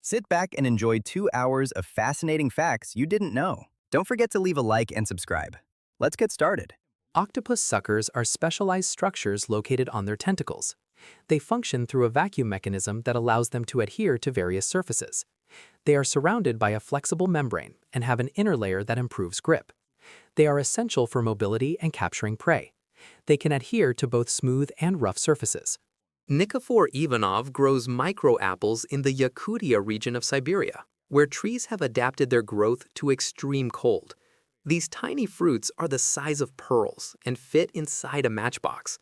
Sit back and enjoy 2 hours of fascinating facts you didn't know. Don't forget to leave a like and subscribe. Let's get started. Octopus suckers are specialized structures located on their tentacles. They function through a vacuum mechanism that allows them to adhere to various surfaces. They are surrounded by a flexible membrane and have an inner layer that improves grip. They are essential for mobility and capturing prey. They can adhere to both smooth and rough surfaces. Nikifor Ivanov grows micro-apples in the Yakutia region of Siberia, where trees have adapted their growth to extreme cold. These tiny fruits are the size of pearls and fit inside a matchbox.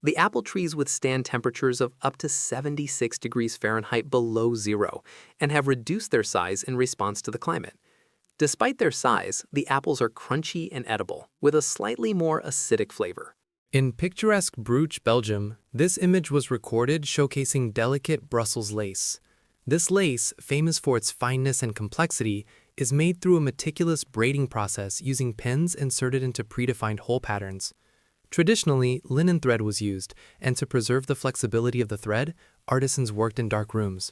The apple trees withstand temperatures of up to 76 degrees Fahrenheit below zero and have reduced their size in response to the climate. Despite their size, the apples are crunchy and edible, with a slightly more acidic flavor. In picturesque Bruges, Belgium, this image was recorded showcasing delicate Brussels lace. This lace, famous for its fineness and complexity, is made through a meticulous braiding process using pins inserted into predefined hole patterns. Traditionally, linen thread was used, and to preserve the flexibility of the thread, artisans worked in dark rooms.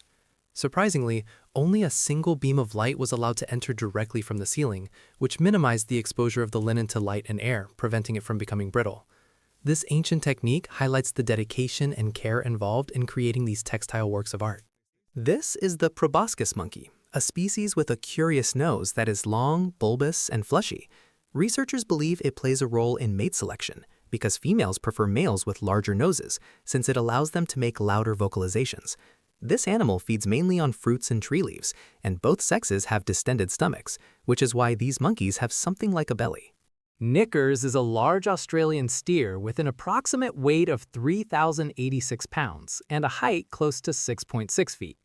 Surprisingly, only a single beam of light was allowed to enter directly from the ceiling, which minimized the exposure of the linen to light and air, preventing it from becoming brittle. This ancient technique highlights the dedication and care involved in creating these textile works of art. This is the proboscis monkey, a species with a curious nose that is long, bulbous, and fleshy. Researchers believe it plays a role in mate selection because females prefer males with larger noses, since it allows them to make louder vocalizations. This animal feeds mainly on fruits and tree leaves, and both sexes have distended stomachs, which is why these monkeys have something like a belly. Knickers is a large Australian steer with an approximate weight of 3,086 pounds and a height close to 6.6 feet.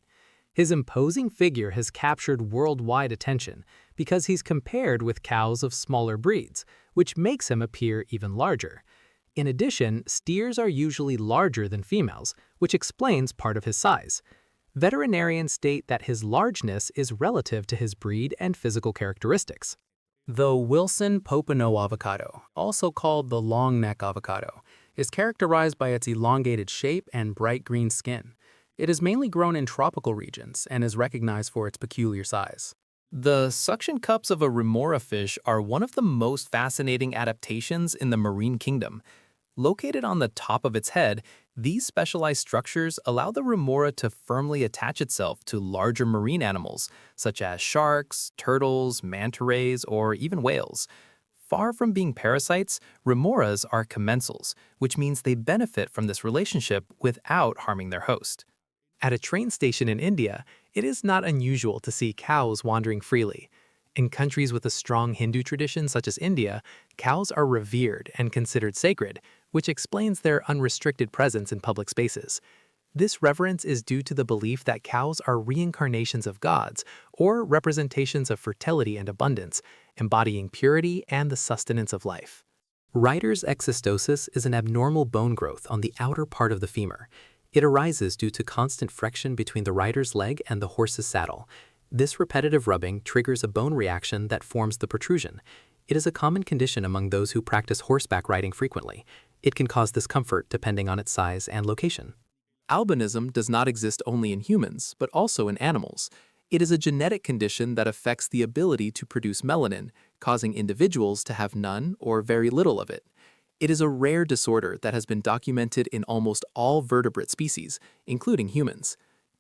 His imposing figure has captured worldwide attention because he's compared with cows of smaller breeds, which makes him appear even larger. In addition, steers are usually larger than females, which explains part of his size. Veterinarians state that his largeness is relative to his breed and physical characteristics. The Wilson Pompano avocado, also called the long neck avocado, is characterized by its elongated shape and bright green skin. It is mainly grown in tropical regions and is recognized for its peculiar size. The suction cups of a remora fish are one of the most fascinating adaptations in the marine kingdom. Located on the top of its head, these specialized structures allow the remora to firmly attach itself to larger marine animals, such as sharks, turtles, manta rays, or even whales. Far from being parasites, remoras are commensals, which means they benefit from this relationship without harming their host. At a train station in India, it is not unusual to see cows wandering freely. In countries with a strong Hindu tradition such as India, cows are revered and considered sacred, which explains their unrestricted presence in public spaces. This reverence is due to the belief that cows are reincarnations of gods or representations of fertility and abundance, embodying purity and the sustenance of life. Reiter's exostosis is an abnormal bone growth on the outer part of the femur. It arises due to constant friction between the rider's leg and the horse's saddle. This repetitive rubbing triggers a bone reaction that forms the protrusion. It is a common condition among those who practice horseback riding frequently. It can cause discomfort depending on its size and location. Albinism does not exist only in humans, but also in animals. It is a genetic condition that affects the ability to produce melanin, causing individuals to have none or very little of it. It is a rare disorder that has been documented in almost all vertebrate species, including humans.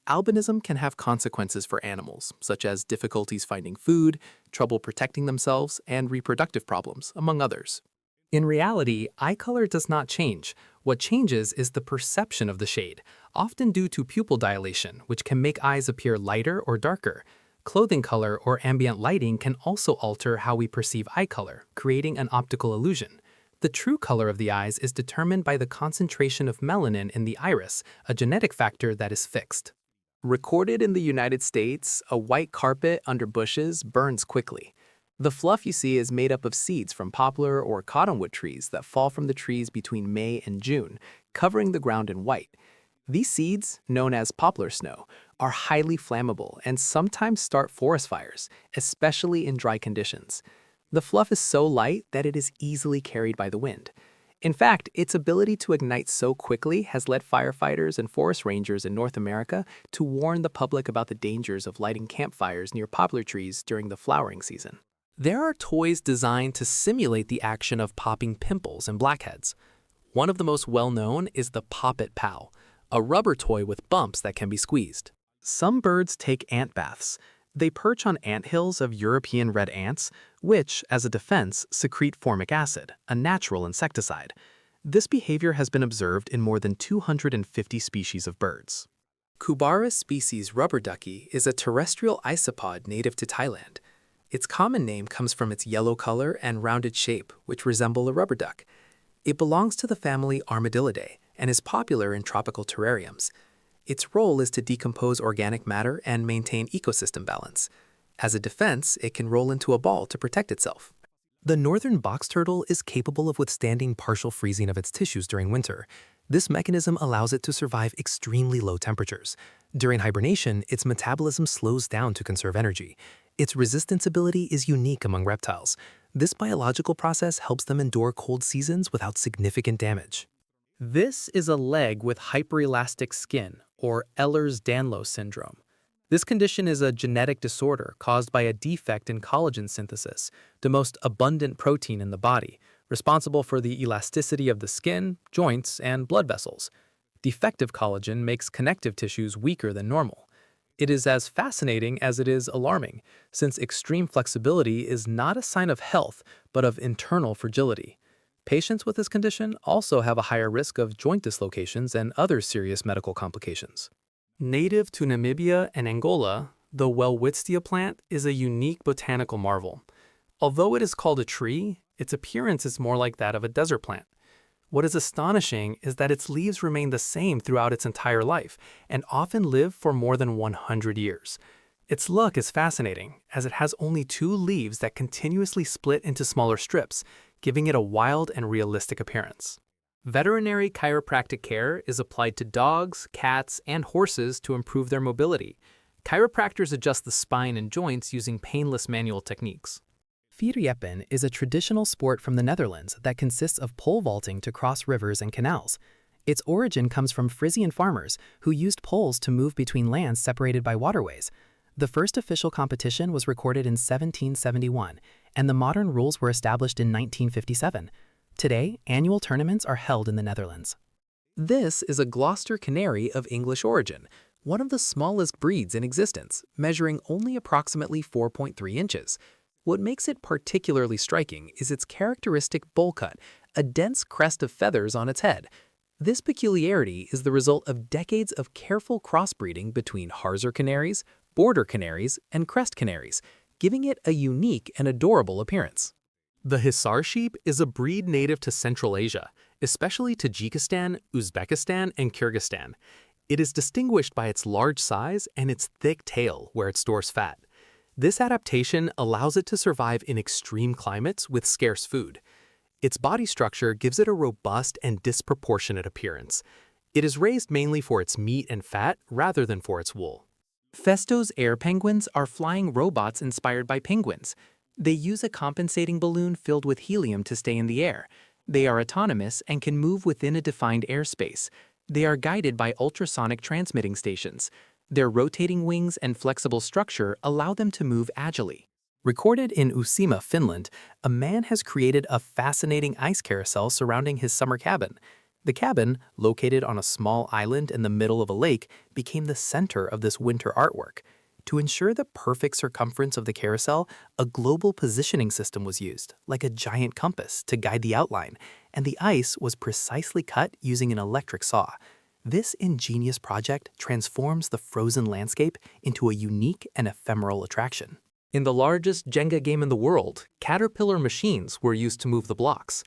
Albinism can have consequences for animals, such as difficulties finding food, trouble protecting themselves, and reproductive problems, among others. In reality, eye color does not change. What changes is the perception of the shade, often due to pupil dilation, which can make eyes appear lighter or darker. Clothing color or ambient lighting can also alter how we perceive eye color, creating an optical illusion. The true color of the eyes is determined by the concentration of melanin in the iris, a genetic factor that is fixed. Recorded in the United States, a white carpet under bushes burns quickly. The fluff you see is made up of seeds from poplar or cottonwood trees that fall from the trees between May and June, covering the ground in white. These seeds, known as poplar snow, are highly flammable and sometimes start forest fires, especially in dry conditions. The fluff is so light that it is easily carried by the wind. In fact, its ability to ignite so quickly has led firefighters and forest rangers in North America to warn the public about the dangers of lighting campfires near poplar trees during the flowering season. There are toys designed to simulate the action of popping pimples and blackheads. One of the most well-known is the Pop It Pow, a rubber toy with bumps that can be squeezed. Some birds take ant baths. They perch on anthills of European red ants, which, as a defense, secrete formic acid, a natural insecticide. This behavior has been observed in more than 250 species of birds. Cubaris species rubber ducky is a terrestrial isopod native to Thailand. Its common name comes from its yellow color and rounded shape, which resemble a rubber duck. It belongs to the family Armadillidae and is popular in tropical terrariums. Its role is to decompose organic matter and maintain ecosystem balance. As a defense, it can roll into a ball to protect itself. The northern box turtle is capable of withstanding partial freezing of its tissues during winter. This mechanism allows it to survive extremely low temperatures. During hibernation, its metabolism slows down to conserve energy. Its resistance ability is unique among reptiles. This biological process helps them endure cold seasons without significant damage. This is a leg with hyperelastic skin, or Ehlers-Danlos syndrome. This condition is a genetic disorder caused by a defect in collagen synthesis, the most abundant protein in the body, responsible for the elasticity of the skin, joints, and blood vessels. Defective collagen makes connective tissues weaker than normal. It is as fascinating as it is alarming, since extreme flexibility is not a sign of health, but of internal fragility. Patients with this condition also have a higher risk of joint dislocations and other serious medical complications. Native to Namibia and Angola, the Welwitstia plant is a unique botanical marvel. Although it is called a tree, its appearance is more like that of a desert plant. What is astonishing is that its leaves remain the same throughout its entire life and often live for more than 100 years. Its look is fascinating, as it has only 2 leaves that continuously split into smaller strips, giving it a wild and realistic appearance. Veterinary chiropractic care is applied to dogs, cats, and horses to improve their mobility. Chiropractors adjust the spine and joints using painless manual techniques. Vierjeppen is a traditional sport from the Netherlands that consists of pole vaulting to cross rivers and canals. Its origin comes from Frisian farmers who used poles to move between lands separated by waterways. The first official competition was recorded in 1771, and the modern rules were established in 1957. Today, annual tournaments are held in the Netherlands. This is a Gloucester canary of English origin, one of the smallest breeds in existence, measuring only approximately 4.3 inches. What makes it particularly striking is its characteristic bowl cut, a dense crest of feathers on its head. This peculiarity is the result of decades of careful crossbreeding between Harzer canaries, border canaries, and crest canaries, giving it a unique and adorable appearance. The Hisar sheep is a breed native to Central Asia, especially Tajikistan, Uzbekistan, and Kyrgyzstan. It is distinguished by its large size and its thick tail where it stores fat. This adaptation allows it to survive in extreme climates with scarce food. Its body structure gives it a robust and disproportionate appearance. It is raised mainly for its meat and fat rather than for its wool. Festo's air penguins are flying robots inspired by penguins. They use a compensating balloon filled with helium to stay in the air. They are autonomous and can move within a defined airspace. They are guided by ultrasonic transmitting stations. Their rotating wings and flexible structure allow them to move agilely. Recorded in Uusimaa, Finland, a man has created a fascinating ice carousel surrounding his summer cabin. The cabin, located on a small island in the middle of a lake, became the center of this winter artwork. To ensure the perfect circumference of the carousel, a global positioning system was used, like a giant compass, to guide the outline, and the ice was precisely cut using an electric saw. This ingenious project transforms the frozen landscape into a unique and ephemeral attraction. In the largest Jenga game in the world, caterpillar machines were used to move the blocks.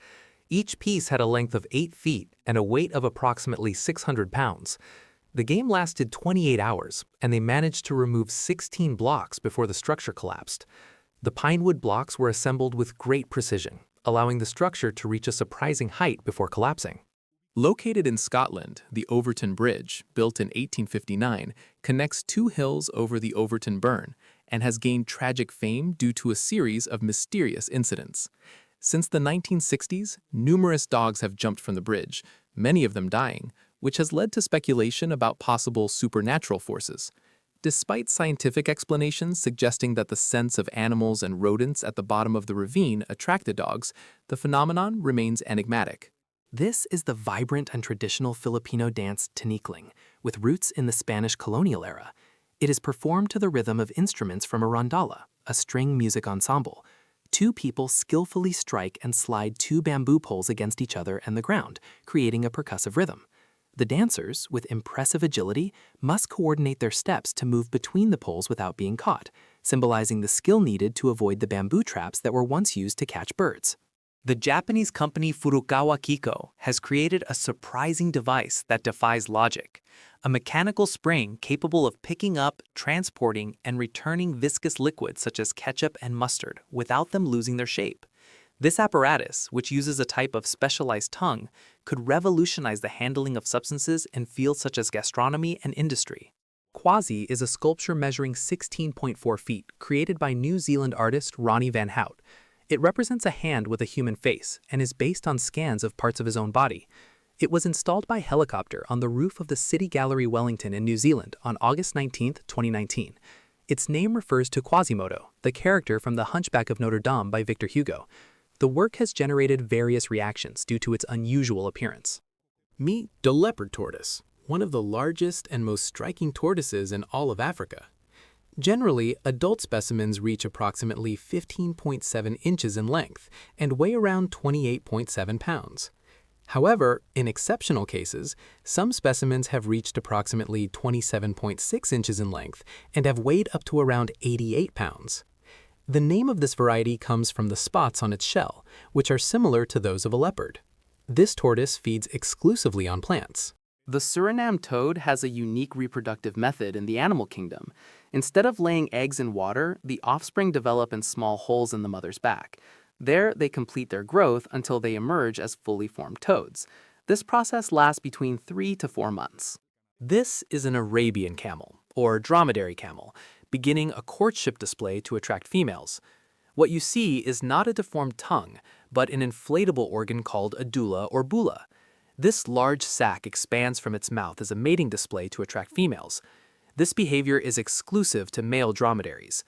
Each piece had a length of 8 feet and a weight of approximately 600 pounds. The game lasted 28 hours, and they managed to remove 16 blocks before the structure collapsed. The pinewood blocks were assembled with great precision, allowing the structure to reach a surprising height before collapsing. Located in Scotland, the Overton Bridge, built in 1859, connects 2 hills over the Overton Burn and has gained tragic fame due to a series of mysterious incidents. Since the 1960s, numerous dogs have jumped from the bridge, many of them dying, which has led to speculation about possible supernatural forces. Despite scientific explanations suggesting that the scents of animals and rodents at the bottom of the ravine attracted dogs, the phenomenon remains enigmatic. This is the vibrant and traditional Filipino dance tinikling, with roots in the Spanish colonial era. It is performed to the rhythm of instruments from a rondalla, a string music ensemble. Two people skillfully strike and slide two bamboo poles against each other and the ground, creating a percussive rhythm. The dancers, with impressive agility, must coordinate their steps to move between the poles without being caught, symbolizing the skill needed to avoid the bamboo traps that were once used to catch birds. The Japanese company Furukawa Kiko has created a surprising device that defies logic, a mechanical spring capable of picking up, transporting, and returning viscous liquids such as ketchup and mustard without them losing their shape. This apparatus, which uses a type of specialized tongue, could revolutionize the handling of substances in fields such as gastronomy and industry. Quasi is a sculpture measuring 16.4 feet, created by New Zealand artist Ronnie Van Hout. It represents a hand with a human face and is based on scans of parts of his own body. It was installed by helicopter on the roof of the City Gallery Wellington in New Zealand on August 19, 2019. Its name refers to Quasimodo, the character from The Hunchback of Notre Dame by Victor Hugo. The work has generated various reactions due to its unusual appearance. Meet the leopard tortoise, one of the largest and most striking tortoises in all of Africa. Generally, adult specimens reach approximately 15.7 inches in length and weigh around 28.7 pounds. However, in exceptional cases, some specimens have reached approximately 27.6 inches in length and have weighed up to around 88 pounds. The name of this variety comes from the spots on its shell, which are similar to those of a leopard. This tortoise feeds exclusively on plants. The Suriname toad has a unique reproductive method in the animal kingdom. Instead of laying eggs in water, the offspring develop in small holes in the mother's back. There, they complete their growth until they emerge as fully formed toads. This process lasts between 3 to 4 months. This is an Arabian camel, or dromedary camel, beginning a courtship display to attract females. What you see is not a deformed tongue, but an inflatable organ called a dula or bulla. This large sac expands from its mouth as a mating display to attract females. This behavior is exclusive to male dromedaries.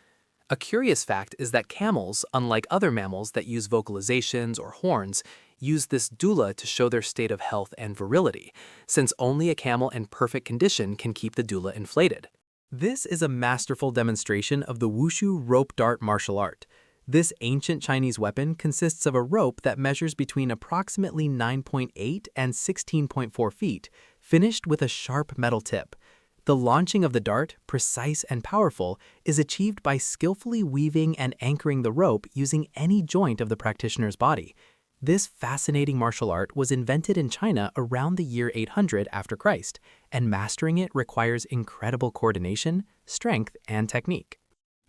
A curious fact is that camels, unlike other mammals that use vocalizations or horns, use this dula to show their state of health and virility, since only a camel in perfect condition can keep the dula inflated. This is a masterful demonstration of the wushu rope dart martial art. This ancient Chinese weapon consists of a rope that measures between approximately 9.8 and 16.4 feet, finished with a sharp metal tip. The launching of the dart, precise and powerful, is achieved by skillfully weaving and anchoring the rope using any joint of the practitioner's body. This fascinating martial art was invented in China around the year 800 after Christ, and mastering it requires incredible coordination, strength, and technique.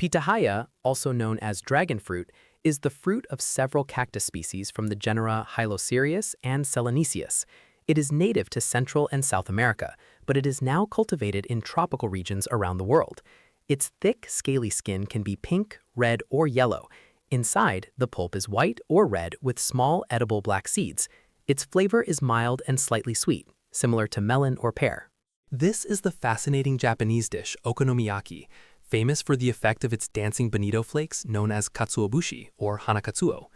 Pitahaya, also known as dragon fruit, is the fruit of several cactus species from the genera Hylocereus and Selenicius. It is native to Central and South America, but it is now cultivated in tropical regions around the world. Its thick, scaly skin can be pink, red, or yellow. Inside, the pulp is white or red with small, edible black seeds. Its flavor is mild and slightly sweet, similar to melon or pear. This is the fascinating Japanese dish okonomiyaki, famous for the effect of its dancing bonito flakes known as katsuobushi or hanakatsuo.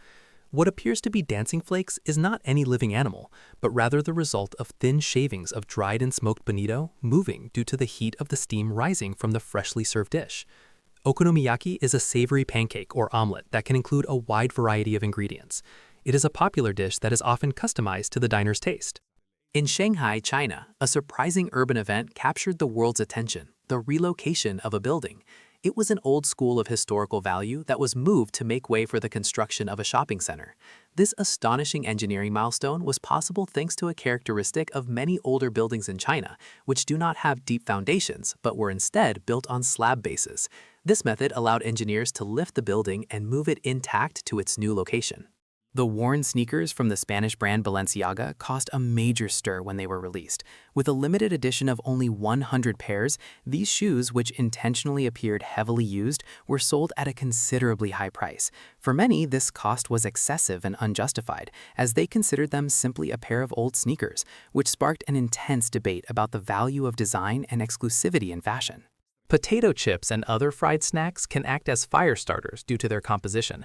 What appears to be dancing flakes is not any living animal, but rather the result of thin shavings of dried and smoked bonito moving due to the heat of the steam rising from the freshly served dish. Okonomiyaki is a savory pancake or omelet that can include a wide variety of ingredients. It is a popular dish that is often customized to the diner's taste. In Shanghai, China, a surprising urban event captured the world's attention: the relocation of a building. It was an old school of historical value that was moved to make way for the construction of a shopping center. This astonishing engineering milestone was possible thanks to a characteristic of many older buildings in China, which do not have deep foundations but were instead built on slab bases. This method allowed engineers to lift the building and move it intact to its new location. The worn sneakers from the Spanish brand Balenciaga caused a major stir when they were released. With a limited edition of only 100 pairs, these shoes, which intentionally appeared heavily used, were sold at a considerably high price. For many, this cost was excessive and unjustified, as they considered them simply a pair of old sneakers, which sparked an intense debate about the value of design and exclusivity in fashion. Potato chips and other fried snacks can act as fire starters due to their composition.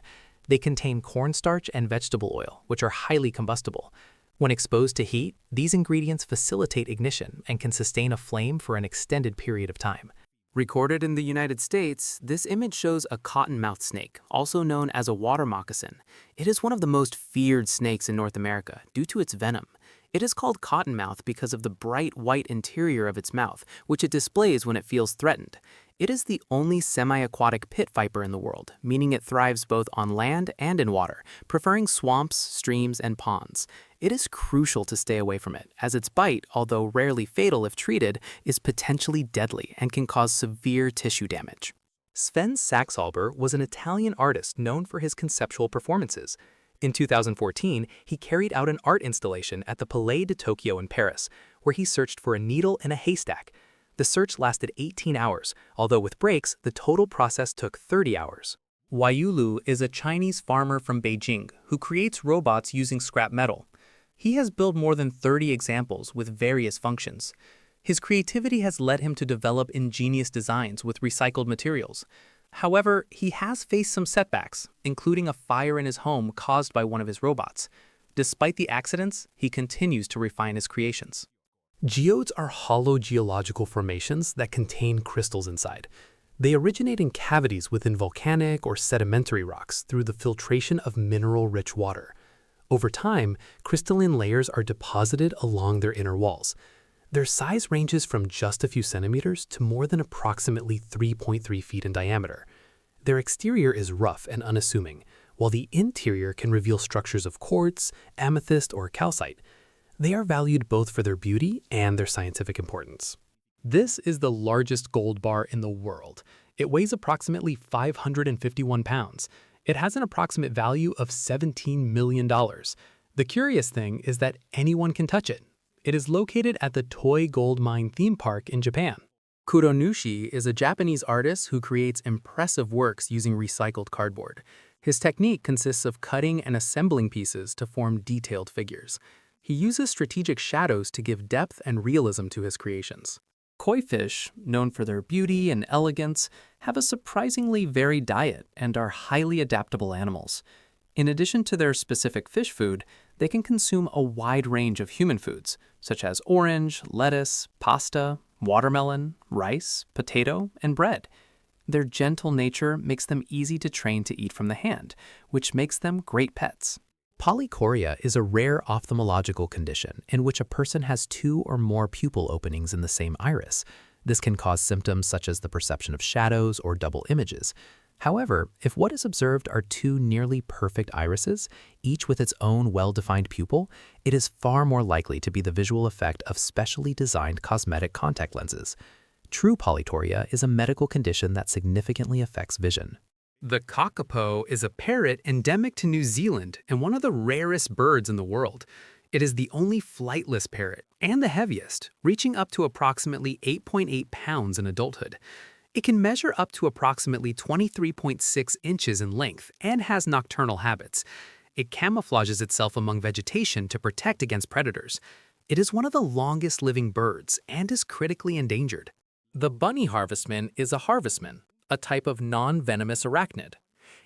They contain cornstarch and vegetable oil, which are highly combustible. When exposed to heat, these ingredients facilitate ignition and can sustain a flame for an extended period of time. Recorded in the United States, this image shows a cottonmouth snake, also known as a water moccasin. It is one of the most feared snakes in North America due to its venom. It is called cottonmouth because of the bright white interior of its mouth, which it displays when it feels threatened. It is the only semi-aquatic pit viper in the world, meaning it thrives both on land and in water, preferring swamps, streams, and ponds. It is crucial to stay away from it, as its bite, although rarely fatal if treated, is potentially deadly and can cause severe tissue damage. Sven Saxhalber was an Italian artist known for his conceptual performances. In 2014, he carried out an art installation at the Palais de Tokyo in Paris, where he searched for a needle in a haystack. The search lasted 18 hours, although with breaks, the total process took 30 hours. Waiyulu is a Chinese farmer from Beijing who creates robots using scrap metal. He has built more than 30 examples with various functions. His creativity has led him to develop ingenious designs with recycled materials. However, he has faced some setbacks, including a fire in his home caused by one of his robots. Despite the accidents, he continues to refine his creations. Geodes are hollow geological formations that contain crystals inside. They originate in cavities within volcanic or sedimentary rocks through the filtration of mineral-rich water. Over time, crystalline layers are deposited along their inner walls. Their size ranges from just a few centimeters to more than approximately 3.3 feet in diameter. Their exterior is rough and unassuming, while the interior can reveal structures of quartz, amethyst, or calcite. They are valued both for their beauty and their scientific importance. This is the largest gold bar in the world. It weighs approximately 551 pounds. It has an approximate value of $17 million. The curious thing is that anyone can touch it. It is located at the Toy Gold Mine theme park in Japan. Kuronushi is a Japanese artist who creates impressive works using recycled cardboard. His technique consists of cutting and assembling pieces to form detailed figures. He uses strategic shadows to give depth and realism to his creations. Koi fish, known for their beauty and elegance, have a surprisingly varied diet and are highly adaptable animals. In addition to their specific fish food, they can consume a wide range of human foods, such as orange, lettuce, pasta, watermelon, rice, potato, and bread. Their gentle nature makes them easy to train to eat from the hand, which makes them great pets. Polychoria is a rare ophthalmological condition in which a person has two or more pupil openings in the same iris. This can cause symptoms such as the perception of shadows or double images. However, if what is observed are two nearly perfect irises, each with its own well-defined pupil, it is far more likely to be the visual effect of specially designed cosmetic contact lenses. True polychoria is a medical condition that significantly affects vision. The kakapo is a parrot endemic to New Zealand and one of the rarest birds in the world. It is the only flightless parrot and the heaviest, reaching up to approximately 8.8 pounds in adulthood. It can measure up to approximately 23.6 inches in length and has nocturnal habits. It camouflages itself among vegetation to protect against predators. It is one of the longest living birds and is critically endangered. The bunny harvestman is a harvestman, a type of non-venomous arachnid.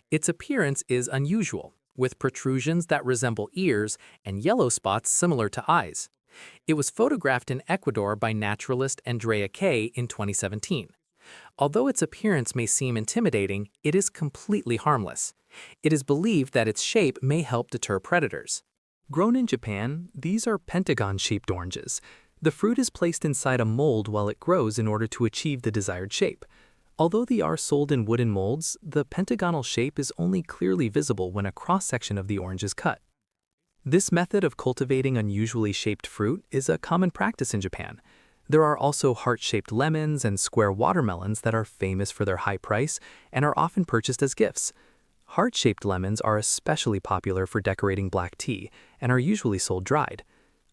Its appearance is unusual, with protrusions that resemble ears and yellow spots similar to eyes. It was photographed in Ecuador by naturalist Andrea Kay in 2017. Although its appearance may seem intimidating, it is completely harmless. It is believed that its shape may help deter predators. Grown in Japan, these are pentagon-shaped oranges. The fruit is placed inside a mold while it grows in order to achieve the desired shape. Although they are sold in wooden molds, the pentagonal shape is only clearly visible when a cross-section of the orange is cut. This method of cultivating unusually shaped fruit is a common practice in Japan. There are also heart-shaped lemons and square watermelons that are famous for their high price and are often purchased as gifts. Heart-shaped lemons are especially popular for decorating black tea and are usually sold dried.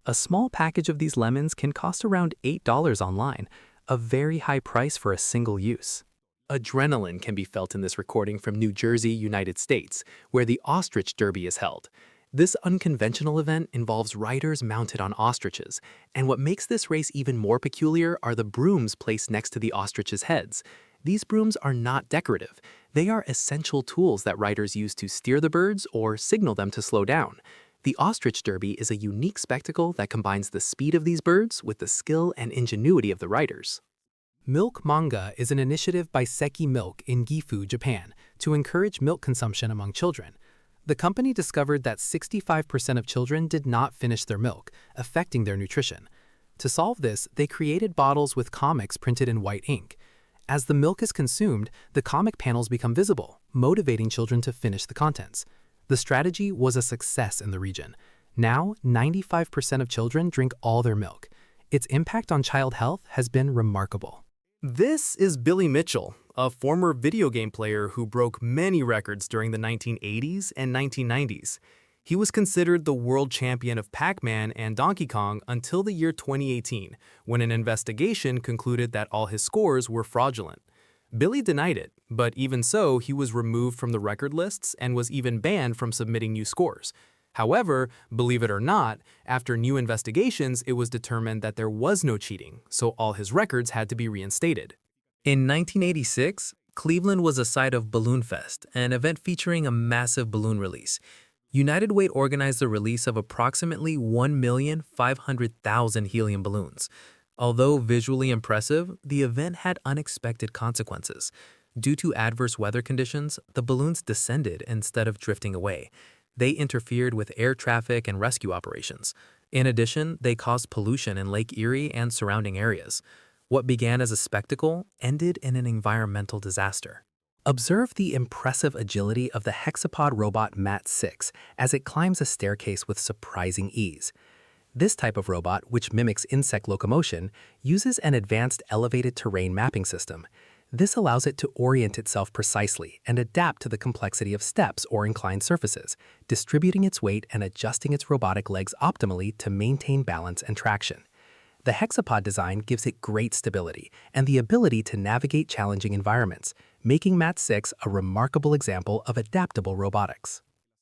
A small package of these lemons can cost around $8 online, a very high price for a single use. Adrenaline can be felt in this recording from New Jersey, United States, where the Ostrich Derby is held. This unconventional event involves riders mounted on ostriches, and what makes this race even more peculiar are the brooms placed next to the ostriches' heads. These brooms are not decorative. They are essential tools that riders use to steer the birds or signal them to slow down. The Ostrich Derby is a unique spectacle that combines the speed of these birds with the skill and ingenuity of the riders. Milk Manga is an initiative by Seki Milk in Gifu, Japan, to encourage milk consumption among children. The company discovered that 65% of children did not finish their milk, affecting their nutrition. To solve this, they created bottles with comics printed in white ink. As the milk is consumed, the comic panels become visible, motivating children to finish the contents. The strategy was a success in the region. Now, 95% of children drink all their milk. Its impact on child health has been remarkable. This is Billy Mitchell, a former video game player who broke many records during the 1980s and 1990s. He was considered the world champion of Pac-Man and Donkey Kong until the year 2018, when an investigation concluded that all his scores were fraudulent. Billy denied it, but even so, he was removed from the record lists and was even banned from submitting new scores. However, believe it or not, after new investigations, it was determined that there was no cheating, so all his records had to be reinstated. In 1986, Cleveland was a site of Balloon Fest, an event featuring a massive balloon release. United Way organized the release of approximately 1,500,000 helium balloons. Although visually impressive, the event had unexpected consequences. Due to adverse weather conditions, the balloons descended instead of drifting away. They interfered with air traffic and rescue operations. In addition, they caused pollution in Lake Erie and surrounding areas. What began as a spectacle ended in an environmental disaster. Observe the impressive agility of the hexapod robot MAT-6 as it climbs a staircase with surprising ease. This type of robot, which mimics insect locomotion, uses an advanced elevated terrain mapping system. This allows it to orient itself precisely and adapt to the complexity of steps or inclined surfaces, distributing its weight and adjusting its robotic legs optimally to maintain balance and traction. The hexapod design gives it great stability and the ability to navigate challenging environments, making MAT-6 a remarkable example of adaptable robotics.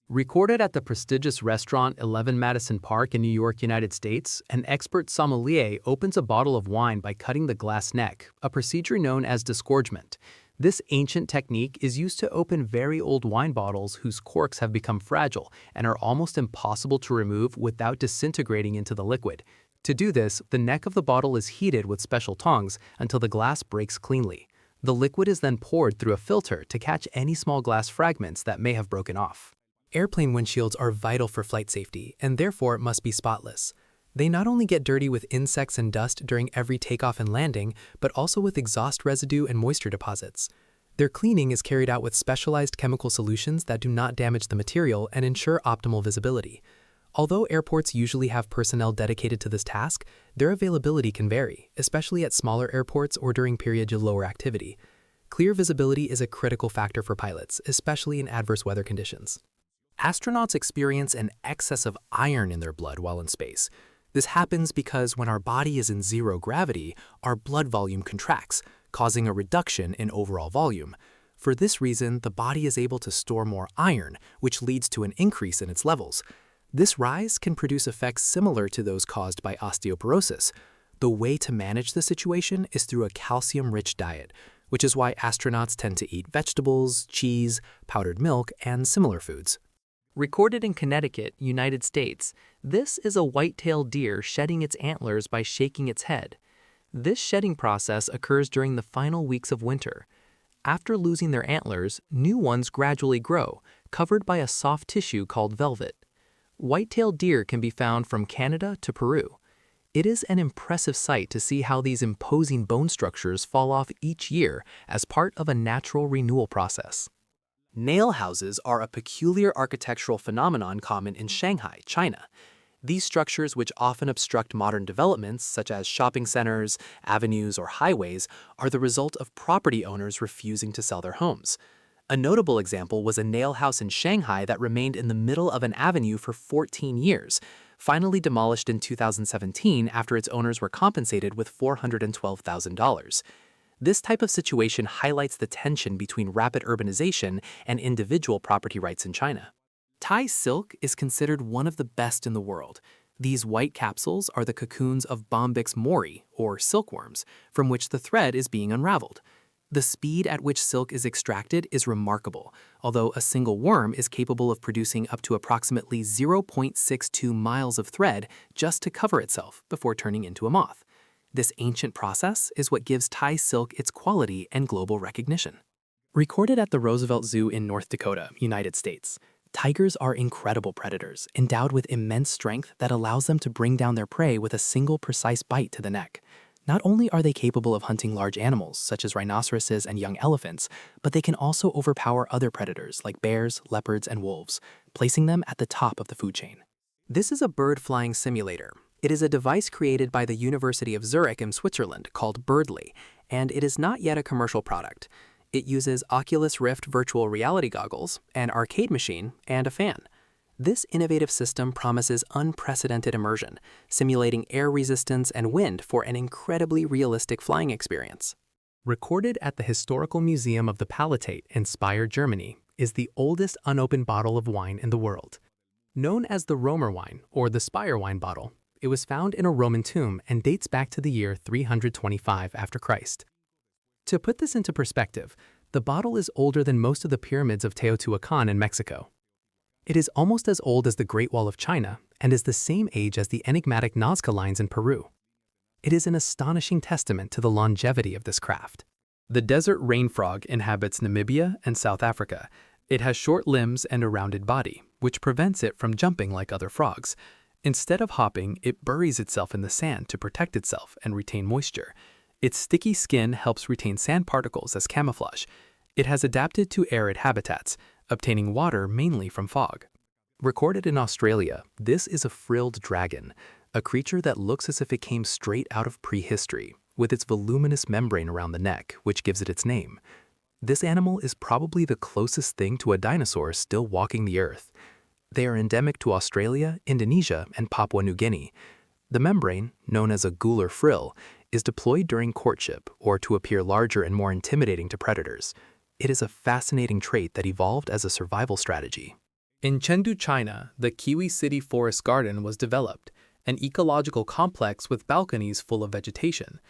Recorded at the prestigious restaurant 11 Madison Park in New York, United States, an expert sommelier opens a bottle of wine by cutting the glass neck, a procedure known as disgorgement. This ancient technique is used to open very old wine bottles whose corks have become fragile and are almost impossible to remove without disintegrating into the liquid. To do this, the neck of the bottle is heated with special tongs until the glass breaks cleanly. The liquid is then poured through a filter to catch any small glass fragments that may have broken off. Airplane windshields are vital for flight safety and therefore must be spotless. They not only get dirty with insects and dust during every takeoff and landing, but also with exhaust residue and moisture deposits. Their cleaning is carried out with specialized chemical solutions that do not damage the material and ensure optimal visibility. Although airports usually have personnel dedicated to this task, their availability can vary, especially at smaller airports or during periods of lower activity. Clear visibility is a critical factor for pilots, especially in adverse weather conditions. Astronauts experience an excess of iron in their blood while in space. This happens because when our body is in zero gravity, our blood volume contracts, causing a reduction in overall volume. For this reason, the body is able to store more iron, which leads to an increase in its levels. This rise can produce effects similar to those caused by osteoporosis. The way to manage the situation is through a calcium-rich diet, which is why astronauts tend to eat vegetables, cheese, powdered milk, and similar foods. Recorded in Connecticut, United States, this is a white-tailed deer shedding its antlers by shaking its head. This shedding process occurs during the final weeks of winter. After losing their antlers, new ones gradually grow, covered by a soft tissue called velvet. White-tailed deer can be found from Canada to Peru. It is an impressive sight to see how these imposing bone structures fall off each year as part of a natural renewal process. Nail houses are a peculiar architectural phenomenon common in Shanghai, China. These structures, which often obstruct modern developments such as shopping centers, avenues, or highways, are the result of property owners refusing to sell their homes. A notable example was a nail house in Shanghai that remained in the middle of an avenue for 14 years, finally demolished in 2017 after its owners were compensated with $412,000. This type of situation highlights the tension between rapid urbanization and individual property rights in China. Thai silk is considered one of the best in the world. These white capsules are the cocoons of Bombyx mori, or silkworms, from which the thread is being unraveled. The speed at which silk is extracted is remarkable, although a single worm is capable of producing up to approximately 0.62 miles of thread just to cover itself before turning into a moth. This ancient process is what gives Thai silk its quality and global recognition. Recorded at the Roosevelt Zoo in North Dakota, United States, tigers are incredible predators, endowed with immense strength that allows them to bring down their prey with a single precise bite to the neck. Not only are they capable of hunting large animals, such as rhinoceroses and young elephants, but they can also overpower other predators like bears, leopards, and wolves, placing them at the top of the food chain. This is a bird flying simulator. It is a device created by the University of Zurich in Switzerland called Birdly, and it is not yet a commercial product. It uses Oculus Rift virtual reality goggles, an arcade machine, and a fan. This innovative system promises unprecedented immersion, simulating air resistance and wind for an incredibly realistic flying experience. Recorded at the Historical Museum of the Palatate in Speyer, Germany, is the oldest unopened bottle of wine in the world. Known as the Romer wine, or the Speyer wine bottle, it was found in a Roman tomb and dates back to the year 325 after Christ. To put this into perspective, the bottle is older than most of the pyramids of Teotihuacan in Mexico. It is almost as old as the Great Wall of China and is the same age as the enigmatic Nazca lines in Peru. It is an astonishing testament to the longevity of this craft. The desert rain frog inhabits Namibia and South Africa. It has short limbs and a rounded body, which prevents it from jumping like other frogs. Instead of hopping, it buries itself in the sand to protect itself and retain moisture. Its sticky skin helps retain sand particles as camouflage. It has adapted to arid habitats, obtaining water mainly from fog. Recorded in Australia, this is a frilled dragon, a creature that looks as if it came straight out of prehistory, with its voluminous membrane around the neck, which gives it its name. This animal is probably the closest thing to a dinosaur still walking the earth. They are endemic to Australia, Indonesia, and Papua New Guinea. The membrane, known as a gular frill, is deployed during courtship or to appear larger and more intimidating to predators. It is a fascinating trait that evolved as a survival strategy. In Chengdu, China, the Kiwi City Forest Garden was developed, an ecological complex with balconies full of vegetation.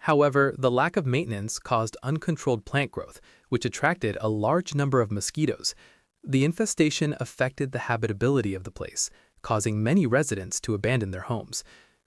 However, the lack of maintenance caused uncontrolled plant growth, which attracted a large number of mosquitoes. The infestation affected the habitability of the place, causing many residents to abandon their homes.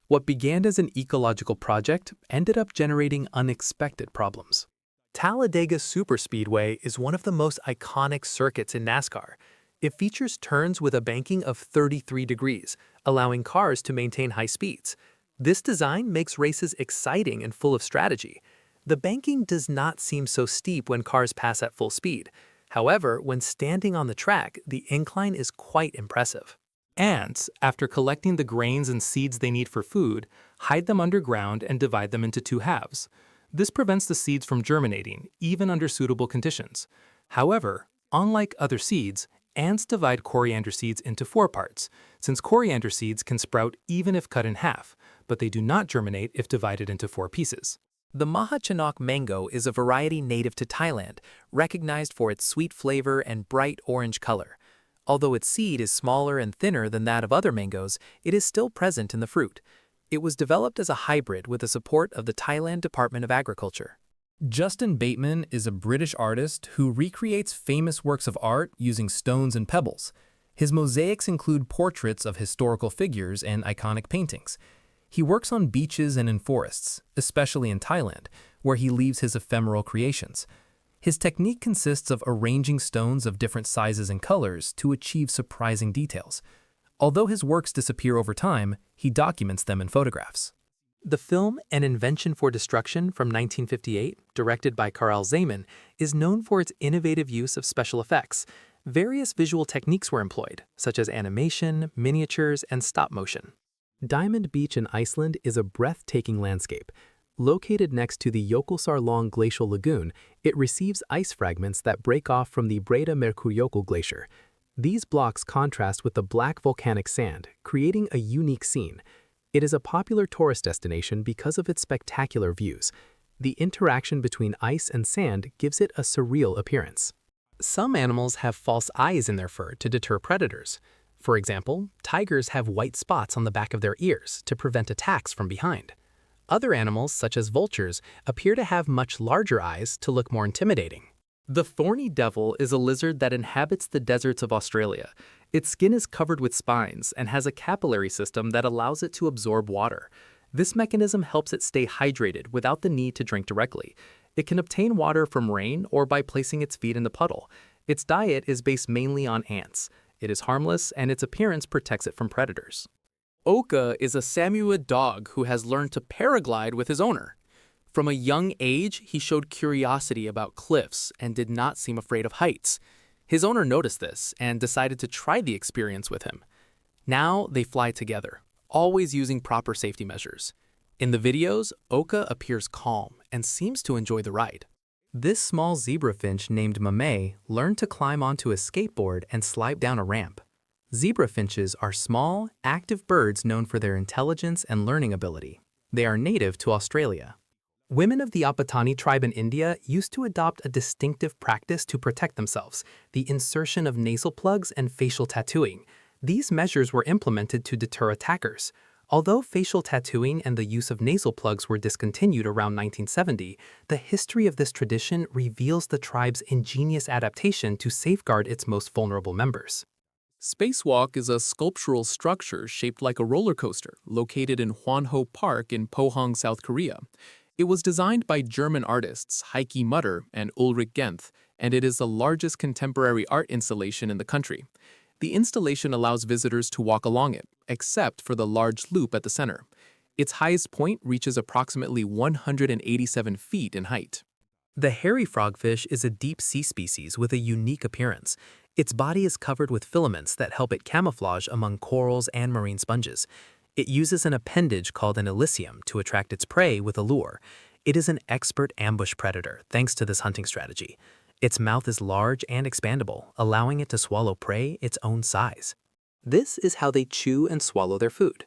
What began as an ecological project ended up generating unexpected problems. Talladega Superspeedway is one of the most iconic circuits in NASCAR. It features turns with a banking of 33 degrees, allowing cars to maintain high speeds. This design makes races exciting and full of strategy. The banking does not seem so steep when cars pass at full speed. However, when standing on the track, the incline is quite impressive. Ants, after collecting the grains and seeds they need for food, hide them underground and divide them into two halves. This prevents the seeds from germinating, even under suitable conditions. However, unlike other seeds, ants divide coriander seeds into 4 parts, since coriander seeds can sprout even if cut in half, but they do not germinate if divided into 4 pieces. The Maha Chinook mango is a variety native to Thailand, recognized for its sweet flavor and bright orange color. Although its seed is smaller and thinner than that of other mangoes, it is still present in the fruit. It was developed as a hybrid with the support of the Thailand Department of Agriculture. Justin Bateman is a British artist who recreates famous works of art using stones and pebbles. His mosaics include portraits of historical figures and iconic paintings. He works on beaches and in forests, especially in Thailand, where he leaves his ephemeral creations. His technique consists of arranging stones of different sizes and colors to achieve surprising details. Although his works disappear over time, he documents them in photographs. The film An Invention for Destruction from 1958, directed by Karel Zeman, is known for its innovative use of special effects. Various visual techniques were employed, such as animation, miniatures, and stop motion. Diamond Beach in Iceland is a breathtaking landscape. Located next to the Yokulsar-Long Glacial Lagoon, it receives ice fragments that break off from the Breda Mercuriocul Glacier. These blocks contrast with the black volcanic sand, creating a unique scene. It is a popular tourist destination because of its spectacular views. The interaction between ice and sand gives it a surreal appearance. Some animals have false eyes in their fur to deter predators. For example, tigers have white spots on the back of their ears to prevent attacks from behind. Other animals, such as vultures, appear to have much larger eyes to look more intimidating. The thorny devil is a lizard that inhabits the deserts of Australia. Its skin is covered with spines and has a capillary system that allows it to absorb water. This mechanism helps it stay hydrated without the need to drink directly. It can obtain water from rain or by placing its feet in the puddle. Its diet is based mainly on ants. It is harmless and its appearance protects it from predators. Oka is a Samoyed dog who has learned to paraglide with his owner. From a young age, he showed curiosity about cliffs and did not seem afraid of heights. His owner noticed this and decided to try the experience with him. Now they fly together, always using proper safety measures. In the videos, Oka appears calm and seems to enjoy the ride. This small zebra finch named Mame learned to climb onto a skateboard and slide down a ramp. Zebra finches are small, active birds known for their intelligence and learning ability. They are native to Australia. Women of the Apatani tribe in India used to adopt a distinctive practice to protect themselves, the insertion of nasal plugs and facial tattooing. These measures were implemented to deter attackers. Although facial tattooing and the use of nasal plugs were discontinued around 1970, the history of this tradition reveals the tribe's ingenious adaptation to safeguard its most vulnerable members. Spacewalk is a sculptural structure shaped like a roller coaster located in Hwonho Park in Pohang, South Korea. It was designed by German artists Heike Mutter and Ulrich Genth, and it is the largest contemporary art installation in the country. The installation allows visitors to walk along it, except for the large loop at the center. Its highest point reaches approximately 187 feet in height. The hairy frogfish is a deep sea species with a unique appearance. Its body is covered with filaments that help it camouflage among corals and marine sponges. It uses an appendage called an elysium to attract its prey with a lure. It is an expert ambush predator thanks to this hunting strategy. Its mouth is large and expandable, allowing it to swallow prey its own size. This is how they chew and swallow their food.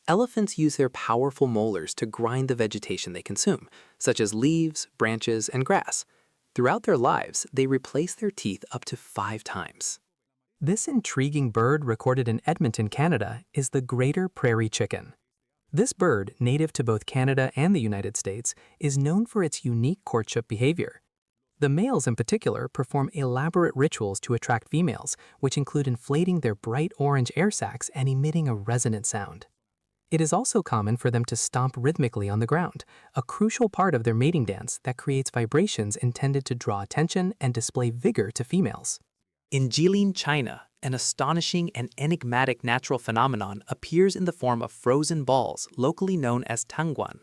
Elephants use their powerful molars to grind the vegetation they consume, such as leaves, branches, and grass. Throughout their lives, they replace their teeth up to 5 times. This intriguing bird recorded in Edmonton, Canada, is the greater prairie chicken. This bird, native to both Canada and the United States, is known for its unique courtship behavior. The males in particular perform elaborate rituals to attract females, which include inflating their bright orange air sacs and emitting a resonant sound. It is also common for them to stomp rhythmically on the ground, a crucial part of their mating dance that creates vibrations intended to draw attention and display vigor to females. In Jilin, China, an astonishing and enigmatic natural phenomenon appears in the form of frozen balls, locally known as tangguan.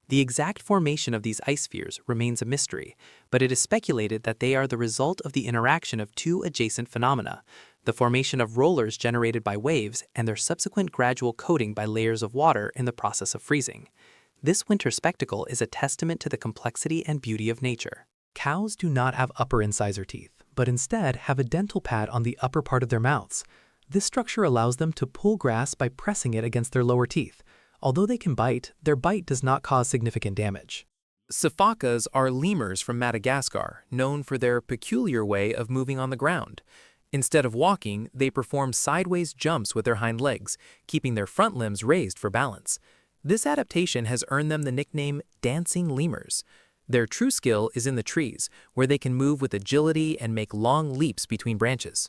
The exact formation of these ice spheres remains a mystery, but it is speculated that they are the result of the interaction of 2 adjacent phenomena: the formation of rollers generated by waves and their subsequent gradual coating by layers of water in the process of freezing. This winter spectacle is a testament to the complexity and beauty of nature. Cows do not have upper incisor teeth, but instead have a dental pad on the upper part of their mouths. This structure allows them to pull grass by pressing it against their lower teeth. Although they can bite, their bite does not cause significant damage. Sifakas are lemurs from Madagascar, known for their peculiar way of moving on the ground. Instead of walking, they perform sideways jumps with their hind legs, keeping their front limbs raised for balance. This adaptation has earned them the nickname dancing lemurs. Their true skill is in the trees, where they can move with agility and make long leaps between branches.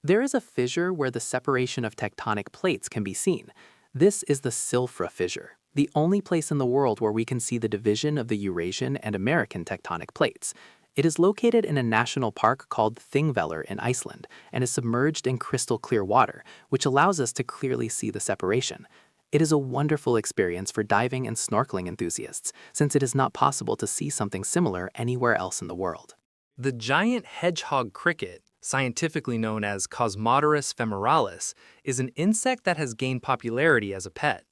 There is a fissure where the separation of tectonic plates can be seen. This is the Silfra fissure, the only place in the world where we can see the division of the Eurasian and American tectonic plates. It is located in a national park called Thingvellir in Iceland and is submerged in crystal clear water, which allows us to clearly see the separation. It is a wonderful experience for diving and snorkeling enthusiasts, since it is not possible to see something similar anywhere else in the world. The giant hedgehog cricket, scientifically known as Cosmodorus femoralis, is an insect that has gained popularity as a pet.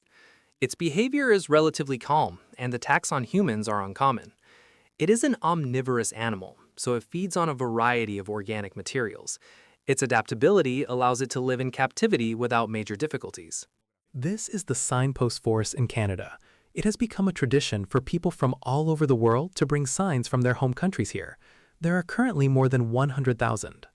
Its behavior is relatively calm, and attacks on humans are uncommon. It is an omnivorous animal, so it feeds on a variety of organic materials. Its adaptability allows it to live in captivity without major difficulties. This is the signpost forest in Canada. It has become a tradition for people from all over the world to bring signs from their home countries here. There are currently more than 100,000.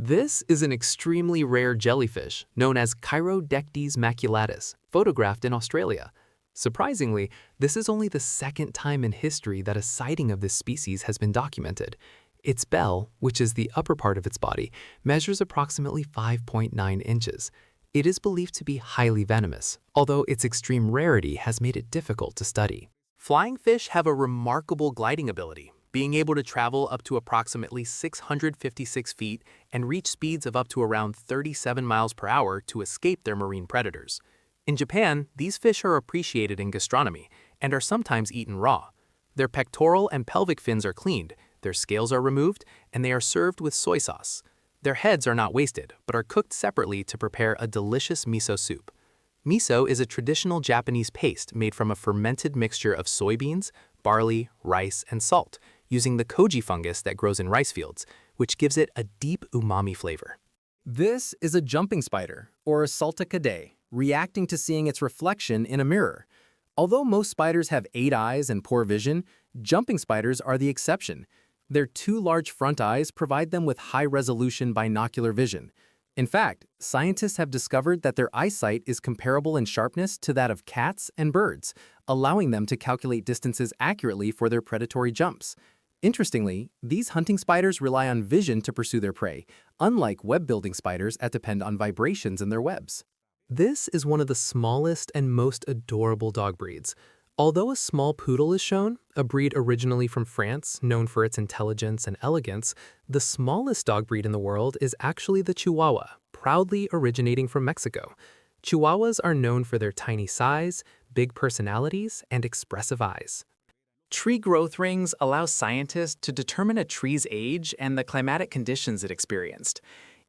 This is an extremely rare jellyfish known as Chirodectes maculatus, photographed in Australia. Surprisingly, this is only the second time in history that a sighting of this species has been documented. Its bell, which is the upper part of its body, measures approximately 5.9 inches. It is believed to be highly venomous, although its extreme rarity has made it difficult to study. Flying fish have a remarkable gliding ability, being able to travel up to approximately 656 feet and reach speeds of up to around 37 miles per hour to escape their marine predators. In Japan, these fish are appreciated in gastronomy and are sometimes eaten raw. Their pectoral and pelvic fins are cleaned, their scales are removed, and they are served with soy sauce. Their heads are not wasted, but are cooked separately to prepare a delicious miso soup. Miso is a traditional Japanese paste made from a fermented mixture of soybeans, barley, rice, and salt, using the koji fungus that grows in rice fields, which gives it a deep umami flavor. This is a jumping spider, or a saltacaday, reacting to seeing its reflection in a mirror. Although most spiders have 8 eyes and poor vision, jumping spiders are the exception. Their 2 large front eyes provide them with high-resolution binocular vision. In fact, scientists have discovered that their eyesight is comparable in sharpness to that of cats and birds, allowing them to calculate distances accurately for their predatory jumps. Interestingly, these hunting spiders rely on vision to pursue their prey, unlike web-building spiders that depend on vibrations in their webs. This is one of the smallest and most adorable dog breeds. Although a small poodle is shown, a breed originally from France known for its intelligence and elegance, the smallest dog breed in the world is actually the Chihuahua, proudly originating from Mexico. Chihuahuas are known for their tiny size, big personalities, and expressive eyes. Tree growth rings allow scientists to determine a tree's age and the climatic conditions it experienced.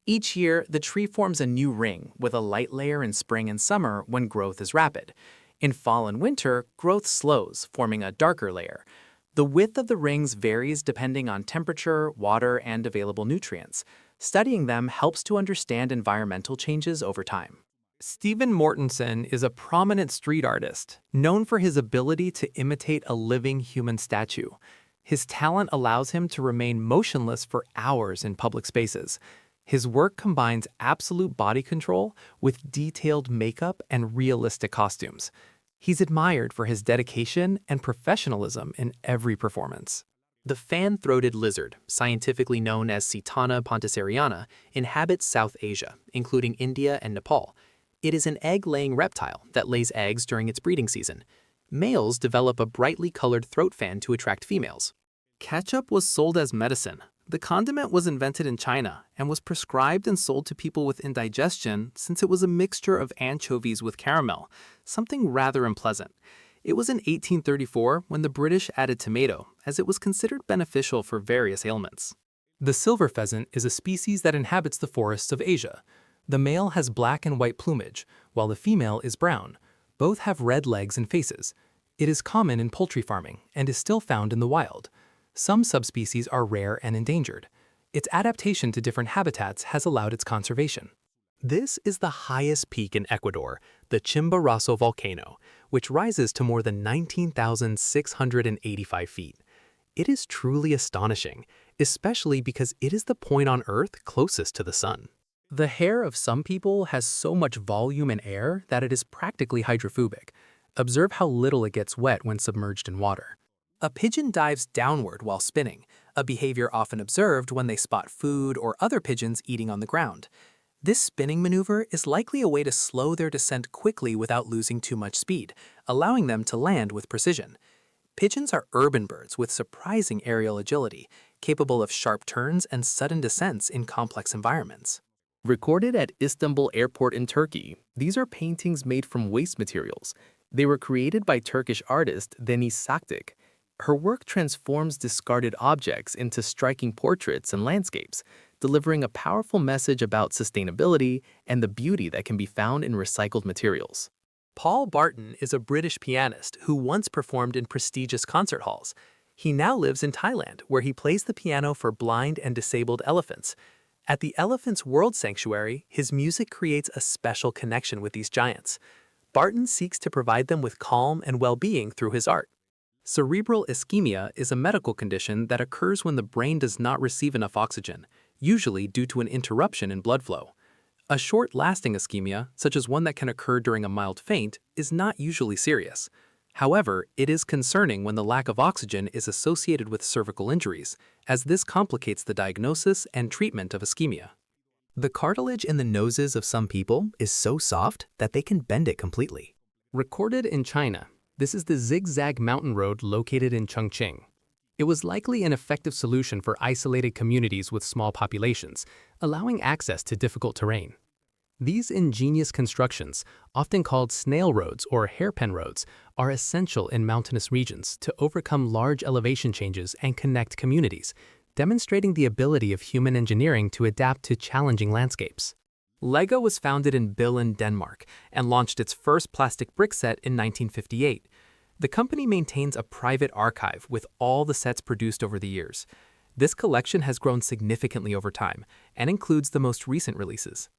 Each year, the tree forms a new ring with a light layer in spring and summer when growth is rapid. In fall and winter, growth slows, forming a darker layer. The width of the rings varies depending on temperature, water, and available nutrients. Studying them helps to understand environmental changes over time. Stephen Mortensen is a prominent street artist, known for his ability to imitate a living human statue. His talent allows him to remain motionless for hours in public spaces. His work combines absolute body control with detailed makeup and realistic costumes. He's admired for his dedication and professionalism in every performance. The fan-throated lizard, scientifically known as Sitana ponticeriana, inhabits South Asia, including India and Nepal. It is an egg-laying reptile that lays eggs during its breeding season. Males develop a brightly colored throat fan to attract females. Ketchup was sold as medicine. The condiment was invented in China and was prescribed and sold to people with indigestion since it was a mixture of anchovies with caramel, something rather unpleasant. It was in 1834 when the British added tomato, as it was considered beneficial for various ailments. The silver pheasant is a species that inhabits the forests of Asia. The male has black and white plumage, while the female is brown. Both have red legs and faces. It is common in poultry farming and is still found in the wild. Some subspecies are rare and endangered. Its adaptation to different habitats has allowed its conservation. This is the highest peak in Ecuador, the Chimborazo volcano, which rises to more than 19,685 feet. It is truly astonishing, especially because it is the point on Earth closest to the sun. The hair of some people has so much volume and air that it is practically hydrophobic. Observe how little it gets wet when submerged in water. A pigeon dives downward while spinning, a behavior often observed when they spot food or other pigeons eating on the ground. This spinning maneuver is likely a way to slow their descent quickly without losing too much speed, allowing them to land with precision. Pigeons are urban birds with surprising aerial agility, capable of sharp turns and sudden descents in complex environments. Recorded at Istanbul Airport in Turkey, these are paintings made from waste materials. They were created by Turkish artist Deniz Saktik. Her work transforms discarded objects into striking portraits and landscapes, delivering a powerful message about sustainability and the beauty that can be found in recycled materials. Paul Barton is a British pianist who once performed in prestigious concert halls. He now lives in Thailand, where he plays the piano for blind and disabled elephants. At the Elephants World Sanctuary, his music creates a special connection with these giants. Barton seeks to provide them with calm and well-being through his art. Cerebral ischemia is a medical condition that occurs when the brain does not receive enough oxygen, usually due to an interruption in blood flow. A short-lasting ischemia, such as one that can occur during a mild faint, is not usually serious. However, it is concerning when the lack of oxygen is associated with cervical injuries, as this complicates the diagnosis and treatment of ischemia. The cartilage in the noses of some people is so soft that they can bend it completely. Recorded in China, this is the Zigzag Mountain Road located in Chongqing. It was likely an effective solution for isolated communities with small populations, allowing access to difficult terrain. These ingenious constructions, often called snail roads or hairpin roads, are essential in mountainous regions to overcome large elevation changes and connect communities, demonstrating the ability of human engineering to adapt to challenging landscapes. Lego was founded in Billund, Denmark, and launched its first plastic brick set in 1958. The company maintains a private archive with all the sets produced over the years. This collection has grown significantly over time and includes the most recent releases.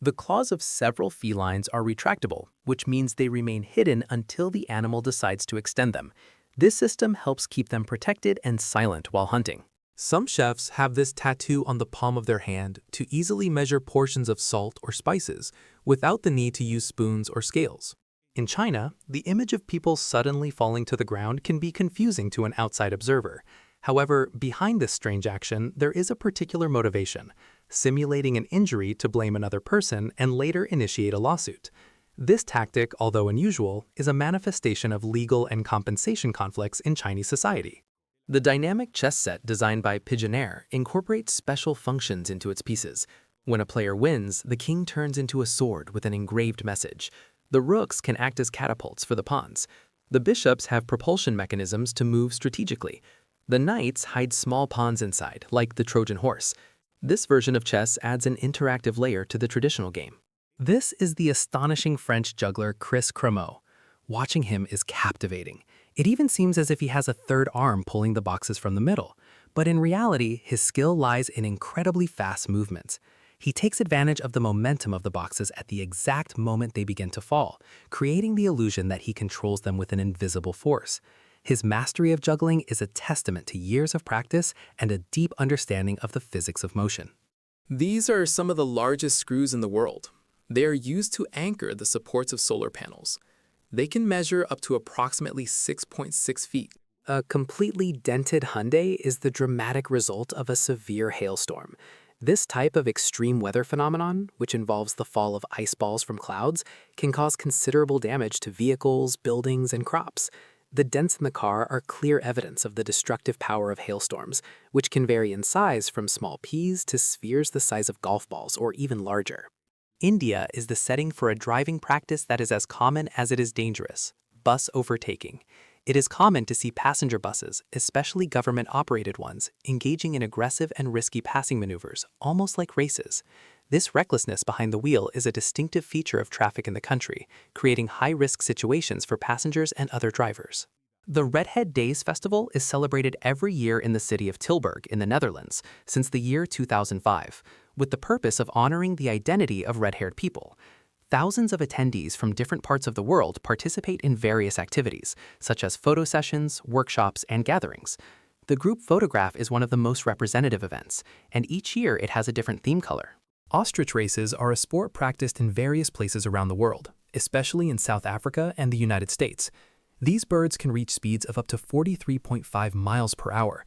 The claws of several felines are retractable, which means they remain hidden until the animal decides to extend them. This system helps keep them protected and silent while hunting. Some chefs have this tattoo on the palm of their hand to easily measure portions of salt or spices without the need to use spoons or scales. In China, the image of people suddenly falling to the ground can be confusing to an outside observer. However, behind this strange action, there is a particular motivation: simulating an injury to blame another person and later initiate a lawsuit. This tactic, although unusual, is a manifestation of legal and compensation conflicts in Chinese society. The dynamic chess set designed by Pigeonaire incorporates special functions into its pieces. When a player wins, the king turns into a sword with an engraved message. The rooks can act as catapults for the pawns. The bishops have propulsion mechanisms to move strategically. The knights hide small pawns inside, like the Trojan horse. This version of chess adds an interactive layer to the traditional game. This is the astonishing French juggler Chris Cremot. Watching him is captivating. It even seems as if he has a third arm pulling the boxes from the middle. But in reality, his skill lies in incredibly fast movements. He takes advantage of the momentum of the boxes at the exact moment they begin to fall, creating the illusion that he controls them with an invisible force. His mastery of juggling is a testament to years of practice and a deep understanding of the physics of motion. These are some of the largest screws in the world. They are used to anchor the supports of solar panels. They can measure up to approximately 6.6 feet. A completely dented Hyundai is the dramatic result of a severe hailstorm. This type of extreme weather phenomenon, which involves the fall of ice balls from clouds, can cause considerable damage to vehicles, buildings, and crops. The dents in the car are clear evidence of the destructive power of hailstorms, which can vary in size from small peas to spheres the size of golf balls or even larger. India is the setting for a driving practice that is as common as it is dangerous: bus overtaking. It is common to see passenger buses, especially government-operated ones, engaging in aggressive and risky passing maneuvers, almost like races. This recklessness behind the wheel is a distinctive feature of traffic in the country, creating high-risk situations for passengers and other drivers. The Redhead Days Festival is celebrated every year in the city of Tilburg in the Netherlands since the year 2005, with the purpose of honoring the identity of red-haired people. Thousands of attendees from different parts of the world participate in various activities, such as photo sessions, workshops, and gatherings. The group photograph is one of the most representative events, and each year it has a different theme color. Ostrich races are a sport practiced in various places around the world, especially in South Africa and the United States. These birds can reach speeds of up to 43.5 miles per hour.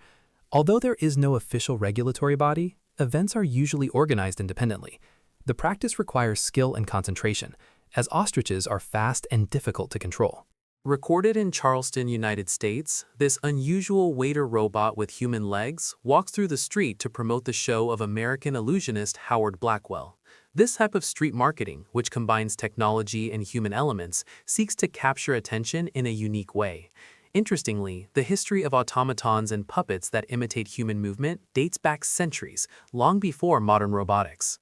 Although there is no official regulatory body, events are usually organized independently. The practice requires skill and concentration, as ostriches are fast and difficult to control. Recorded in Charleston, United States, this unusual waiter robot with human legs walks through the street to promote the show of American illusionist Howard Blackwell. This type of street marketing, which combines technology and human elements, seeks to capture attention in a unique way. Interestingly, the history of automatons and puppets that imitate human movement dates back centuries, long before modern robotics.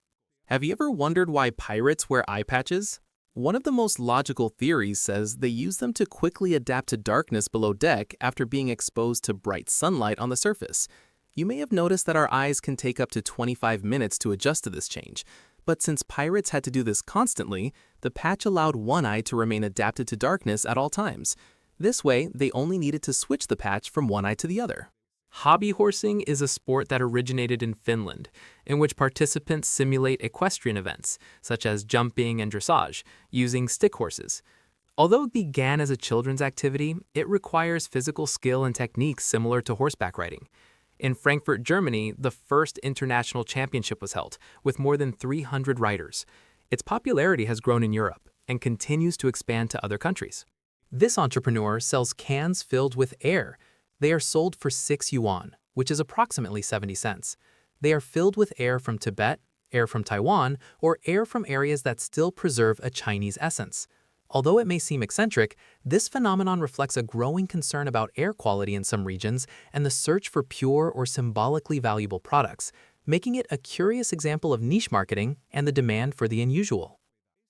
Have you ever wondered why pirates wear eye patches? One of the most logical theories says they use them to quickly adapt to darkness below deck after being exposed to bright sunlight on the surface. You may have noticed that our eyes can take up to 25 minutes to adjust to this change, but since pirates had to do this constantly, the patch allowed one eye to remain adapted to darkness at all times. This way, they only needed to switch the patch from one eye to the other. Hobby horsing is a sport that originated in Finland, in which participants simulate equestrian events, such as jumping and dressage, using stick horses. Although it began as a children's activity, it requires physical skill and techniques similar to horseback riding. In Frankfurt, Germany, the first international championship was held, with more than 300 riders. Its popularity has grown in Europe and continues to expand to other countries. This entrepreneur sells cans filled with air. They are sold for 6 yuan, which is approximately 70 cents. They are filled with air from Tibet, air from Taiwan, or air from areas that still preserve a Chinese essence. Although it may seem eccentric, this phenomenon reflects a growing concern about air quality in some regions and the search for pure or symbolically valuable products, making it a curious example of niche marketing and the demand for the unusual.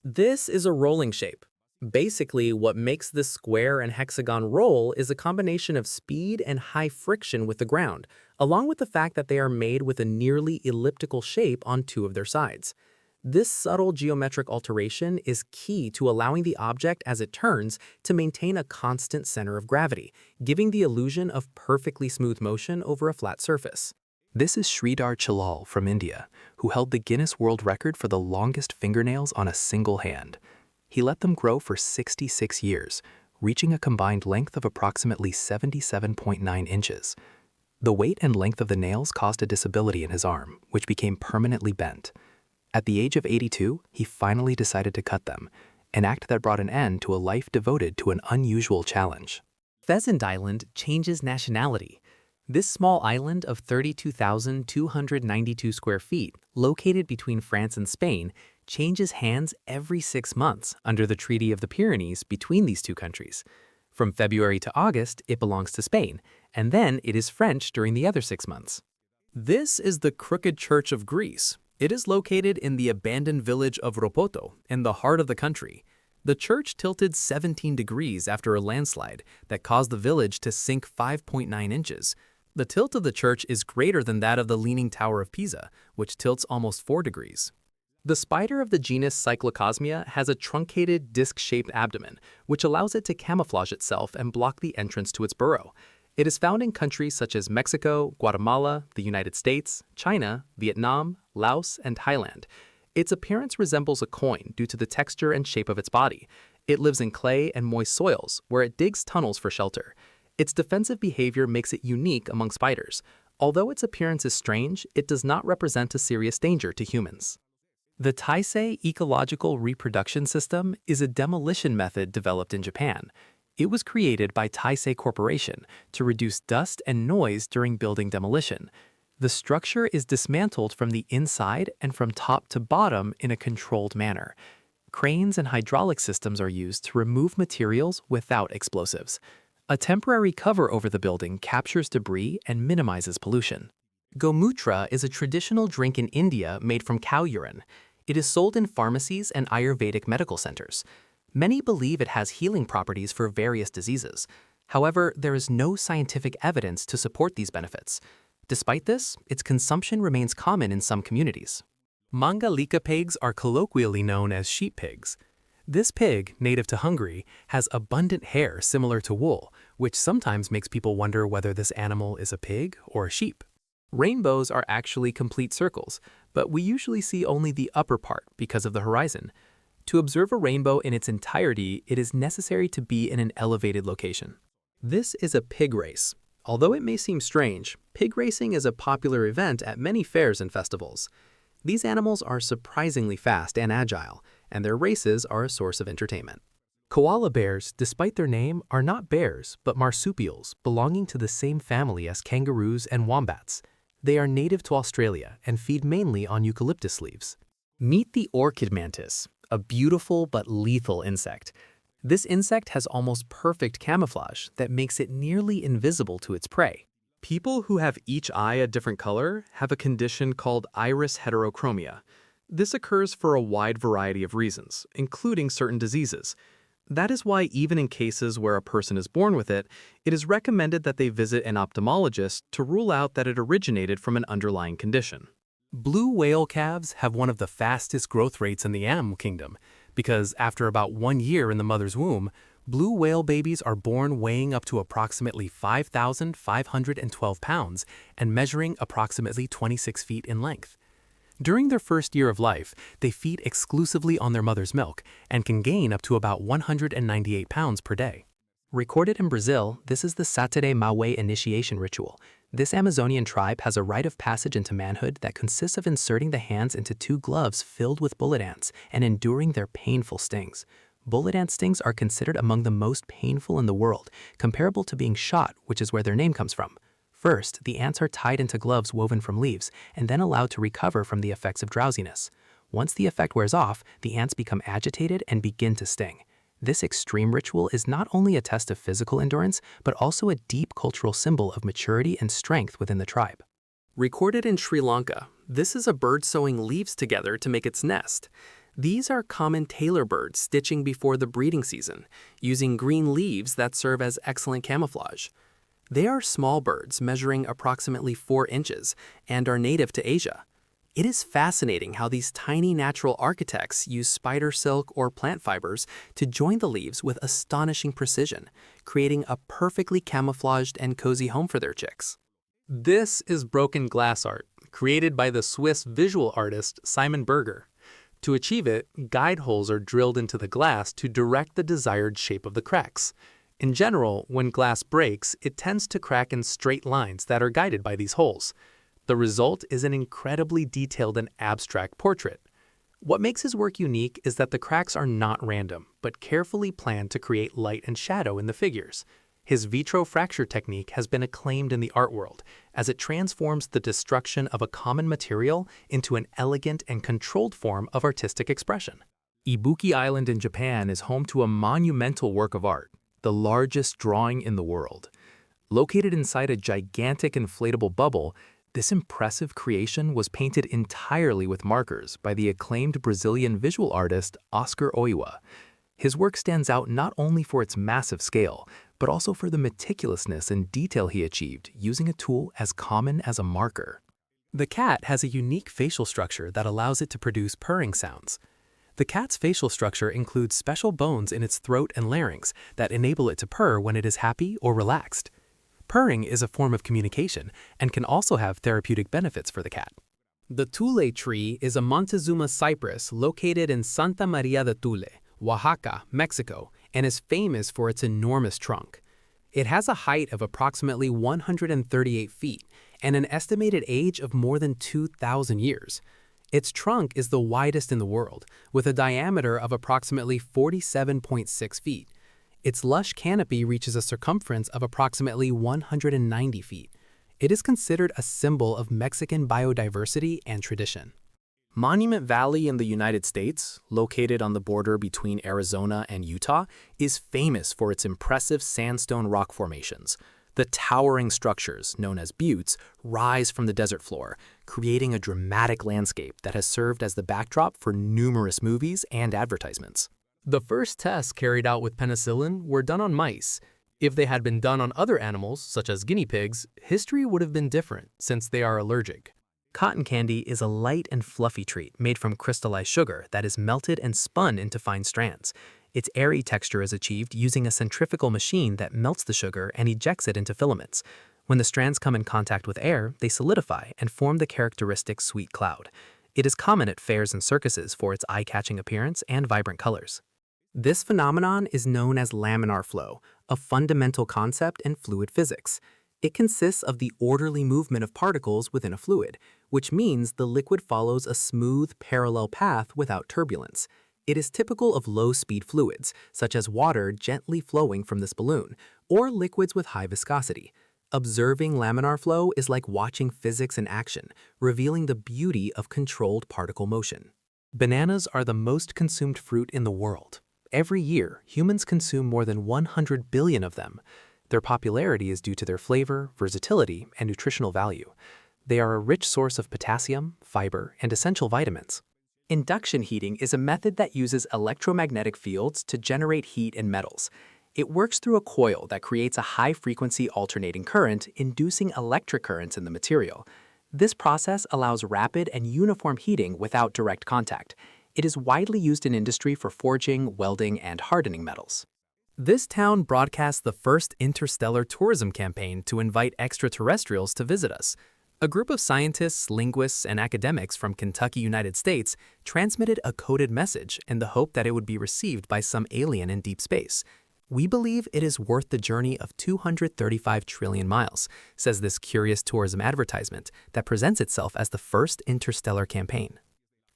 This is a rolling shape. Basically, what makes this square and hexagon roll is a combination of speed and high friction with the ground, along with the fact that they are made with a nearly elliptical shape on 2 of their sides. This subtle geometric alteration is key to allowing the object as it turns to maintain a constant center of gravity, giving the illusion of perfectly smooth motion over a flat surface. This is Sridhar Chilal from India, who held the Guinness World Record for the longest fingernails on a single hand. He let them grow for 66 years, reaching a combined length of approximately 77.9 inches. The weight and length of the nails caused a disability in his arm, which became permanently bent. At the age of 82, he finally decided to cut them, an act that brought an end to a life devoted to an unusual challenge. Pheasant Island changes nationality. This small island of 32,292 square feet, located between France and Spain, changes hands every 6 months under the Treaty of the Pyrenees between these 2 countries. From February to August, it belongs to Spain, and then it is French during the other 6 months. This is the Crooked Church of Greece. It is located in the abandoned village of Ropoto, in the heart of the country. The church tilted 17 degrees after a landslide that caused the village to sink 5.9 inches. The tilt of the church is greater than that of the Leaning Tower of Pisa, which tilts almost 4 degrees. The spider of the genus Cyclocosmia has a truncated, disc-shaped abdomen, which allows it to camouflage itself and block the entrance to its burrow. It is found in countries such as Mexico, Guatemala, the United States, China, Vietnam, Laos, and Thailand. Its appearance resembles a coin due to the texture and shape of its body. It lives in clay and moist soils, where it digs tunnels for shelter. Its defensive behavior makes it unique among spiders. Although its appearance is strange, it does not represent a serious danger to humans. The Taisei Ecological Reproduction System is a demolition method developed in Japan. It was created by Taisei Corporation to reduce dust and noise during building demolition. The structure is dismantled from the inside and from top to bottom in a controlled manner. Cranes and hydraulic systems are used to remove materials without explosives. A temporary cover over the building captures debris and minimizes pollution. Gomutra is a traditional drink in India made from cow urine. It is sold in pharmacies and Ayurvedic medical centers. Many believe it has healing properties for various diseases. However, there is no scientific evidence to support these benefits. Despite this, its consumption remains common in some communities. Mangalika pigs are colloquially known as sheep pigs. This pig, native to Hungary, has abundant hair similar to wool, which sometimes makes people wonder whether this animal is a pig or a sheep. Rainbows are actually complete circles, but we usually see only the upper part because of the horizon. To observe a rainbow in its entirety, it is necessary to be in an elevated location. This is a pig race. Although it may seem strange, pig racing is a popular event at many fairs and festivals. These animals are surprisingly fast and agile, and their races are a source of entertainment. Koala bears, despite their name, are not bears, but marsupials belonging to the same family as kangaroos and wombats. They are native to Australia and feed mainly on eucalyptus leaves. Meet the orchid mantis, a beautiful but lethal insect. This insect has almost perfect camouflage that makes it nearly invisible to its prey. People who have each eye a different color have a condition called iris heterochromia. This occurs for a wide variety of reasons, including certain diseases. That is why even in cases where a person is born with it, it is recommended that they visit an ophthalmologist to rule out that it originated from an underlying condition. Blue whale calves have one of the fastest growth rates in the animal kingdom because after about 1 year in the mother's womb, blue whale babies are born weighing up to approximately 5,512 pounds and measuring approximately 26 feet in length. During their first year of life, they feed exclusively on their mother's milk and can gain up to about 198 pounds per day. Recorded in Brazil, this is the Satere Mawe initiation ritual. This Amazonian tribe has a rite of passage into manhood that consists of inserting the hands into 2 gloves filled with bullet ants and enduring their painful stings. Bullet ant stings are considered among the most painful in the world, comparable to being shot, which is where their name comes from. First, the ants are tied into gloves woven from leaves and then allowed to recover from the effects of drowsiness. Once the effect wears off, the ants become agitated and begin to sting. This extreme ritual is not only a test of physical endurance, but also a deep cultural symbol of maturity and strength within the tribe. Recorded in Sri Lanka, this is a bird sewing leaves together to make its nest. These are common tailor birds stitching before the breeding season, using green leaves that serve as excellent camouflage. They are small birds measuring approximately 4 inches and are native to Asia. It is fascinating how these tiny natural architects use spider silk or plant fibers to join the leaves with astonishing precision, creating a perfectly camouflaged and cozy home for their chicks. This is broken glass art, created by the Swiss visual artist Simon Berger. To achieve it, guide holes are drilled into the glass to direct the desired shape of the cracks. In general, when glass breaks, it tends to crack in straight lines that are guided by these holes. The result is an incredibly detailed and abstract portrait. What makes his work unique is that the cracks are not random, but carefully planned to create light and shadow in the figures. His vitrofracture technique has been acclaimed in the art world, as it transforms the destruction of a common material into an elegant and controlled form of artistic expression. Ibuki Island in Japan is home to a monumental work of art, the largest drawing in the world. Located inside a gigantic inflatable bubble, this impressive creation was painted entirely with markers by the acclaimed Brazilian visual artist Oscar Oiwa. His work stands out not only for its massive scale, but also for the meticulousness and detail he achieved using a tool as common as a marker. The cat has a unique facial structure that allows it to produce purring sounds. The cat's facial structure includes special bones in its throat and larynx that enable it to purr when it is happy or relaxed. Purring is a form of communication and can also have therapeutic benefits for the cat. The Tule tree is a Montezuma cypress located in Santa Maria de Tule, Oaxaca, Mexico, and is famous for its enormous trunk. It has a height of approximately 138 feet and an estimated age of more than 2,000 years. Its trunk is the widest in the world, with a diameter of approximately 47.6 feet. Its lush canopy reaches a circumference of approximately 190 feet. It is considered a symbol of Mexican biodiversity and tradition. Monument Valley in the United States, located on the border between Arizona and Utah, is famous for its impressive sandstone rock formations. The towering structures, known as buttes, rise from the desert floor, creating a dramatic landscape that has served as the backdrop for numerous movies and advertisements. The first tests carried out with penicillin were done on mice. If they had been done on other animals, such as guinea pigs, history would have been different since they are allergic. Cotton candy is a light and fluffy treat made from crystallized sugar that is melted and spun into fine strands. Its airy texture is achieved using a centrifugal machine that melts the sugar and ejects it into filaments. When the strands come in contact with air, they solidify and form the characteristic sweet cloud. It is common at fairs and circuses for its eye-catching appearance and vibrant colors. This phenomenon is known as laminar flow, a fundamental concept in fluid physics. It consists of the orderly movement of particles within a fluid, which means the liquid follows a smooth, parallel path without turbulence. It is typical of low-speed fluids, such as water gently flowing from this balloon, or liquids with high viscosity. Observing laminar flow is like watching physics in action, revealing the beauty of controlled particle motion. Bananas are the most consumed fruit in the world. Every year, humans consume more than 100 billion of them. Their popularity is due to their flavor, versatility, and nutritional value. They are a rich source of potassium, fiber, and essential vitamins. Induction heating is a method that uses electromagnetic fields to generate heat in metals. It works through a coil that creates a high-frequency alternating current, inducing electric currents in the material. This process allows rapid and uniform heating without direct contact. It is widely used in industry for forging, welding, and hardening metals. This town broadcast the first interstellar tourism campaign to invite extraterrestrials to visit us. A group of scientists, linguists, and academics from Kentucky, United States transmitted a coded message in the hope that it would be received by some alien in deep space. We believe it is worth the journey of 235 trillion miles, says this curious tourism advertisement that presents itself as the first interstellar campaign.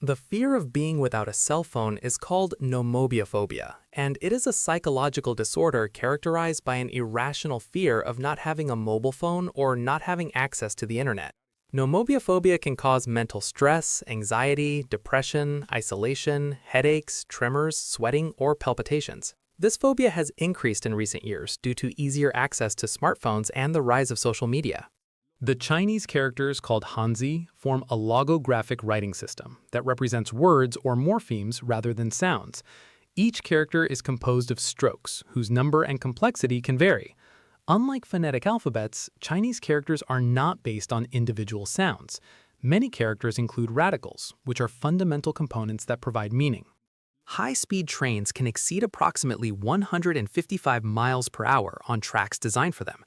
The fear of being without a cell phone is called nomobiaphobia, and it is a psychological disorder characterized by an irrational fear of not having a mobile phone or not having access to the internet. Nomobiaphobia can cause mental stress, anxiety, depression, isolation, headaches, tremors, sweating, or palpitations. This phobia has increased in recent years due to easier access to smartphones and the rise of social media. The Chinese characters called Hanzi form a logographic writing system that represents words or morphemes rather than sounds. Each character is composed of strokes, whose number and complexity can vary. Unlike phonetic alphabets, Chinese characters are not based on individual sounds. Many characters include radicals, which are fundamental components that provide meaning. High-speed trains can exceed approximately 155 miles per hour on tracks designed for them.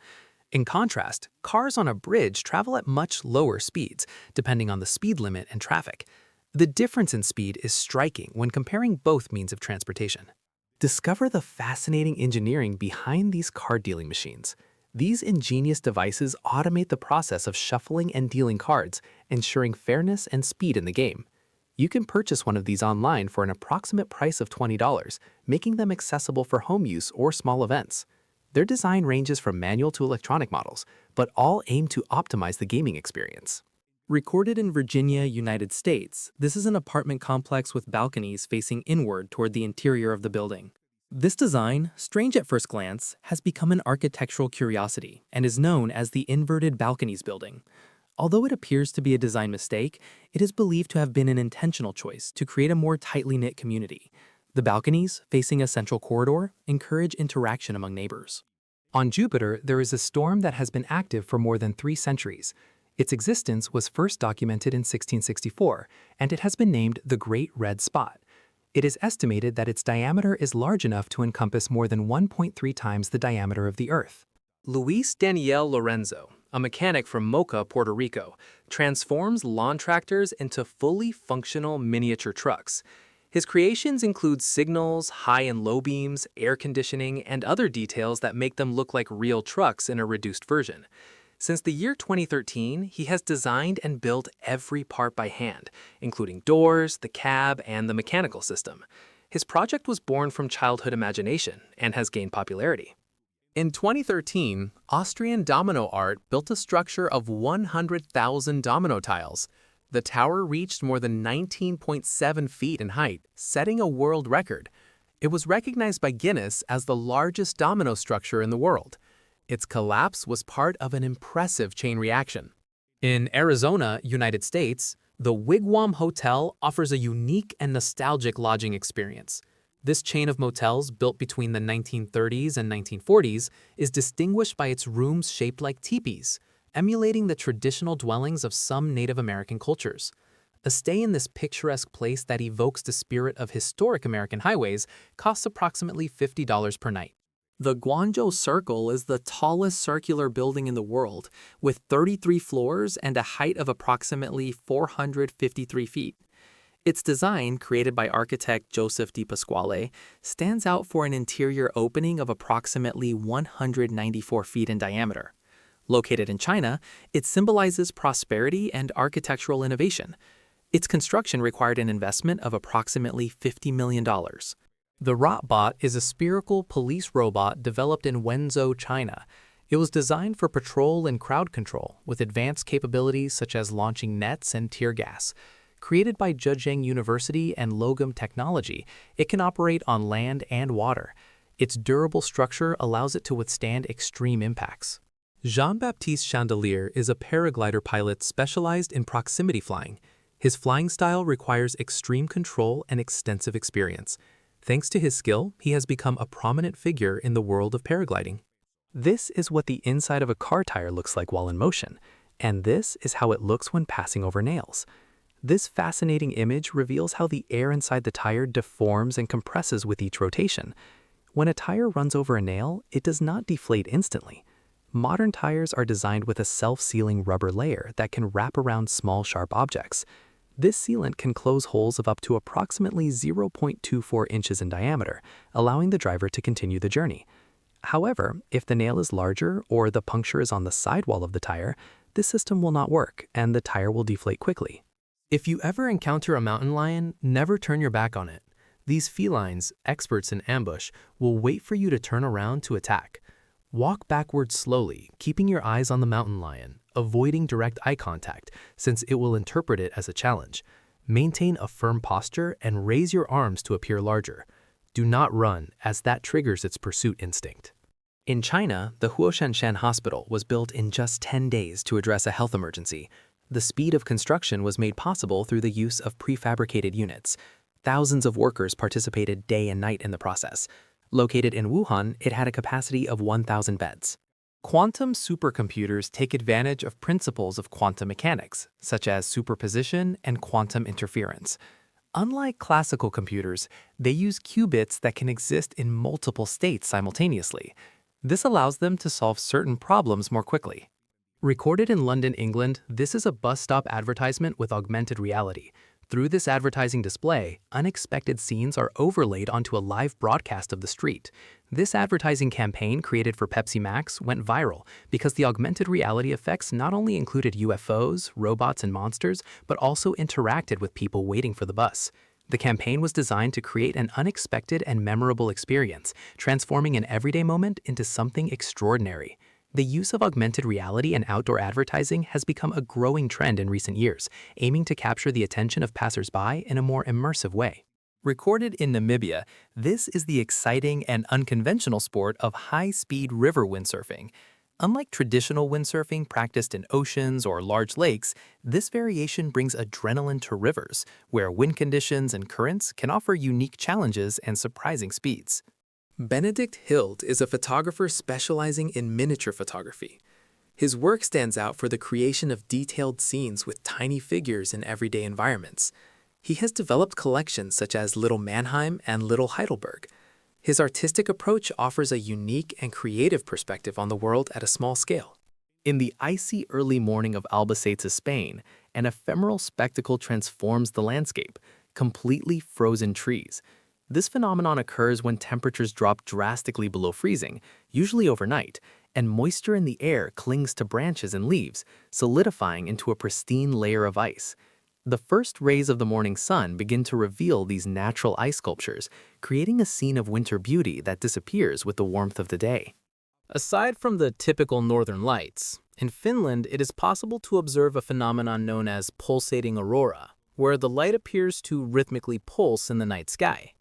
In contrast, cars on a bridge travel at much lower speeds, depending on the speed limit and traffic. The difference in speed is striking when comparing both means of transportation. Discover the fascinating engineering behind these card dealing machines. These ingenious devices automate the process of shuffling and dealing cards, ensuring fairness and speed in the game. You can purchase one of these online for an approximate price of $20, making them accessible for home use or small events. Their design ranges from manual to electronic models, but all aim to optimize the gaming experience. Recorded in Virginia, United States, this is an apartment complex with balconies facing inward toward the interior of the building. This design, strange at first glance, has become an architectural curiosity and is known as the inverted balconies building. Although it appears to be a design mistake, it is believed to have been an intentional choice to create a more tightly knit community. The balconies, facing a central corridor, encourage interaction among neighbors. On Jupiter, there is a storm that has been active for more than 3 centuries. Its existence was first documented in 1664, and it has been named the Great Red Spot. It is estimated that its diameter is large enough to encompass more than 1.3 times the diameter of the Earth. Luis Daniel Lorenzo, a mechanic from Moca, Puerto Rico, transforms lawn tractors into fully functional miniature trucks. His creations include signals, high and low beams, air conditioning, and other details that make them look like real trucks in a reduced version. Since the year 2013, he has designed and built every part by hand, including doors, the cab, and the mechanical system. His project was born from childhood imagination and has gained popularity. In 2013, Austrian domino art built a structure of 100,000 domino tiles. The tower reached more than 19.7 feet in height, setting a world record. It was recognized by Guinness as the largest domino structure in the world. Its collapse was part of an impressive chain reaction. In Arizona, United States, the Wigwam Hotel offers a unique and nostalgic lodging experience. This chain of motels, built between the 1930s and 1940s, is distinguished by its rooms shaped like teepees, emulating the traditional dwellings of some Native American cultures. A stay in this picturesque place that evokes the spirit of historic American highways costs approximately $50 per night. The Guangzhou Circle is the tallest circular building in the world, with 33 floors and a height of approximately 453 feet. Its design, created by architect Joseph Di Pasquale, stands out for an interior opening of approximately 194 feet in diameter. Located in China, it symbolizes prosperity and architectural innovation. Its construction required an investment of approximately $50 million. The Robot is a spherical police robot developed in Wenzhou, China. It was designed for patrol and crowd control, with advanced capabilities such as launching nets and tear gas. Created by Zhejiang University and Logam Technology, it can operate on land and water. Its durable structure allows it to withstand extreme impacts. Jean-Baptiste Chandelier is a paraglider pilot specialized in proximity flying. His flying style requires extreme control and extensive experience. Thanks to his skill, he has become a prominent figure in the world of paragliding. This is what the inside of a car tire looks like while in motion, and this is how it looks when passing over nails. This fascinating image reveals how the air inside the tire deforms and compresses with each rotation. When a tire runs over a nail, it does not deflate instantly. Modern tires are designed with a self-sealing rubber layer that can wrap around small, sharp objects. This sealant can close holes of up to approximately 0.24 inches in diameter, allowing the driver to continue the journey. However, if the nail is larger or the puncture is on the sidewall of the tire, this system will not work and the tire will deflate quickly. If you ever encounter a mountain lion, never turn your back on it. These felines, experts in ambush, will wait for you to turn around to attack. Walk backwards slowly, keeping your eyes on the mountain lion, avoiding direct eye contact since it will interpret it as a challenge. Maintain a firm posture and raise your arms to appear larger. Do not run, as that triggers its pursuit instinct. In China, the Huoshanshan Hospital was built in just 10 days to address a health emergency. The speed of construction was made possible through the use of prefabricated units. Thousands of workers participated day and night in the process. Located in Wuhan, it had a capacity of 1,000 beds. Quantum supercomputers take advantage of principles of quantum mechanics, such as superposition and quantum interference. Unlike classical computers, they use qubits that can exist in multiple states simultaneously. This allows them to solve certain problems more quickly. Recorded in London, England, this is a bus stop advertisement with augmented reality. Through this advertising display, unexpected scenes are overlaid onto a live broadcast of the street. This advertising campaign created for Pepsi Max went viral because the augmented reality effects not only included UFOs, robots, and monsters, but also interacted with people waiting for the bus. The campaign was designed to create an unexpected and memorable experience, transforming an everyday moment into something extraordinary. The use of augmented reality in outdoor advertising has become a growing trend in recent years, aiming to capture the attention of passers-by in a more immersive way. Recorded in Namibia, this is the exciting and unconventional sport of high-speed river windsurfing. Unlike traditional windsurfing practiced in oceans or large lakes, this variation brings adrenaline to rivers, where wind conditions and currents can offer unique challenges and surprising speeds. Benedict Hild is a photographer specializing in miniature photography. His work stands out for the creation of detailed scenes with tiny figures in everyday environments. He has developed collections such as Little Mannheim and Little Heidelberg. His artistic approach offers a unique and creative perspective on the world at a small scale. In the icy early morning of Albacete, Spain, an ephemeral spectacle transforms the landscape, completely frozen trees. This phenomenon occurs when temperatures drop drastically below freezing, usually overnight, and moisture in the air clings to branches and leaves, solidifying into a pristine layer of ice. The first rays of the morning sun begin to reveal these natural ice sculptures, creating a scene of winter beauty that disappears with the warmth of the day. Aside from the typical northern lights, in Finland it is possible to observe a phenomenon known as pulsating aurora, where the light appears to rhythmically pulse in the night sky.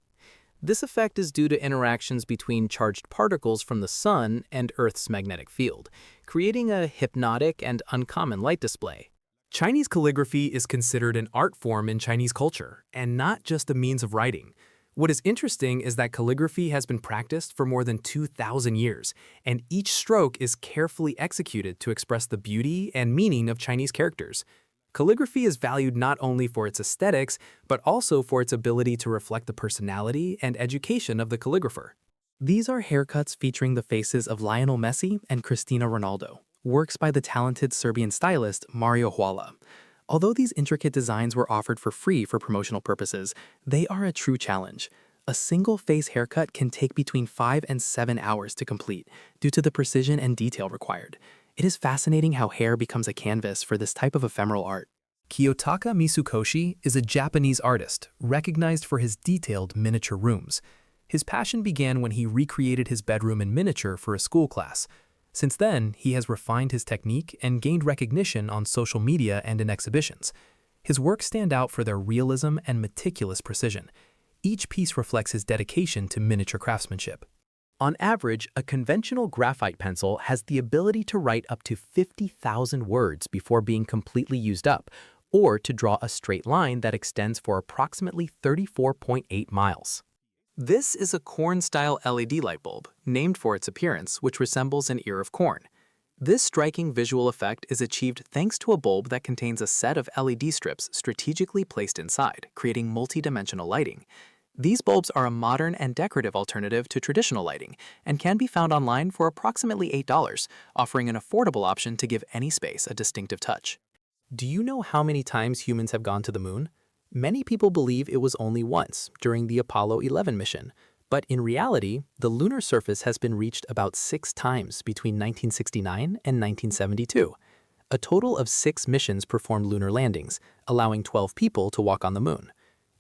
This effect is due to interactions between charged particles from the sun and Earth's magnetic field, creating a hypnotic and uncommon light display. Chinese calligraphy is considered an art form in Chinese culture, and not just a means of writing. What is interesting is that calligraphy has been practiced for more than 2,000 years, and each stroke is carefully executed to express the beauty and meaning of Chinese characters. Calligraphy is valued not only for its aesthetics, but also for its ability to reflect the personality and education of the calligrapher. These are haircuts featuring the faces of Lionel Messi and Cristiano Ronaldo, works by the talented Serbian stylist Mario Hwala. Although these intricate designs were offered for free for promotional purposes, they are a true challenge. A single face haircut can take between 5 and 7 hours to complete due to the precision and detail required. It is fascinating how hair becomes a canvas for this type of ephemeral art. Kiyotaka Mitsukoshi is a Japanese artist recognized for his detailed miniature rooms. His passion began when he recreated his bedroom in miniature for a school class. Since then, he has refined his technique and gained recognition on social media and in exhibitions. His works stand out for their realism and meticulous precision. Each piece reflects his dedication to miniature craftsmanship. On average, a conventional graphite pencil has the ability to write up to 50,000 words before being completely used up, or to draw a straight line that extends for approximately 34.8 miles. This is a corn-style LED light bulb, named for its appearance, which resembles an ear of corn. This striking visual effect is achieved thanks to a bulb that contains a set of LED strips strategically placed inside, creating multi-dimensional lighting. These bulbs are a modern and decorative alternative to traditional lighting and can be found online for approximately $8, offering an affordable option to give any space a distinctive touch. Do you know how many times humans have gone to the moon? Many people believe it was only once, during the Apollo 11 mission. But in reality, the lunar surface has been reached about 6 times between 1969 and 1972. A total of 6 missions performed lunar landings, allowing 12 people to walk on the moon.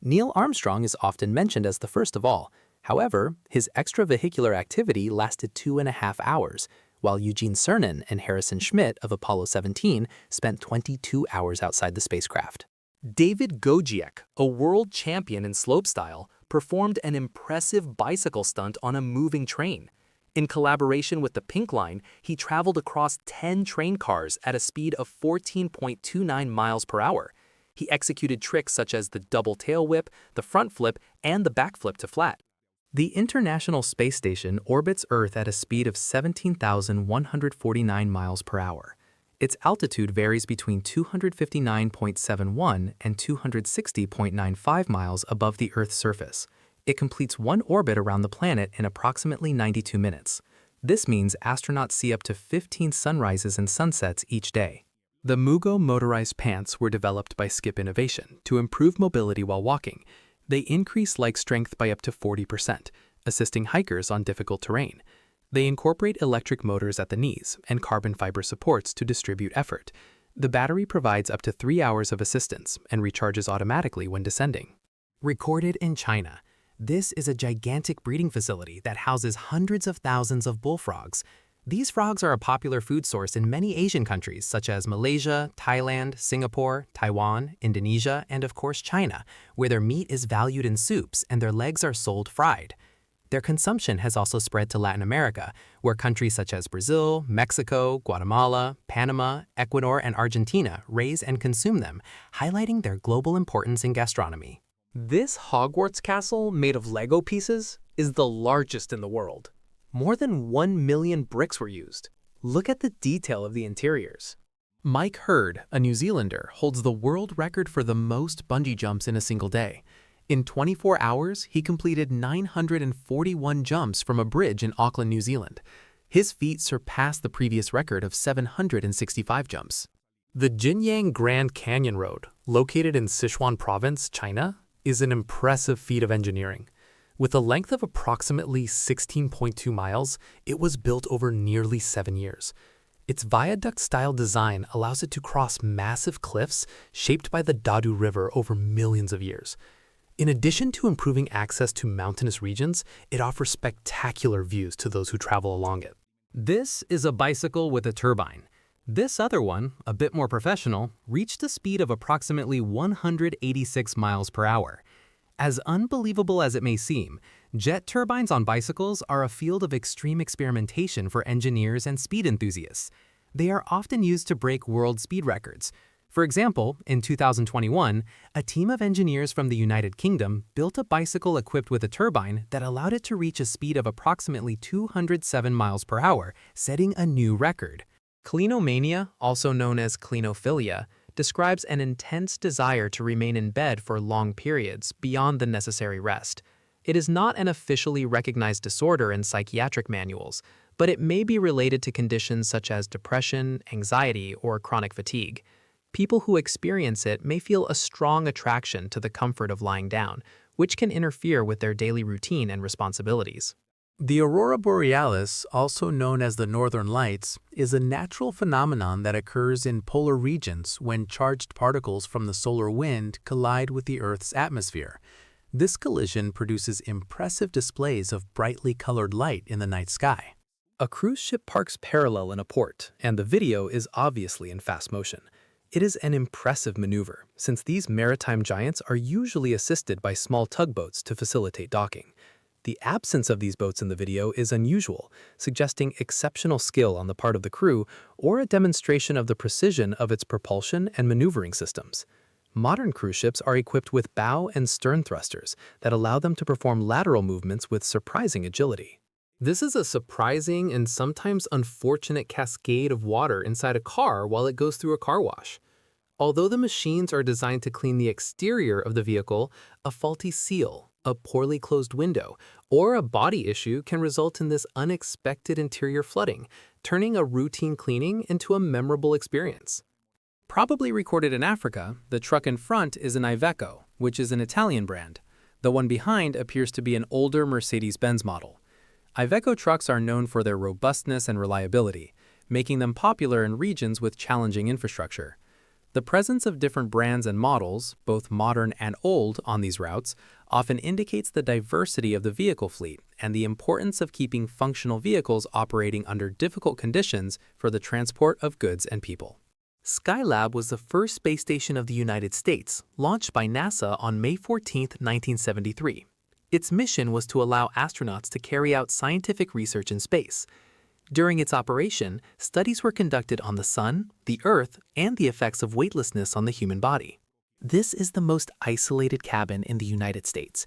Neil Armstrong is often mentioned as the first of all. However, his extravehicular activity lasted 2.5 hours, while Eugene Cernan and Harrison Schmitt of Apollo 17 spent 22 hours outside the spacecraft. David Gojek, a world champion in slopestyle, performed an impressive bicycle stunt on a moving train. In collaboration with the Pink Line, he traveled across 10 train cars at a speed of 14.29 miles per hour. He executed tricks such as the double tail whip, the front flip, and the back flip to flat. The International Space Station orbits Earth at a speed of 17,149 miles per hour. Its altitude varies between 259.71 and 260.95 miles above the Earth's surface. It completes one orbit around the planet in approximately 92 minutes. This means astronauts see up to 15 sunrises and sunsets each day. The Mugo motorized pants were developed by Skip Innovation to improve mobility while walking. They increase leg strength by up to 40%, assisting hikers on difficult terrain. They incorporate electric motors at the knees and carbon fiber supports to distribute effort. The battery provides up to 3 hours of assistance and recharges automatically when descending. Recorded in China, this is a gigantic breeding facility that houses hundreds of thousands of bullfrogs. These frogs are a popular food source in many Asian countries such as Malaysia, Thailand, Singapore, Taiwan, Indonesia, and of course China, where their meat is valued in soups and their legs are sold fried. Their consumption has also spread to Latin America, where countries such as Brazil, Mexico, Guatemala, Panama, Ecuador, and Argentina raise and consume them, highlighting their global importance in gastronomy. This Hogwarts castle, made of Lego pieces, is the largest in the world. More than 1 million bricks were used. Look at the detail of the interiors. Mike Hurd, a New Zealander, holds the world record for the most bungee jumps in a single day. In 24 hours, he completed 941 jumps from a bridge in Auckland, New Zealand. His feat surpassed the previous record of 765 jumps. The Jinyang Grand Canyon Road, located in Sichuan Province, China, is an impressive feat of engineering. With a length of approximately 16.2 miles, it was built over nearly 7 years. Its viaduct-style design allows it to cross massive cliffs shaped by the Dadu River over millions of years. In addition to improving access to mountainous regions, it offers spectacular views to those who travel along it. This is a bicycle with a turbine. This other one, a bit more professional, reached a speed of approximately 186 miles per hour. As unbelievable as it may seem, jet turbines on bicycles are a field of extreme experimentation for engineers and speed enthusiasts. They are often used to break world speed records. For example, in 2021, a team of engineers from the United Kingdom built a bicycle equipped with a turbine that allowed it to reach a speed of approximately 207 miles per hour, setting a new record. Clinomania, also known as clinophilia, describes an intense desire to remain in bed for long periods beyond the necessary rest. It is not an officially recognized disorder in psychiatric manuals, but it may be related to conditions such as depression, anxiety, or chronic fatigue. People who experience it may feel a strong attraction to the comfort of lying down, which can interfere with their daily routine and responsibilities. The aurora borealis, also known as the northern lights, is a natural phenomenon that occurs in polar regions when charged particles from the solar wind collide with the Earth's atmosphere. This collision produces impressive displays of brightly colored light in the night sky. A cruise ship parks parallel in a port, and the video is obviously in fast motion. It is an impressive maneuver, since these maritime giants are usually assisted by small tugboats to facilitate docking. The absence of these boats in the video is unusual, suggesting exceptional skill on the part of the crew or a demonstration of the precision of its propulsion and maneuvering systems. Modern cruise ships are equipped with bow and stern thrusters that allow them to perform lateral movements with surprising agility. This is a surprising and sometimes unfortunate cascade of water inside a car while it goes through a car wash. Although the machines are designed to clean the exterior of the vehicle, a faulty seal, a poorly closed window, or a body issue can result in this unexpected interior flooding, turning a routine cleaning into a memorable experience. Probably recorded in Africa, the truck in front is an Iveco, which is an Italian brand. The one behind appears to be an older Mercedes-Benz model. Iveco trucks are known for their robustness and reliability, making them popular in regions with challenging infrastructure. The presence of different brands and models, both modern and old, on these routes often indicates the diversity of the vehicle fleet and the importance of keeping functional vehicles operating under difficult conditions for the transport of goods and people. Skylab was the first space station of the United States, launched by NASA on May 14, 1973. Its mission was to allow astronauts to carry out scientific research in space. During its operation, studies were conducted on the Sun, the Earth, and the effects of weightlessness on the human body. This is the most isolated cabin in the United States.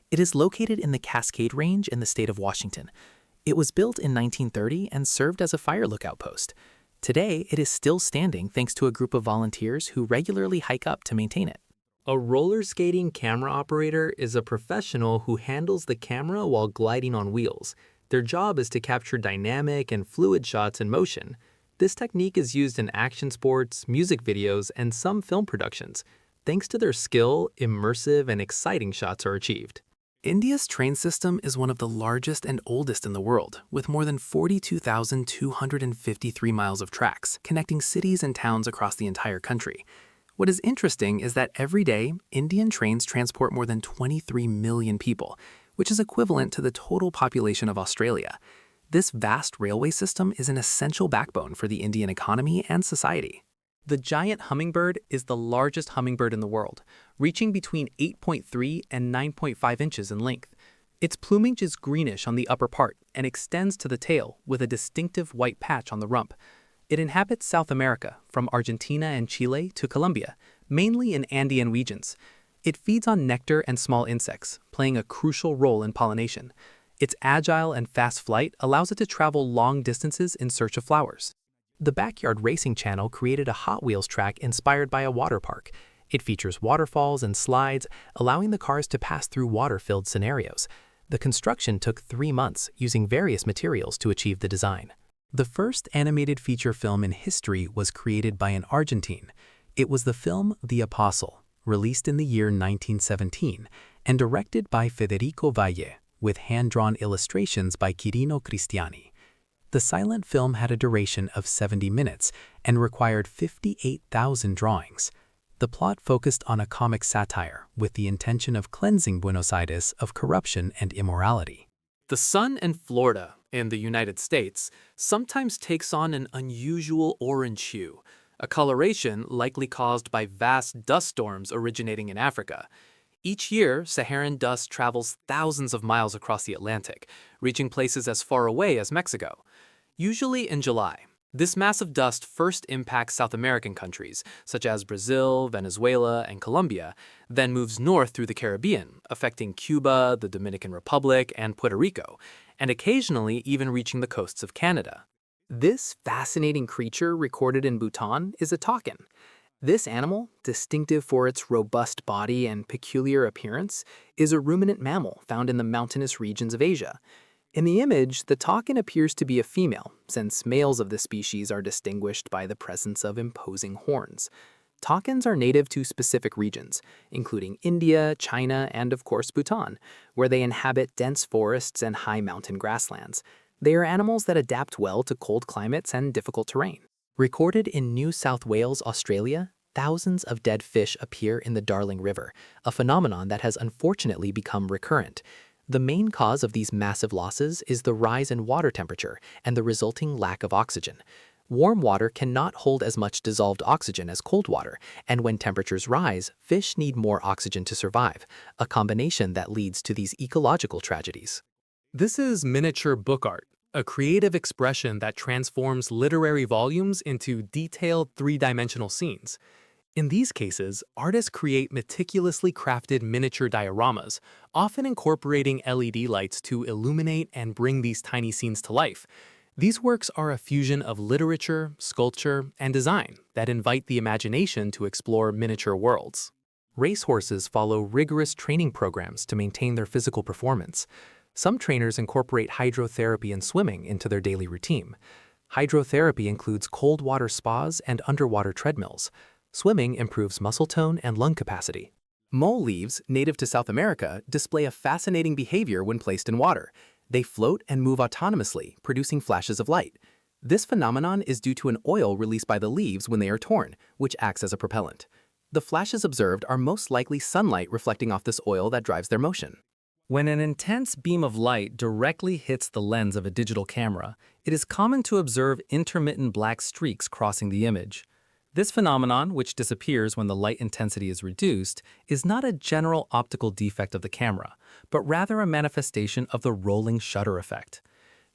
It is located in the Cascade Range in the state of Washington. It was built in 1930 and served as a fire lookout post. Today, it is still standing thanks to a group of volunteers who regularly hike up to maintain it. A roller skating camera operator is a professional who handles the camera while gliding on wheels. Their job is to capture dynamic and fluid shots in motion. This technique is used in action sports, music videos, and some film productions. Thanks to their skill, immersive and exciting shots are achieved. India's train system is one of the largest and oldest in the world, with more than 42,253 miles of tracks, connecting cities and towns across the entire country. What is interesting is that every day, Indian trains transport more than 23 million people, which is equivalent to the total population of Australia. This vast railway system is an essential backbone for the Indian economy and society. The giant hummingbird is the largest hummingbird in the world, reaching between 8.3 and 9.5 inches in length. Its plumage is greenish on the upper part and extends to the tail with a distinctive white patch on the rump. It inhabits South America, from Argentina and Chile to Colombia, mainly in Andean regions. It feeds on nectar and small insects, playing a crucial role in pollination. Its agile and fast flight allows it to travel long distances in search of flowers. The Backyard Racing Channel created a Hot Wheels track inspired by a water park. It features waterfalls and slides, allowing the cars to pass through water-filled scenarios. The construction took 3 months, using various materials to achieve the design. The first animated feature film in history was created by an Argentine. It was the film The Apostle, released in the year 1917, and directed by Federico Valle, with hand-drawn illustrations by Quirino Cristiani. The silent film had a duration of 70 minutes and required 58,000 drawings. The plot focused on a comic satire with the intention of cleansing Buenos Aires of corruption and immorality. The sun in Florida, in the United States, sometimes takes on an unusual orange hue, a coloration likely caused by vast dust storms originating in Africa. Each year, Saharan dust travels thousands of miles across the Atlantic, reaching places as far away as Mexico. Usually in July, this mass of dust first impacts South American countries, such as Brazil, Venezuela, and Colombia, then moves north through the Caribbean, affecting Cuba, the Dominican Republic, and Puerto Rico, and occasionally even reaching the coasts of Canada. This fascinating creature recorded in Bhutan is a takin. This animal, distinctive for its robust body and peculiar appearance, is a ruminant mammal found in the mountainous regions of Asia. In the image, the takin appears to be a female, since males of this species are distinguished by the presence of imposing horns. Takins are native to specific regions, including India, China, and of course Bhutan, where they inhabit dense forests and high mountain grasslands. They are animals that adapt well to cold climates and difficult terrain. Recorded in New South Wales, Australia, thousands of dead fish appear in the Darling River, a phenomenon that has unfortunately become recurrent. The main cause of these massive losses is the rise in water temperature and the resulting lack of oxygen. Warm water cannot hold as much dissolved oxygen as cold water, and when temperatures rise, fish need more oxygen to survive, a combination that leads to these ecological tragedies. This is miniature book art, a creative expression that transforms literary volumes into detailed three-dimensional scenes. In these cases, artists create meticulously crafted miniature dioramas, often incorporating LED lights to illuminate and bring these tiny scenes to life. These works are a fusion of literature, sculpture, and design that invite the imagination to explore miniature worlds. Racehorses follow rigorous training programs to maintain their physical performance. Some trainers incorporate hydrotherapy and swimming into their daily routine. Hydrotherapy includes cold water spas and underwater treadmills. Swimming improves muscle tone and lung capacity. Mole leaves, native to South America, display a fascinating behavior when placed in water. They float and move autonomously, producing flashes of light. This phenomenon is due to an oil released by the leaves when they are torn, which acts as a propellant. The flashes observed are most likely sunlight reflecting off this oil that drives their motion. When an intense beam of light directly hits the lens of a digital camera, it is common to observe intermittent black streaks crossing the image. This phenomenon, which disappears when the light intensity is reduced, is not a general optical defect of the camera, but rather a manifestation of the rolling shutter effect.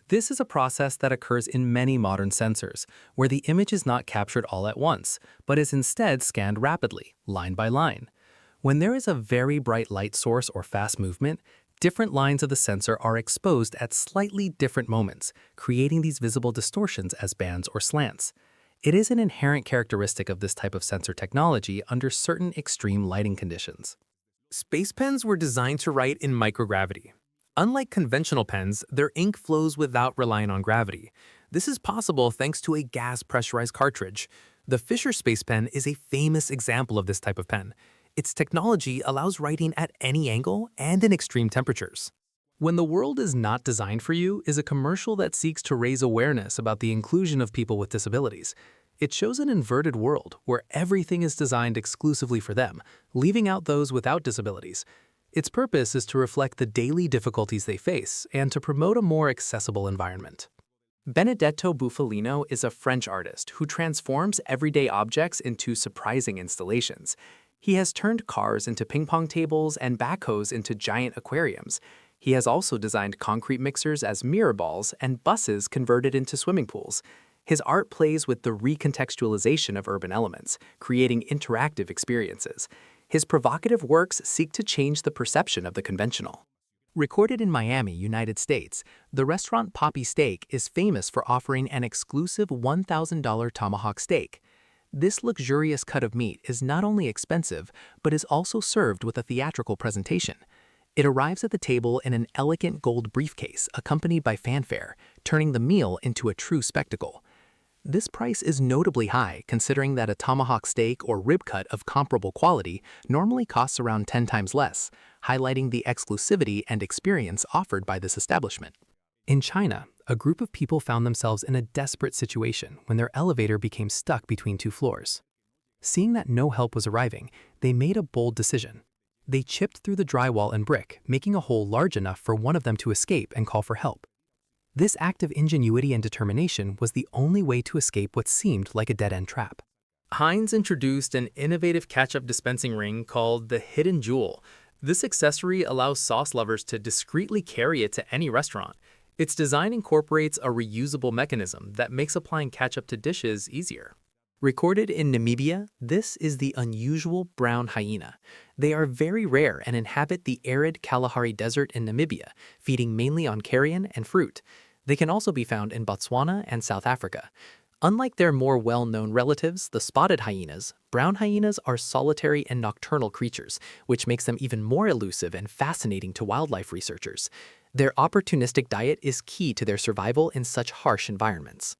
This is a process that occurs in many modern sensors, where the image is not captured all at once, but is instead scanned rapidly, line by line. When there is a very bright light source or fast movement, different lines of the sensor are exposed at slightly different moments, creating these visible distortions as bands or slants. It is an inherent characteristic of this type of sensor technology under certain extreme lighting conditions. Space pens were designed to write in microgravity. Unlike conventional pens, their ink flows without relying on gravity. This is possible thanks to a gas-pressurized cartridge. The Fisher Space Pen is a famous example of this type of pen. Its technology allows writing at any angle and in extreme temperatures. When the World Is Not Designed for You is a commercial that seeks to raise awareness about the inclusion of people with disabilities. It shows an inverted world where everything is designed exclusively for them, leaving out those without disabilities. Its purpose is to reflect the daily difficulties they face and to promote a more accessible environment. Benedetto Bufalino is a French artist who transforms everyday objects into surprising installations. He has turned cars into ping-pong tables and backhoes into giant aquariums. He has also designed concrete mixers as mirror balls and buses converted into swimming pools. His art plays with the recontextualization of urban elements, creating interactive experiences. His provocative works seek to change the perception of the conventional. Recorded in Miami, United States, the restaurant Poppy Steak is famous for offering an exclusive $1,000 tomahawk steak. This luxurious cut of meat is not only expensive, but is also served with a theatrical presentation. It arrives at the table in an elegant gold briefcase accompanied by fanfare, turning the meal into a true spectacle. This price is notably high considering that a tomahawk steak or rib cut of comparable quality normally costs around 10 times less, highlighting the exclusivity and experience offered by this establishment. In China, a group of people found themselves in a desperate situation when their elevator became stuck between two floors. Seeing that no help was arriving, they made a bold decision. They chipped through the drywall and brick, making a hole large enough for one of them to escape and call for help. This act of ingenuity and determination was the only way to escape what seemed like a dead-end trap. Heinz introduced an innovative ketchup dispensing ring called the Hidden Jewel. This accessory allows sauce lovers to discreetly carry it to any restaurant. Its design incorporates a reusable mechanism that makes applying ketchup to dishes easier. Recorded in Namibia, this is the unusual brown hyena. They are very rare and inhabit the arid Kalahari Desert in Namibia, feeding mainly on carrion and fruit. They can also be found in Botswana and South Africa. Unlike their more well-known relatives, the spotted hyenas, brown hyenas are solitary and nocturnal creatures, which makes them even more elusive and fascinating to wildlife researchers. Their opportunistic diet is key to their survival in such harsh environments.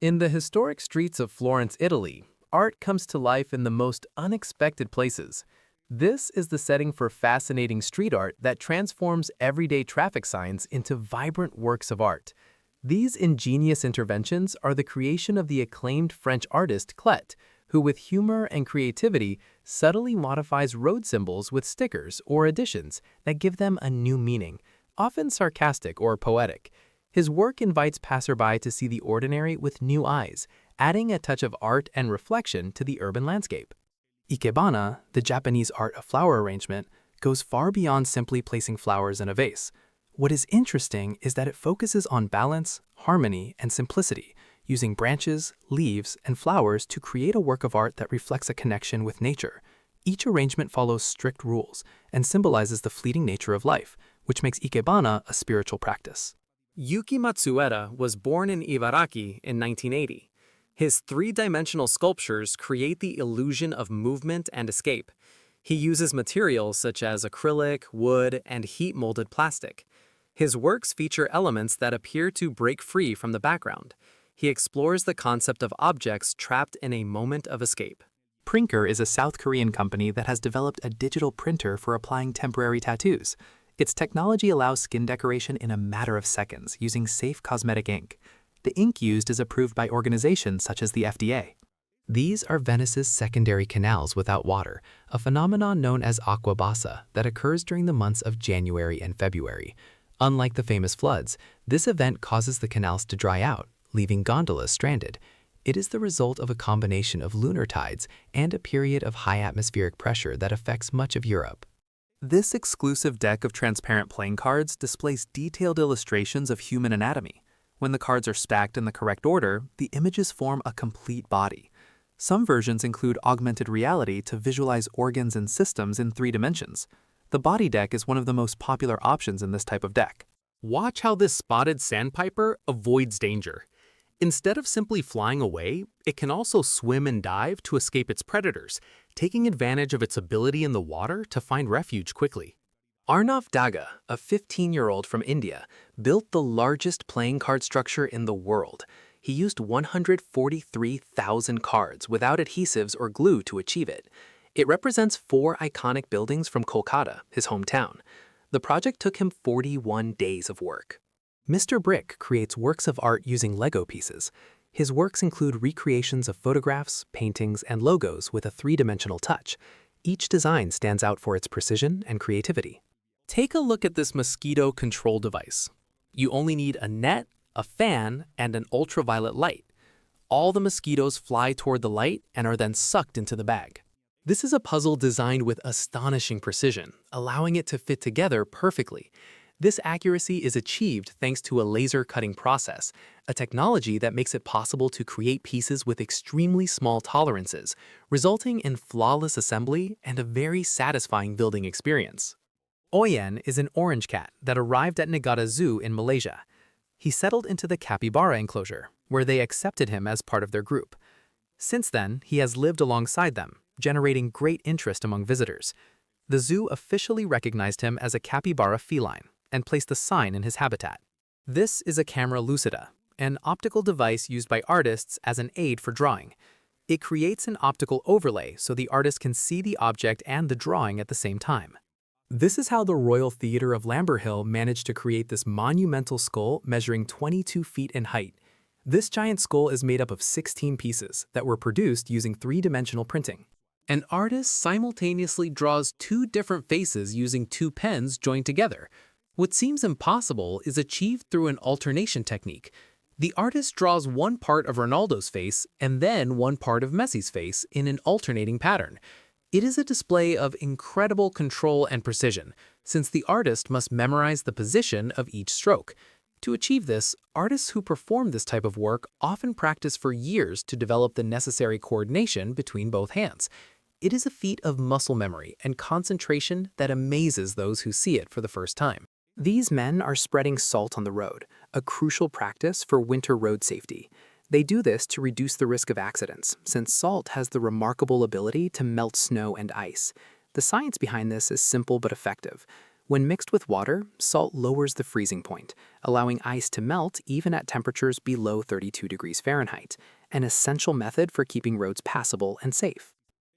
In the historic streets of Florence, Italy, art comes to life in the most unexpected places. This is the setting for fascinating street art that transforms everyday traffic signs into vibrant works of art. These ingenious interventions are the creation of the acclaimed French artist Clet, who with humor and creativity subtly modifies road symbols with stickers or additions that give them a new meaning, often sarcastic or poetic. His work invites passerby to see the ordinary with new eyes, adding a touch of art and reflection to the urban landscape. Ikebana, the Japanese art of flower arrangement, goes far beyond simply placing flowers in a vase. What is interesting is that it focuses on balance, harmony, and simplicity, using branches, leaves, and flowers to create a work of art that reflects a connection with nature. Each arrangement follows strict rules and symbolizes the fleeting nature of life, which makes ikebana a spiritual practice. Yuki Matsueda was born in Ibaraki in 1980. His three-dimensional sculptures create the illusion of movement and escape. He uses materials such as acrylic, wood, and heat-molded plastic. His works feature elements that appear to break free from the background. He explores the concept of objects trapped in a moment of escape. Prinker is a South Korean company that has developed a digital printer for applying temporary tattoos. Its technology allows skin decoration in a matter of seconds using safe cosmetic ink. The ink used is approved by organizations such as the FDA. These are Venice's secondary canals without water, a phenomenon known as aquabassa that occurs during the months of January and February. Unlike the famous floods, this event causes the canals to dry out, leaving gondolas stranded. It is the result of a combination of lunar tides and a period of high atmospheric pressure that affects much of Europe. This exclusive deck of transparent playing cards displays detailed illustrations of human anatomy. When the cards are stacked in the correct order, the images form a complete body. Some versions include augmented reality to visualize organs and systems in 3 dimensions. The body deck is one of the most popular options in this type of deck. Watch how this spotted sandpiper avoids danger. Instead of simply flying away, it can also swim and dive to escape its predators, taking advantage of its ability in the water to find refuge quickly. Arnav Daga, a 15-year-old from India, built the largest playing card structure in the world. He used 143,000 cards without adhesives or glue to achieve it. It represents 4 iconic buildings from Kolkata, his hometown. The project took him 41 days of work. Mr. Brick creates works of art using Lego pieces. His works include recreations of photographs, paintings, and logos with a 3-dimensional touch. Each design stands out for its precision and creativity. Take a look at this mosquito control device. You only need a net, a fan, and an ultraviolet light. All the mosquitoes fly toward the light and are then sucked into the bag. This is a puzzle designed with astonishing precision, allowing it to fit together perfectly. This accuracy is achieved thanks to a laser cutting process, a technology that makes it possible to create pieces with extremely small tolerances, resulting in flawless assembly and a very satisfying building experience. Oyen is an orange cat that arrived at Niigata Zoo in Malaysia. He settled into the capybara enclosure, where they accepted him as part of their group. Since then, he has lived alongside them, generating great interest among visitors. The zoo officially recognized him as a capybara feline and placed a sign in his habitat. This is a camera lucida, an optical device used by artists as an aid for drawing. It creates an optical overlay so the artist can see the object and the drawing at the same time. This is how the Royal Theatre of Lamberhill managed to create this monumental skull measuring 22 feet in height. This giant skull is made up of 16 pieces that were produced using 3-dimensional printing. An artist simultaneously draws 2 different faces using 2 pens joined together. What seems impossible is achieved through an alternation technique. The artist draws one part of Ronaldo's face and then one part of Messi's face in an alternating pattern. It is a display of incredible control and precision, since the artist must memorize the position of each stroke. To achieve this, artists who perform this type of work often practice for years to develop the necessary coordination between both hands. It is a feat of muscle memory and concentration that amazes those who see it for the first time. These men are spreading salt on the road, a crucial practice for winter road safety. They do this to reduce the risk of accidents, since salt has the remarkable ability to melt snow and ice. The science behind this is simple but effective. When mixed with water, salt lowers the freezing point, allowing ice to melt even at temperatures below 32 degrees Fahrenheit, an essential method for keeping roads passable and safe.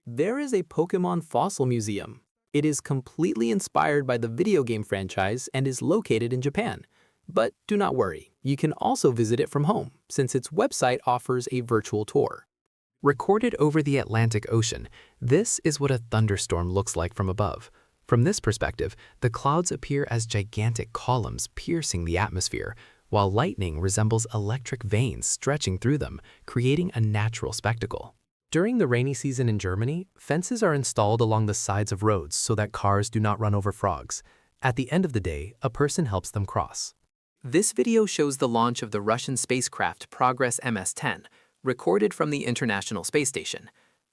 There is a Pokemon fossil museum. It is completely inspired by the video game franchise and is located in Japan. But do not worry, you can also visit it from home, since its website offers a virtual tour. Recorded over the Atlantic Ocean, this is what a thunderstorm looks like from above. From this perspective, the clouds appear as gigantic columns piercing the atmosphere, while lightning resembles electric veins stretching through them, creating a natural spectacle. During the rainy season in Germany, fences are installed along the sides of roads so that cars do not run over frogs. At the end of the day, a person helps them cross. This video shows the launch of the Russian spacecraft Progress MS-10, recorded from the International Space Station.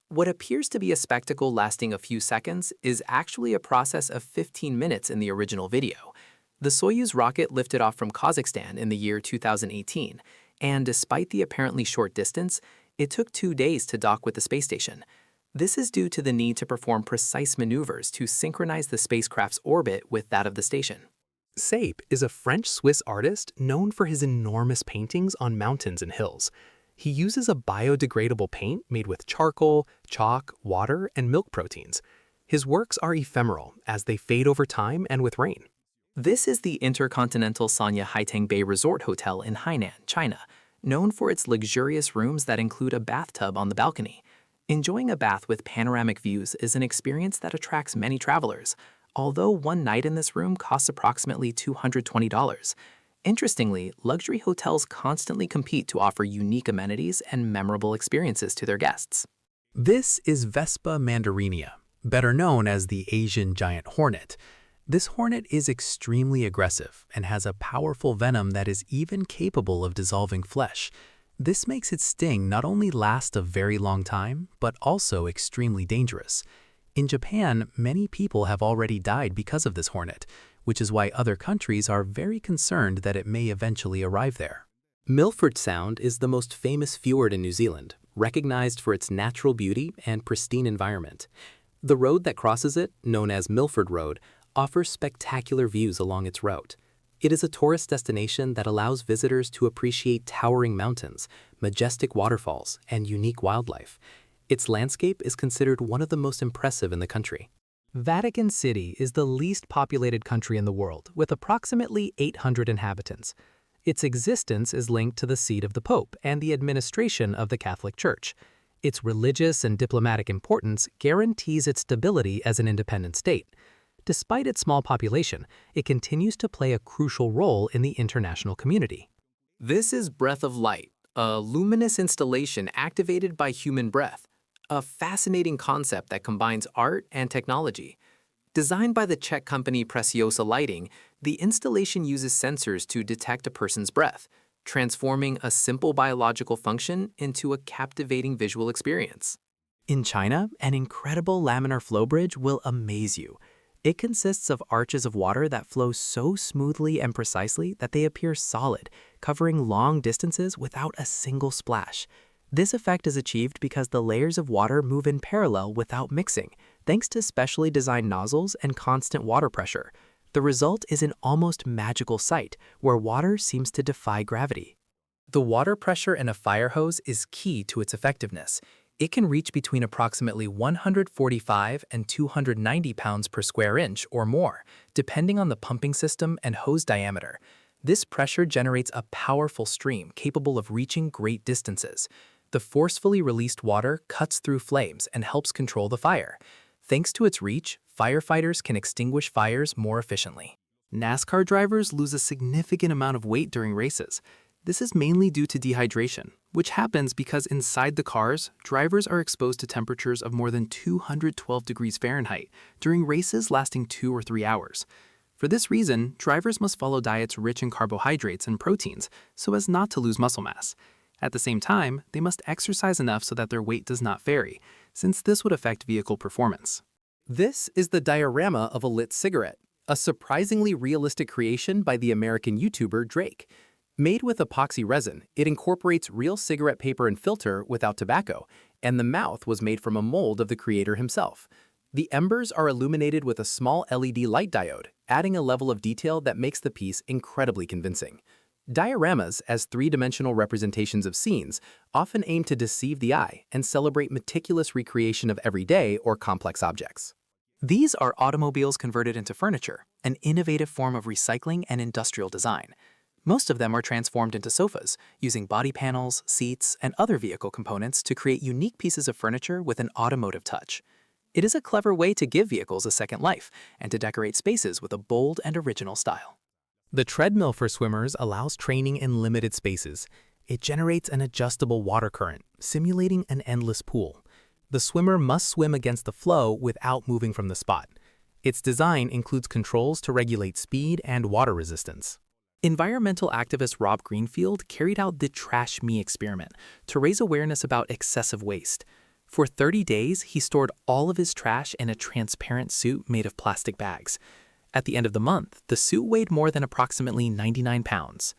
What appears to be a spectacle lasting a few seconds is actually a process of 15 minutes in the original video. The Soyuz rocket lifted off from Kazakhstan in the year 2018, and despite the apparently short distance, it took 2 days to dock with the space station. This is due to the need to perform precise maneuvers to synchronize the spacecraft's orbit with that of the station. Sape is a French-Swiss artist known for his enormous paintings on mountains and hills. He uses a biodegradable paint made with charcoal, chalk, water, and milk proteins. His works are ephemeral as they fade over time and with rain. This is the Intercontinental Sanya Haitang Bay Resort Hotel in Hainan, China, known for its luxurious rooms that include a bathtub on the balcony. Enjoying a bath with panoramic views is an experience that attracts many travelers, although one night in this room costs approximately $220. Interestingly, luxury hotels constantly compete to offer unique amenities and memorable experiences to their guests. This is Vespa mandarinia, better known as the Asian giant hornet. This hornet is extremely aggressive and has a powerful venom that is even capable of dissolving flesh. This makes its sting not only last a very long time, but also extremely dangerous. In Japan, many people have already died because of this hornet, which is why other countries are very concerned that it may eventually arrive there. Milford Sound is the most famous fjord in New Zealand, recognized for its natural beauty and pristine environment. The road that crosses it, known as Milford Road, offers spectacular views along its route. It is a tourist destination that allows visitors to appreciate towering mountains, majestic waterfalls, and unique wildlife. Its landscape is considered one of the most impressive in the country. Vatican City is the least populated country in the world, with approximately 800 inhabitants. Its existence is linked to the seat of the Pope and the administration of the Catholic Church. Its religious and diplomatic importance guarantees its stability as an independent state. Despite its small population, it continues to play a crucial role in the international community. This is Breath of Light, a luminous installation activated by human breath, a fascinating concept that combines art and technology. Designed by the Czech company Preciosa Lighting, the installation uses sensors to detect a person's breath, transforming a simple biological function into a captivating visual experience. In China, an incredible laminar flow bridge will amaze you. It consists of arches of water that flow so smoothly and precisely that they appear solid, covering long distances without a single splash. This effect is achieved because the layers of water move in parallel without mixing, thanks to specially designed nozzles and constant water pressure. The result is an almost magical sight, where water seems to defy gravity. The water pressure in a fire hose is key to its effectiveness. It can reach between approximately 145 and 290 pounds per square inch or more, depending on the pumping system and hose diameter. This pressure generates a powerful stream capable of reaching great distances. The forcefully released water cuts through flames and helps control the fire. Thanks to its reach, firefighters can extinguish fires more efficiently. NASCAR drivers lose a significant amount of weight during races. This is mainly due to dehydration, which happens because inside the cars, drivers are exposed to temperatures of more than 212 degrees Fahrenheit during races lasting 2 or 3 hours. For this reason, drivers must follow diets rich in carbohydrates and proteins so as not to lose muscle mass. At the same time, they must exercise enough so that their weight does not vary, since this would affect vehicle performance. This is the diorama of a lit cigarette, a surprisingly realistic creation by the American YouTuber Drake. Made with epoxy resin, it incorporates real cigarette paper and filter without tobacco, and the mouth was made from a mold of the creator himself. The embers are illuminated with a small LED light diode, adding a level of detail that makes the piece incredibly convincing. Dioramas, as three-dimensional representations of scenes, often aim to deceive the eye and celebrate meticulous recreation of everyday or complex objects. These are automobiles converted into furniture, an innovative form of recycling and industrial design. Most of them are transformed into sofas, using body panels, seats, and other vehicle components to create unique pieces of furniture with an automotive touch. It is a clever way to give vehicles a second life and to decorate spaces with a bold and original style. The treadmill for swimmers allows training in limited spaces. It generates an adjustable water current, simulating an endless pool. The swimmer must swim against the flow without moving from the spot. Its design includes controls to regulate speed and water resistance. Environmental activist Rob Greenfield carried out the Trash Me experiment to raise awareness about excessive waste. For 30 days, he stored all of his trash in a transparent suit made of plastic bags. At the end of the month, the suit weighed more than approximately 99 pounds.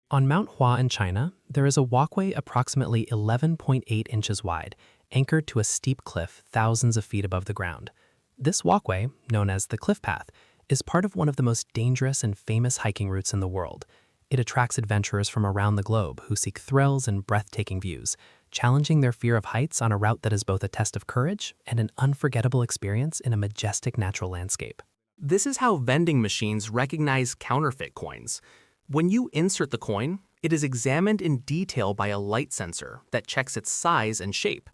On Mount Hua in China, there is a walkway approximately 11.8 inches wide, anchored to a steep cliff thousands of feet above the ground. This walkway, known as the Cliff Path, is part of one of the most dangerous and famous hiking routes in the world. It attracts adventurers from around the globe who seek thrills and breathtaking views, challenging their fear of heights on a route that is both a test of courage and an unforgettable experience in a majestic natural landscape. This is how vending machines recognize counterfeit coins. When you insert the coin, it is examined in detail by a light sensor that checks its size and shape.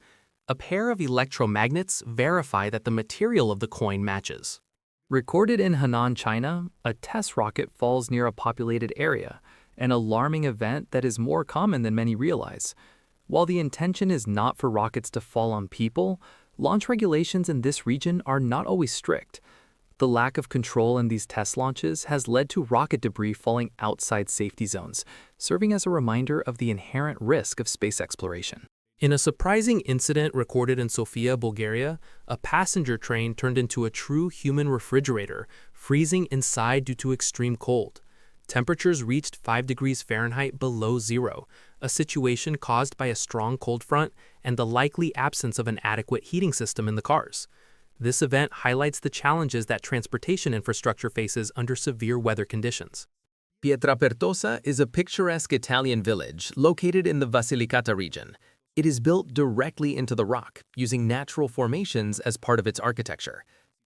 A pair of electromagnets verify that the material of the coin matches. Recorded in Henan, China, a test rocket falls near a populated area, an alarming event that is more common than many realize. While the intention is not for rockets to fall on people, launch regulations in this region are not always strict. The lack of control in these test launches has led to rocket debris falling outside safety zones, serving as a reminder of the inherent risk of space exploration. In a surprising incident recorded in Sofia, Bulgaria, a passenger train turned into a true human refrigerator, freezing inside due to extreme cold. Temperatures reached 5 degrees Fahrenheit below zero, a situation caused by a strong cold front and the likely absence of an adequate heating system in the cars. This event highlights the challenges that transportation infrastructure faces under severe weather conditions. Pietrapertosa is a picturesque Italian village located in the Basilicata region. It is built directly into the rock, using natural formations as part of its architecture.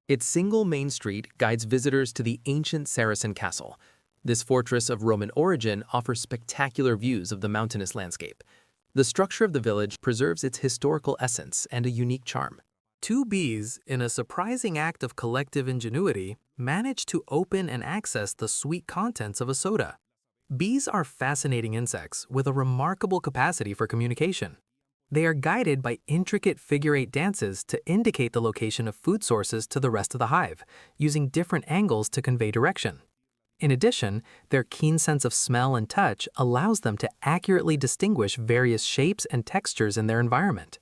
Its single main street guides visitors to the ancient Saracen castle. This fortress of Roman origin offers spectacular views of the mountainous landscape. The structure of the village preserves its historical essence and a unique charm. Two bees, in a surprising act of collective ingenuity, managed to open and access the sweet contents of a soda. Bees are fascinating insects with a remarkable capacity for communication. They are guided by intricate figure-8 dances to indicate the location of food sources to the rest of the hive, using different angles to convey direction. In addition, their keen sense of smell and touch allows them to accurately distinguish various shapes and textures in their environment.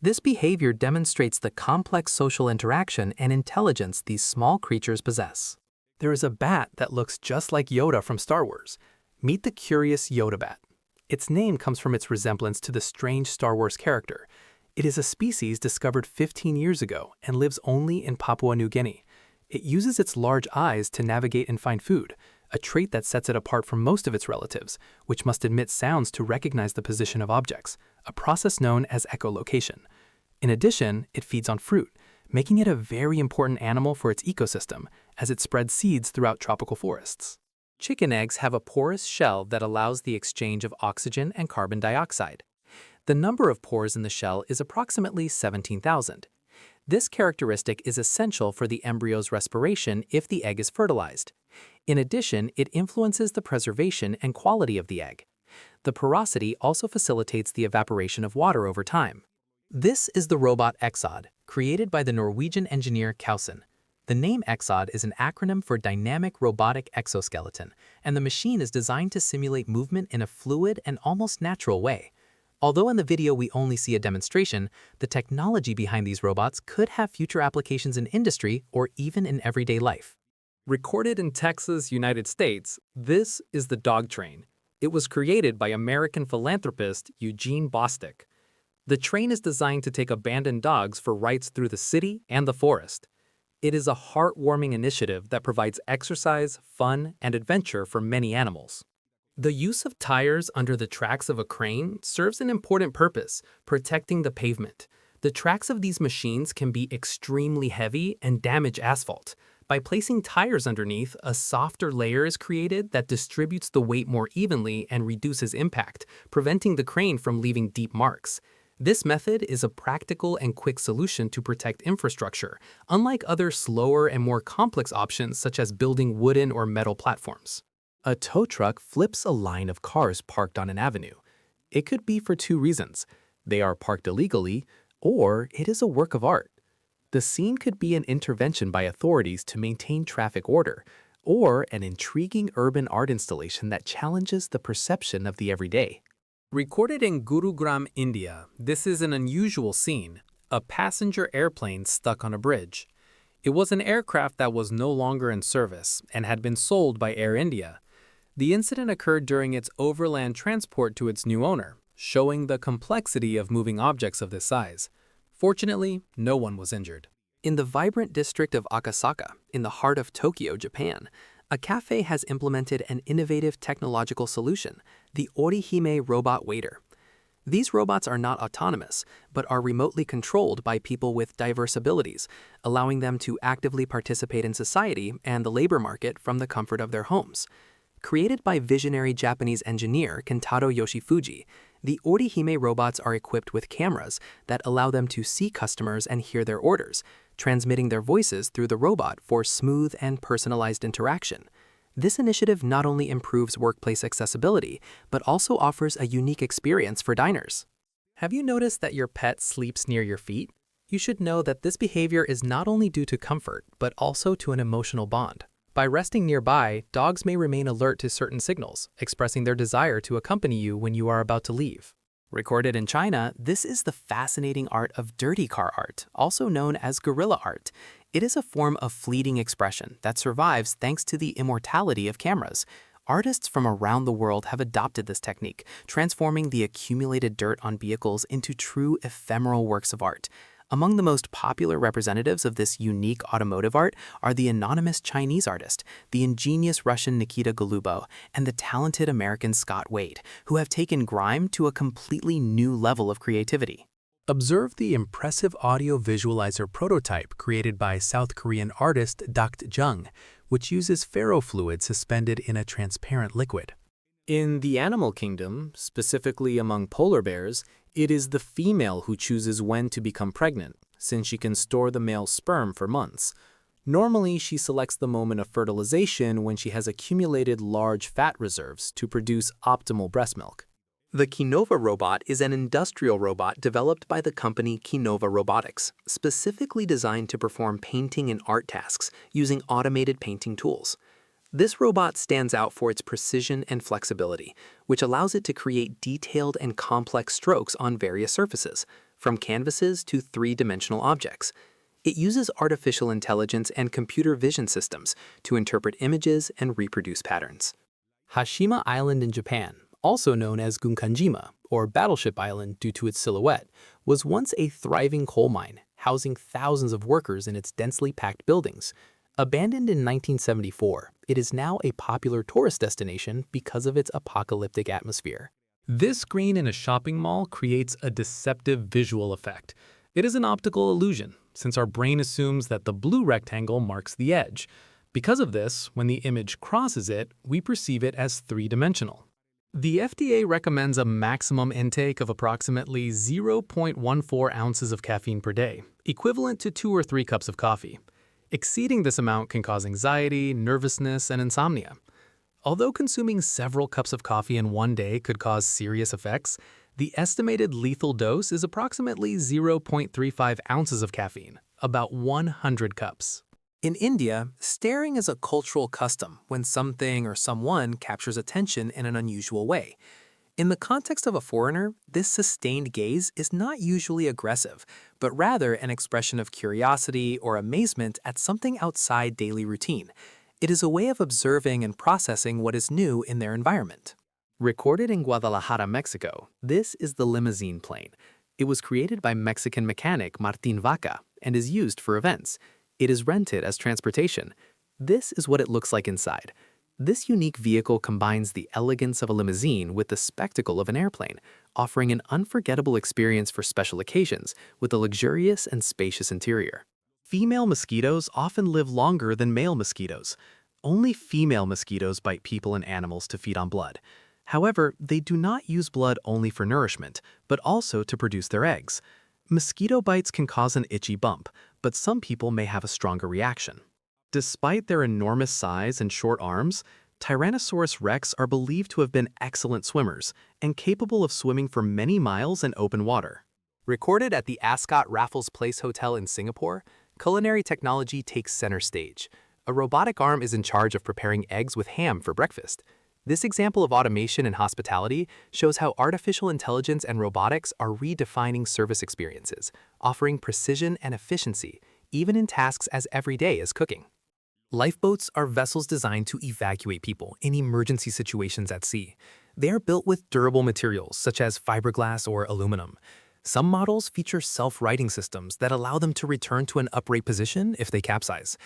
This behavior demonstrates the complex social interaction and intelligence these small creatures possess. There is a bat that looks just like Yoda from Star Wars. Meet the curious Yoda bat. Its name comes from its resemblance to the strange Star Wars character. It is a species discovered 15 years ago and lives only in Papua New Guinea. It uses its large eyes to navigate and find food, a trait that sets it apart from most of its relatives, which must emit sounds to recognize the position of objects, a process known as echolocation. In addition, it feeds on fruit, making it a very important animal for its ecosystem, as it spreads seeds throughout tropical forests. Chicken eggs have a porous shell that allows the exchange of oxygen and carbon dioxide. The number of pores in the shell is approximately 17,000. This characteristic is essential for the embryo's respiration if the egg is fertilized. In addition, it influences the preservation and quality of the egg. The porosity also facilitates the evaporation of water over time. This is the robot Exod, created by the Norwegian engineer Kausen. The name Exod is an acronym for Dynamic Robotic Exoskeleton, and the machine is designed to simulate movement in a fluid and almost natural way. Although in the video we only see a demonstration, the technology behind these robots could have future applications in industry or even in everyday life. Recorded in Texas, United States, this is the dog train. It was created by American philanthropist Eugene Bostick. The train is designed to take abandoned dogs for rides through the city and the forest. It is a heartwarming initiative that provides exercise, fun, and adventure for many animals. The use of tires under the tracks of a crane serves an important purpose, protecting the pavement. The tracks of these machines can be extremely heavy and damage asphalt. By placing tires underneath, a softer layer is created that distributes the weight more evenly and reduces impact, preventing the crane from leaving deep marks. This method is a practical and quick solution to protect infrastructure, unlike other slower and more complex options such as building wooden or metal platforms. A tow truck flips a line of cars parked on an avenue. It could be for two reasons. They are parked illegally, or it is a work of art. The scene could be an intervention by authorities to maintain traffic order, or an intriguing urban art installation that challenges the perception of the everyday. Recorded in Gurugram, India, this is an unusual scene, a passenger airplane stuck on a bridge. It was an aircraft that was no longer in service and had been sold by Air India. The incident occurred during its overland transport to its new owner, showing the complexity of moving objects of this size. Fortunately, no one was injured. In the vibrant district of Akasaka, in the heart of Tokyo, Japan, a cafe has implemented an innovative technological solution, the Orihime robot waiter. These robots are not autonomous, but are remotely controlled by people with diverse abilities, allowing them to actively participate in society and the labor market from the comfort of their homes. Created by visionary Japanese engineer Kentaro Yoshifuji, the Orihime robots are equipped with cameras that allow them to see customers and hear their orders, transmitting their voices through the robot for smooth and personalized interaction. This initiative not only improves workplace accessibility, but also offers a unique experience for diners. Have you noticed that your pet sleeps near your feet? You should know that this behavior is not only due to comfort, but also to an emotional bond. By resting nearby, dogs may remain alert to certain signals, expressing their desire to accompany you when you are about to leave. Recorded in China, this is the fascinating art of dirty car art, also known as guerrilla art. It is a form of fleeting expression that survives thanks to the immortality of cameras. Artists from around the world have adopted this technique, transforming the accumulated dirt on vehicles into true ephemeral works of art. Among the most popular representatives of this unique automotive art are the anonymous Chinese artist, the ingenious Russian Nikita Golubo, and the talented American Scott Wade, who have taken grime to a completely new level of creativity. Observe the impressive audio visualizer prototype created by South Korean artist Dakt Jung, which uses ferrofluid suspended in a transparent liquid. In the animal kingdom, specifically among polar bears, it is the female who chooses when to become pregnant, since she can store the male's sperm for months. Normally, she selects the moment of fertilization when she has accumulated large fat reserves to produce optimal breast milk. The Kinova robot is an industrial robot developed by the company Kinova Robotics, specifically designed to perform painting and art tasks using automated painting tools. This robot stands out for its precision and flexibility, which allows it to create detailed and complex strokes on various surfaces, from canvases to three-dimensional objects. It uses artificial intelligence and computer vision systems to interpret images and reproduce patterns. Hashima Island in Japan, also known as Gunkanjima, or Battleship Island due to its silhouette, was once a thriving coal mine, housing thousands of workers in its densely packed buildings. Abandoned in 1974, it is now a popular tourist destination because of its apocalyptic atmosphere. This screen in a shopping mall creates a deceptive visual effect. It is an optical illusion, since our brain assumes that the blue rectangle marks the edge. Because of this, when the image crosses it, we perceive it as three-dimensional. The FDA recommends a maximum intake of approximately 0.14 ounces of caffeine per day, equivalent to 2 or 3 cups of coffee. Exceeding this amount can cause anxiety, nervousness, and insomnia. Although consuming several cups of coffee in one day could cause serious effects, the estimated lethal dose is approximately 0.35 ounces of caffeine, about 100 cups. In India, staring is a cultural custom when something or someone captures attention in an unusual way. In the context of a foreigner, this sustained gaze is not usually aggressive, but rather an expression of curiosity or amazement at something outside daily routine. It is a way of observing and processing what is new in their environment. Recorded in Guadalajara, Mexico, this is the limousine plane. It was created by Mexican mechanic Martin Vaca and is used for events. It is rented as transportation. This is what it looks like inside. This unique vehicle combines the elegance of a limousine with the spectacle of an airplane, offering an unforgettable experience for special occasions with a luxurious and spacious interior. Female mosquitoes often live longer than male mosquitoes. Only female mosquitoes bite people and animals to feed on blood. However, they do not use blood only for nourishment, but also to produce their eggs. Mosquito bites can cause an itchy bump, but some people may have a stronger reaction. Despite their enormous size and short arms, Tyrannosaurus rex are believed to have been excellent swimmers and capable of swimming for many miles in open water. Recorded at the Ascot Raffles Place Hotel in Singapore, culinary technology takes center stage. A robotic arm is in charge of preparing eggs with ham for breakfast. This example of automation in hospitality shows how artificial intelligence and robotics are redefining service experiences, offering precision and efficiency, even in tasks as everyday as cooking. Lifeboats are vessels designed to evacuate people in emergency situations at sea. They are built with durable materials such as fiberglass or aluminum. Some models feature self-righting systems that allow them to return to an upright position if they capsize.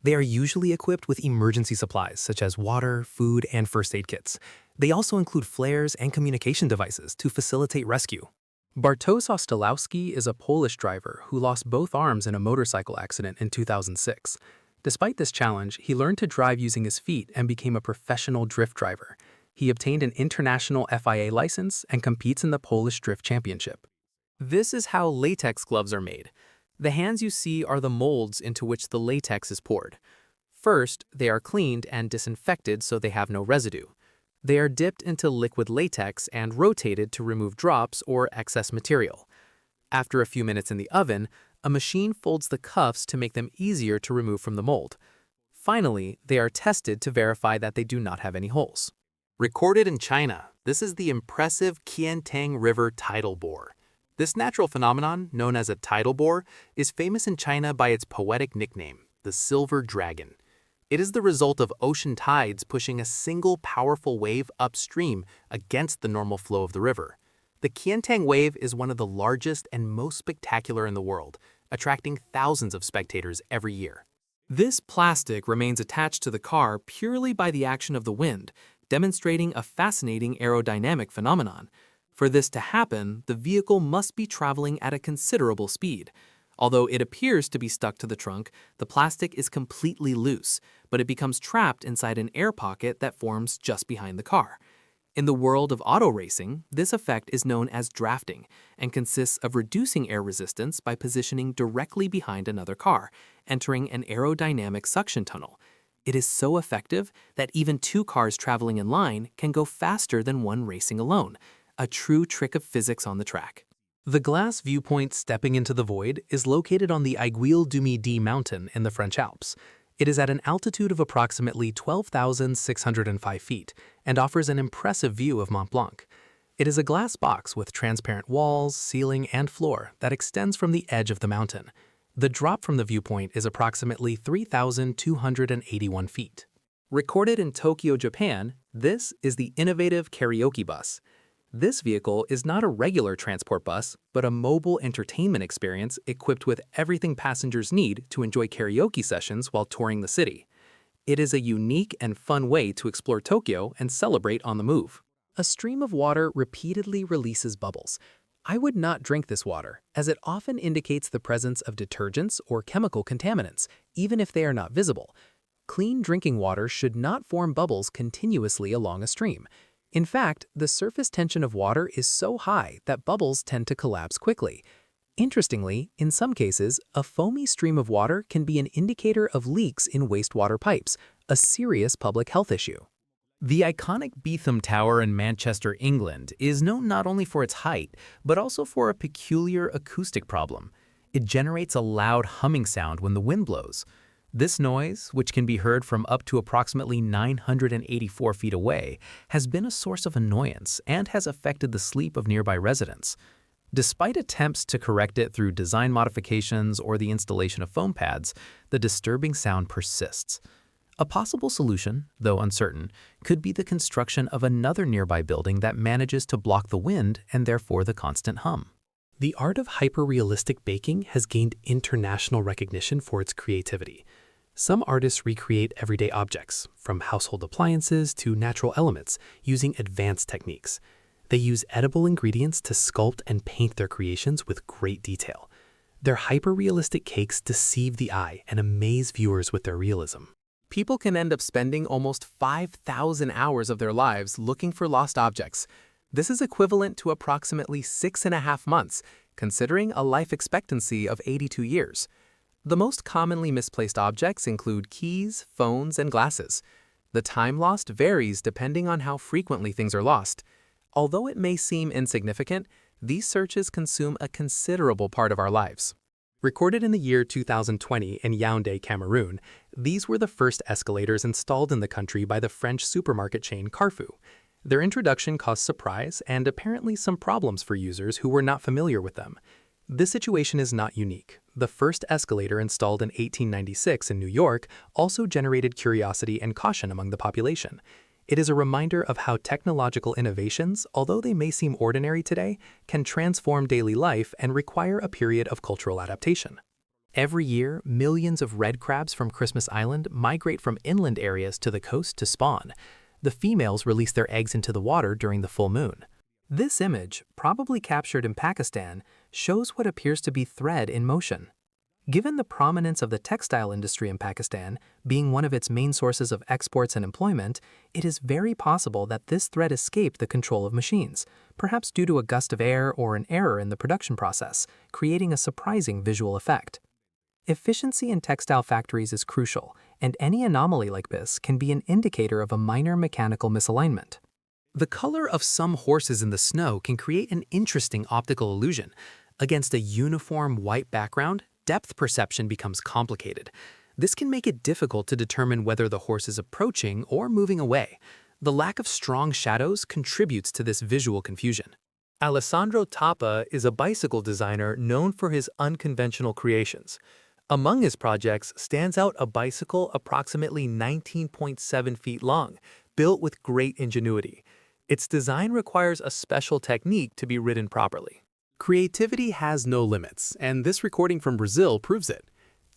They are usually equipped with emergency supplies such as water, food, and first aid kits. They also include flares and communication devices to facilitate rescue. Bartosz Ostalowski is a Polish driver who lost both arms in a motorcycle accident in 2006. Despite this challenge, he learned to drive using his feet and became a professional drift driver. He obtained an international FIA license and competes in the Polish Drift Championship. This is how latex gloves are made. The hands you see are the molds into which the latex is poured. First, they are cleaned and disinfected so they have no residue. They are dipped into liquid latex and rotated to remove drops or excess material. After a few minutes in the oven, a machine folds the cuffs to make them easier to remove from the mold. Finally, they are tested to verify that they do not have any holes. Recorded in China, this is the impressive Qiantang River tidal bore. This natural phenomenon, known as a tidal bore, is famous in China by its poetic nickname, the Silver Dragon. It is the result of ocean tides pushing a single powerful wave upstream against the normal flow of the river. The Qiantang wave is one of the largest and most spectacular in the world, attracting thousands of spectators every year. This plastic remains attached to the car purely by the action of the wind, demonstrating a fascinating aerodynamic phenomenon. For this to happen, the vehicle must be traveling at a considerable speed. Although it appears to be stuck to the trunk, the plastic is completely loose, but it becomes trapped inside an air pocket that forms just behind the car. In the world of auto racing, this effect is known as drafting and consists of reducing air resistance by positioning directly behind another car, entering an aerodynamic suction tunnel. It is so effective that even two cars traveling in line can go faster than one racing alone, a true trick of physics on the track. The glass viewpoint stepping into the void is located on the Aiguille du Midi mountain in the French Alps. It is at an altitude of approximately 12,605 feet and offers an impressive view of Mont Blanc. It is a glass box with transparent walls, ceiling, and floor that extends from the edge of the mountain. The drop from the viewpoint is approximately 3,281 feet. Recorded in Tokyo, Japan, this is the innovative karaoke bus. This vehicle is not a regular transport bus, but a mobile entertainment experience equipped with everything passengers need to enjoy karaoke sessions while touring the city. It is a unique and fun way to explore Tokyo and celebrate on the move. A stream of water repeatedly releases bubbles. I would not drink this water, as it often indicates the presence of detergents or chemical contaminants, even if they are not visible. Clean drinking water should not form bubbles continuously along a stream. In fact, the surface tension of water is so high that bubbles tend to collapse quickly. Interestingly, in some cases, a foamy stream of water can be an indicator of leaks in wastewater pipes, a serious public health issue. The iconic Beetham Tower in Manchester, England, is known not only for its height, but also for a peculiar acoustic problem. It generates a loud humming sound when the wind blows. This noise, which can be heard from up to approximately 984 feet away, has been a source of annoyance and has affected the sleep of nearby residents. Despite attempts to correct it through design modifications or the installation of foam pads, the disturbing sound persists. A possible solution, though uncertain, could be the construction of another nearby building that manages to block the wind and therefore the constant hum. The art of hyper-realistic baking has gained international recognition for its creativity. Some artists recreate everyday objects, from household appliances to natural elements, using advanced techniques. They use edible ingredients to sculpt and paint their creations with great detail. Their hyper-realistic cakes deceive the eye and amaze viewers with their realism. People can end up spending almost 5,000 hours of their lives looking for lost objects. This is equivalent to approximately 6.5 months, considering a life expectancy of 82 years. The most commonly misplaced objects include keys, phones, and glasses. The time lost varies depending on how frequently things are lost. Although it may seem insignificant, these searches consume a considerable part of our lives. Recorded in the year 2020 in Yaoundé, Cameroon, these were the first escalators installed in the country by the French supermarket chain Carrefour. Their introduction caused surprise and apparently some problems for users who were not familiar with them. This situation is not unique. The first escalator installed in 1896 in New York also generated curiosity and caution among the population. It is a reminder of how technological innovations, although they may seem ordinary today, can transform daily life and require a period of cultural adaptation. Every year, millions of red crabs from Christmas Island migrate from inland areas to the coast to spawn. The females release their eggs into the water during the full moon. This image, probably captured in Pakistan, shows what appears to be thread in motion. Given the prominence of the textile industry in Pakistan, being one of its main sources of exports and employment, it is very possible that this thread escaped the control of machines, perhaps due to a gust of air or an error in the production process, creating a surprising visual effect. Efficiency in textile factories is crucial, and any anomaly like this can be an indicator of a minor mechanical misalignment. The color of some horses in the snow can create an interesting optical illusion. Against a uniform white background, depth perception becomes complicated. This can make it difficult to determine whether the horse is approaching or moving away. The lack of strong shadows contributes to this visual confusion. Alessandro Tappa is a bicycle designer known for his unconventional creations. Among his projects stands out a bicycle approximately 19.7 feet long, built with great ingenuity. Its design requires a special technique to be ridden properly. Creativity has no limits, and this recording from Brazil proves it.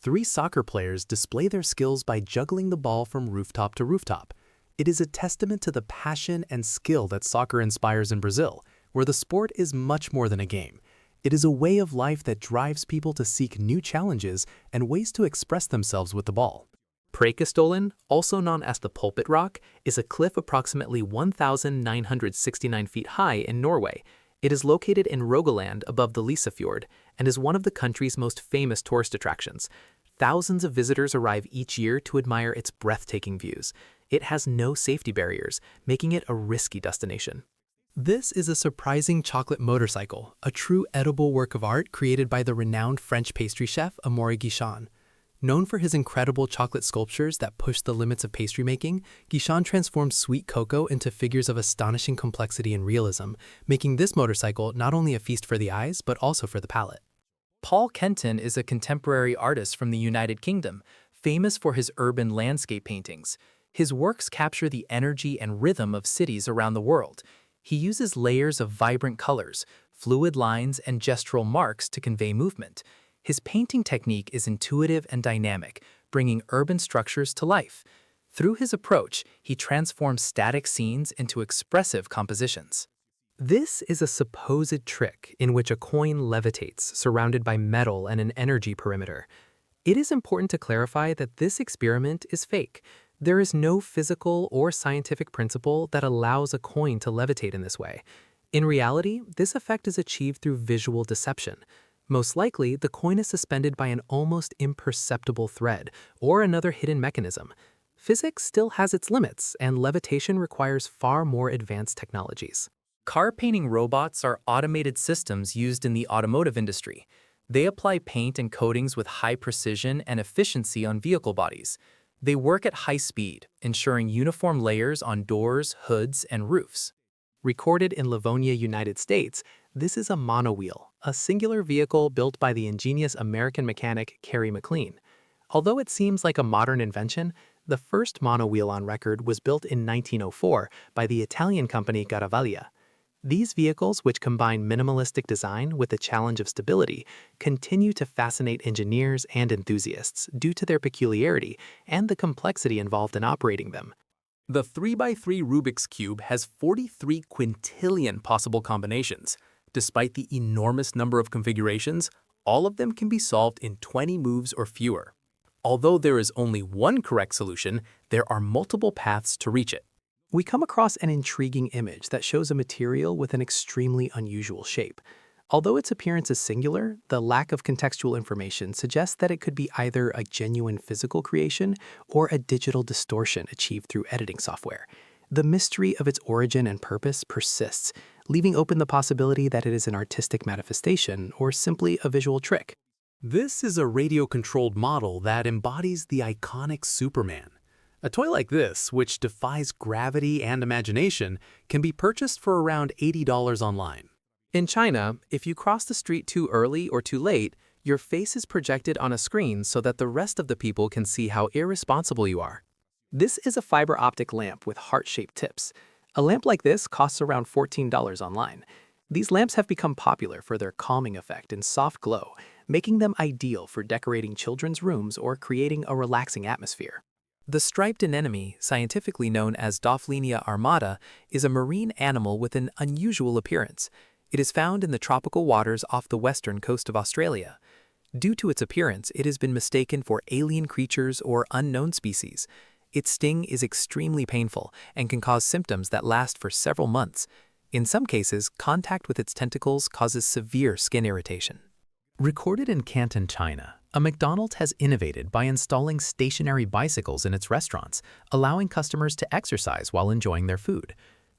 3 soccer players display their skills by juggling the ball from rooftop to rooftop. It is a testament to the passion and skill that soccer inspires in Brazil, where the sport is much more than a game. It is a way of life that drives people to seek new challenges and ways to express themselves with the ball. Preikestolen, also known as the Pulpit Rock, is a cliff approximately 1,969 feet high in Norway. It is located in Rogaland above the Lysefjord and is one of the country's most famous tourist attractions. Thousands of visitors arrive each year to admire its breathtaking views. It has no safety barriers, making it a risky destination. This is a surprising chocolate motorcycle, a true edible work of art created by the renowned French pastry chef Amaury Guichon. Known for his incredible chocolate sculptures that push the limits of pastry making, Guichon transforms sweet cocoa into figures of astonishing complexity and realism, making this motorcycle not only a feast for the eyes, but also for the palate. Paul Kenton is a contemporary artist from the United Kingdom, famous for his urban landscape paintings. His works capture the energy and rhythm of cities around the world. He uses layers of vibrant colors, fluid lines, and gestural marks to convey movement. His painting technique is intuitive and dynamic, bringing urban structures to life. Through his approach, he transforms static scenes into expressive compositions. This is a supposed trick in which a coin levitates, surrounded by metal and an energy perimeter. It is important to clarify that this experiment is fake. There is no physical or scientific principle that allows a coin to levitate in this way. In reality, this effect is achieved through visual deception. Most likely, the coin is suspended by an almost imperceptible thread or another hidden mechanism. Physics still has its limits, and levitation requires far more advanced technologies. Car painting robots are automated systems used in the automotive industry. They apply paint and coatings with high precision and efficiency on vehicle bodies. They work at high speed, ensuring uniform layers on doors, hoods, and roofs. Recorded in Livonia, United States, this is a monowheel, a singular vehicle built by the ingenious American mechanic Carrie McLean. Although it seems like a modern invention, the first monowheel on record was built in 1904 by the Italian company Garavaglia. These vehicles, which combine minimalistic design with the challenge of stability, continue to fascinate engineers and enthusiasts due to their peculiarity and the complexity involved in operating them. The 3x3 Rubik's Cube has 43 quintillion possible combinations. Despite the enormous number of configurations, all of them can be solved in 20 moves or fewer. Although there is only one correct solution, there are multiple paths to reach it. We come across an intriguing image that shows a material with an extremely unusual shape. Although its appearance is singular, the lack of contextual information suggests that it could be either a genuine physical creation or a digital distortion achieved through editing software. The mystery of its origin and purpose persists, leaving open the possibility that it is an artistic manifestation or simply a visual trick. This is a radio-controlled model that embodies the iconic Superman. A toy like this, which defies gravity and imagination, can be purchased for around $80 online. In China, if you cross the street too early or too late, your face is projected on a screen so that the rest of the people can see how irresponsible you are. This is a fiber optic lamp with heart-shaped tips. A lamp like this costs around $14 online. These lamps have become popular for their calming effect and soft glow, making them ideal for decorating children's rooms or creating a relaxing atmosphere. The striped anemone, scientifically known as Dophlenia armata, is a marine animal with an unusual appearance. It is found in the tropical waters off the western coast of Australia. Due to its appearance, it has been mistaken for alien creatures or unknown species. Its sting is extremely painful and can cause symptoms that last for several months. In some cases, contact with its tentacles causes severe skin irritation. Recorded in Canton, China, a McDonald's has innovated by installing stationary bicycles in its restaurants, allowing customers to exercise while enjoying their food.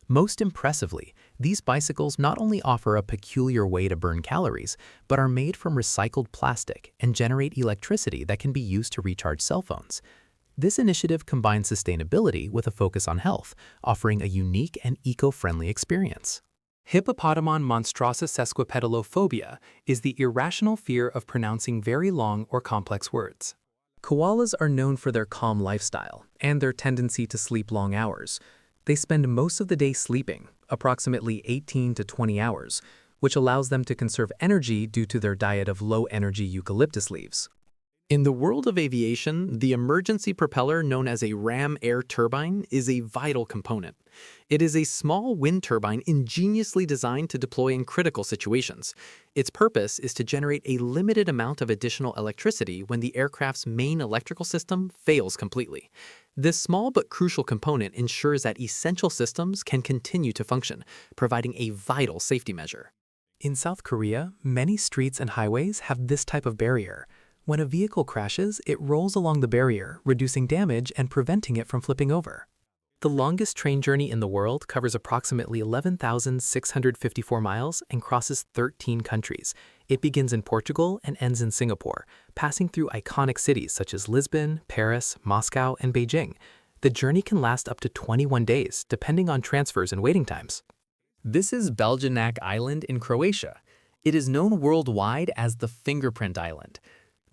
Most impressively, these bicycles not only offer a peculiar way to burn calories, but are made from recycled plastic and generate electricity that can be used to recharge cell phones. This initiative combines sustainability with a focus on health, offering a unique and eco-friendly experience. Hippopotamon monstrosus sesquipedalophobia is the irrational fear of pronouncing very long or complex words. Koalas are known for their calm lifestyle and their tendency to sleep long hours. They spend most of the day sleeping, approximately 18 to 20 hours, which allows them to conserve energy due to their diet of low-energy eucalyptus leaves. In the world of aviation, the emergency propeller known as a ram air turbine is a vital component. It is a small wind turbine ingeniously designed to deploy in critical situations. Its purpose is to generate a limited amount of additional electricity when the aircraft's main electrical system fails completely. This small but crucial component ensures that essential systems can continue to function, providing a vital safety measure. In South Korea, many streets and highways have this type of barrier. When a vehicle crashes, it rolls along the barrier, reducing damage and preventing it from flipping over. The longest train journey in the world covers approximately 11,654 miles and crosses 13 countries. It begins in Portugal and ends in Singapore, passing through iconic cities such as Lisbon, Paris, Moscow, and Beijing. The journey can last up to 21 days, depending on transfers and waiting times. This is Beljanak Island in Croatia. It is known worldwide as the Fingerprint Island.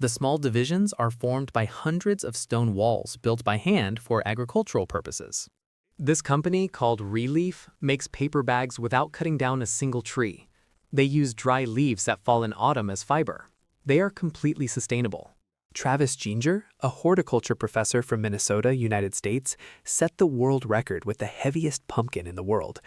The small divisions are formed by hundreds of stone walls built by hand for agricultural purposes. This company, called Relief, makes paper bags without cutting down a single tree. They use dry leaves that fall in autumn as fiber. They are completely sustainable. Travis Ginger, a horticulture professor from Minnesota, United States, set the world record with the heaviest pumpkin in the world.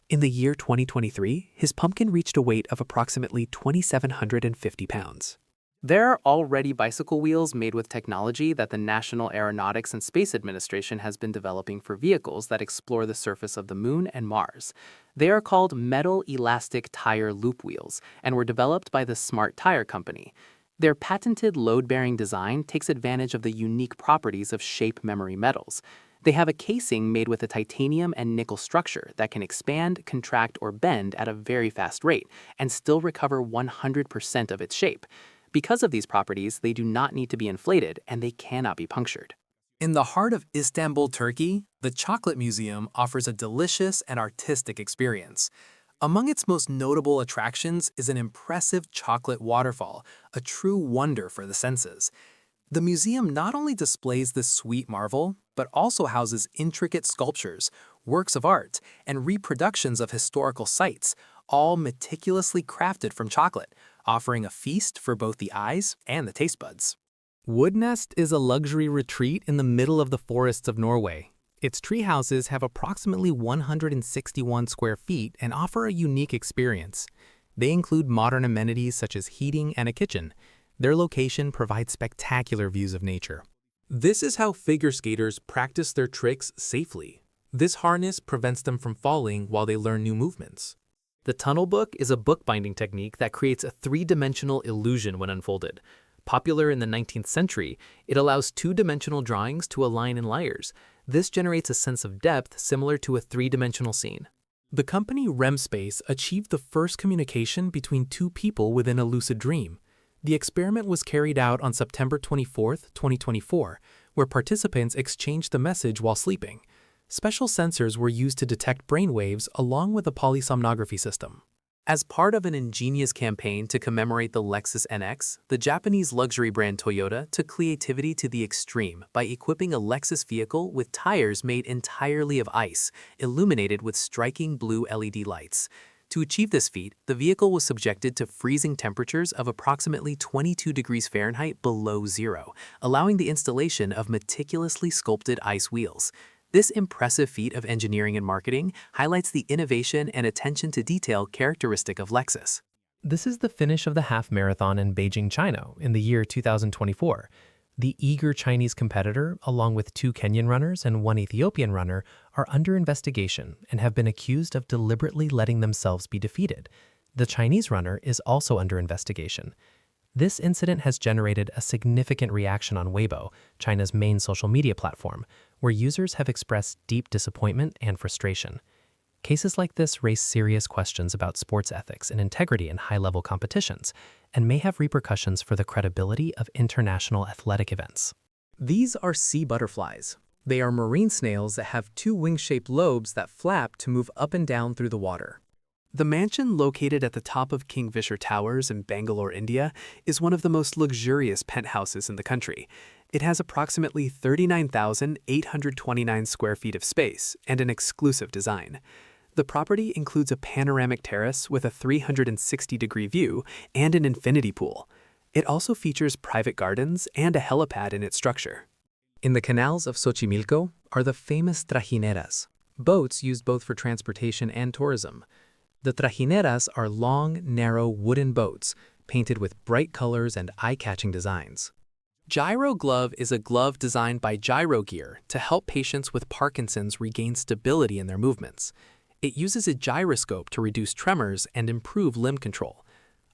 In the year 2023, his pumpkin reached a weight of approximately 2,750 pounds. There are already bicycle wheels made with technology that the National Aeronautics and Space Administration has been developing for vehicles that explore the surface of the Moon and Mars. They are called metal elastic tire loop wheels and were developed by the Smart Tire company. Their patented load-bearing design takes advantage of the unique properties of shape memory metals. They have a casing made with a titanium and nickel structure that can expand, contract, or bend at a very fast rate and still recover 100% of its shape. Because of these properties, they do not need to be inflated and they cannot be punctured. In the heart of Istanbul, Turkey, the Chocolate Museum offers a delicious and artistic experience. Among its most notable attractions is an impressive chocolate waterfall, a true wonder for the senses. The museum not only displays this sweet marvel, but also houses intricate sculptures, works of art, and reproductions of historical sites, all meticulously crafted from chocolate, offering a feast for both the eyes and the taste buds. Woodnest is a luxury retreat in the middle of the forests of Norway. Its tree houses have approximately 161 square feet and offer a unique experience. They include modern amenities such as heating and a kitchen. Their location provides spectacular views of nature. This is how figure skaters practice their tricks safely. This harness prevents them from falling while they learn new movements. The tunnel book is a bookbinding technique that creates a three-dimensional illusion when unfolded. Popular in the 19th century, it allows two-dimensional drawings to align in layers. This generates a sense of depth similar to a three-dimensional scene. The company REM Space achieved the first communication between two people within a lucid dream. The experiment was carried out on September 24, 2024, where participants exchanged the message while sleeping. Special sensors were used to detect brainwaves along with a polysomnography system. As part of an ingenious campaign to commemorate the Lexus NX, the Japanese luxury brand Toyota took creativity to the extreme by equipping a Lexus vehicle with tires made entirely of ice, illuminated with striking blue LED lights. To achieve this feat, the vehicle was subjected to freezing temperatures of approximately 22 degrees Fahrenheit below zero, allowing the installation of meticulously sculpted ice wheels. This impressive feat of engineering and marketing highlights the innovation and attention to detail characteristic of Lexus. This is the finish of the half marathon in Beijing, China, in the year 2024. The eager Chinese competitor, along with 2 Kenyan runners and 1 Ethiopian runner, are under investigation and have been accused of deliberately letting themselves be defeated. The Chinese runner is also under investigation. This incident has generated a significant reaction on Weibo, China's main social media platform, where users have expressed deep disappointment and frustration. Cases like this raise serious questions about sports ethics and integrity in high-level competitions, and may have repercussions for the credibility of international athletic events. These are sea butterflies. They are marine snails that have 2 wing-shaped lobes that flap to move up and down through the water. The mansion located at the top of Kingfisher Towers in Bangalore, India, is one of the most luxurious penthouses in the country. It has approximately 39,829 square feet of space and an exclusive design. The property includes a panoramic terrace with a 360-degree view and an infinity pool. It also features private gardens and a helipad in its structure. In the canals of Xochimilco are the famous trajineras, boats used both for transportation and tourism. The trajineras are long, narrow wooden boats painted with bright colors and eye-catching designs. Gyro Glove is a glove designed by Gyro Gear to help patients with Parkinson's regain stability in their movements. It uses a gyroscope to reduce tremors and improve limb control.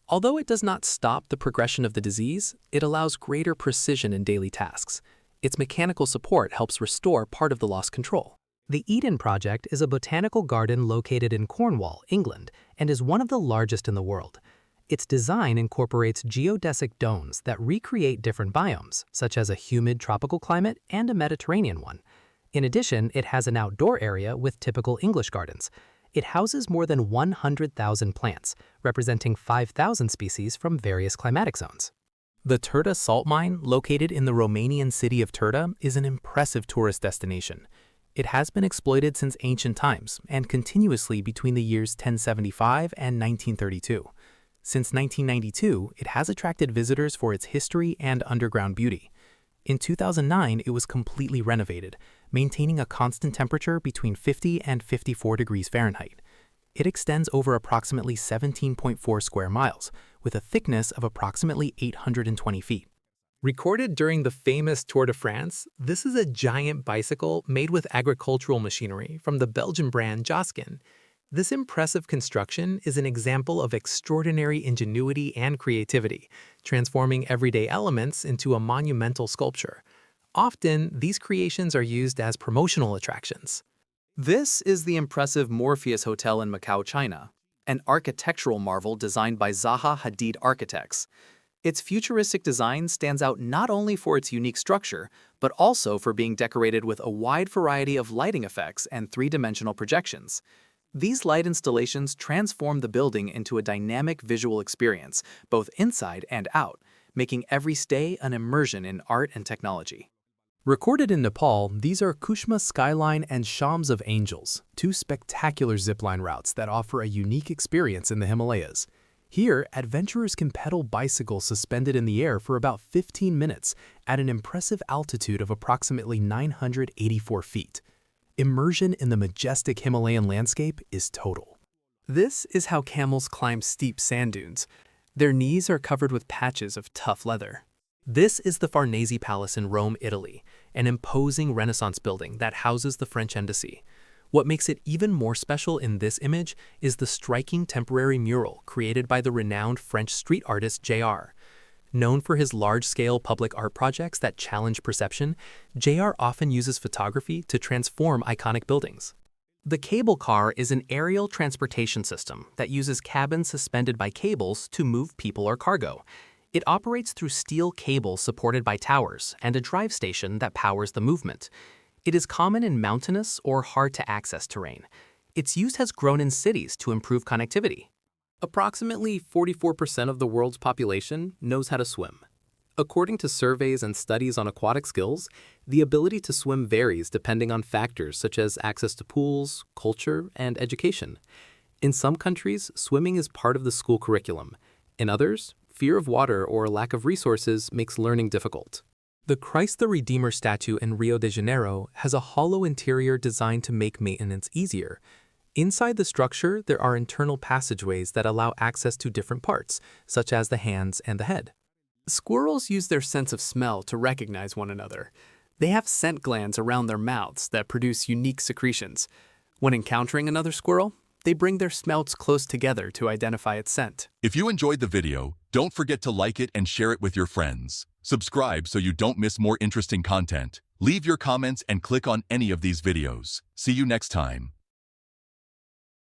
Although it does not stop the progression of the disease, it allows greater precision in daily tasks. Its mechanical support helps restore part of the lost control. The Eden Project is a botanical garden located in Cornwall, England, and is one of the largest in the world. Its design incorporates geodesic domes that recreate different biomes, such as a humid tropical climate and a Mediterranean one. In addition, it has an outdoor area with typical English gardens. It houses more than 100,000 plants, representing 5,000 species from various climatic zones. The Turda salt mine, located in the Romanian city of Turda, is an impressive tourist destination. It has been exploited since ancient times and continuously between the years 1075 and 1932. Since 1992, it has attracted visitors for its history and underground beauty. In 2009, it was completely renovated, maintaining a constant temperature between 50 and 54 degrees Fahrenheit. It extends over approximately 17.4 square miles, with a thickness of approximately 820 feet. Recorded during the famous Tour de France, this is a giant bicycle made with agricultural machinery from the Belgian brand Joskin. This impressive construction is an example of extraordinary ingenuity and creativity, transforming everyday elements into a monumental sculpture. Often, these creations are used as promotional attractions. This is the impressive Morpheus Hotel in Macau, China, an architectural marvel designed by Zaha Hadid architects. Its futuristic design stands out not only for its unique structure, but also for being decorated with a wide variety of lighting effects and three-dimensional projections. These light installations transform the building into a dynamic visual experience, both inside and out, making every stay an immersion in art and technology. Recorded in Nepal, these are Kushma Skyline and Shams of Angels, 2 spectacular zipline routes that offer a unique experience in the Himalayas. Here, adventurers can pedal bicycles suspended in the air for about 15 minutes at an impressive altitude of approximately 984 feet. Immersion in the majestic Himalayan landscape is total. This is how camels climb steep sand dunes. Their knees are covered with patches of tough leather. This is the Farnese Palace in Rome, Italy, an imposing Renaissance building that houses the French embassy. What makes it even more special in this image is the striking temporary mural created by the renowned French street artist J.R. Known for his large-scale public art projects that challenge perception, J.R. often uses photography to transform iconic buildings. The cable car is an aerial transportation system that uses cabins suspended by cables to move people or cargo. It operates through steel cables supported by towers and a drive station that powers the movement. It is common in mountainous or hard-to-access terrain. Its use has grown in cities to improve connectivity. Approximately 44% of the world's population knows how to swim. According to surveys and studies on aquatic skills, the ability to swim varies depending on factors such as access to pools, culture, and education. In some countries, swimming is part of the school curriculum. In others, fear of water or lack of resources makes learning difficult. The Christ the Redeemer statue in Rio de Janeiro has a hollow interior designed to make maintenance easier. Inside the structure, there are internal passageways that allow access to different parts, such as the hands and the head. Squirrels use their sense of smell to recognize one another. They have scent glands around their mouths that produce unique secretions. When encountering another squirrel, they bring their snouts close together to identify its scent. If you enjoyed the video, don't forget to like it and share it with your friends. Subscribe so you don't miss more interesting content. Leave your comments and click on any of these videos. See you next time.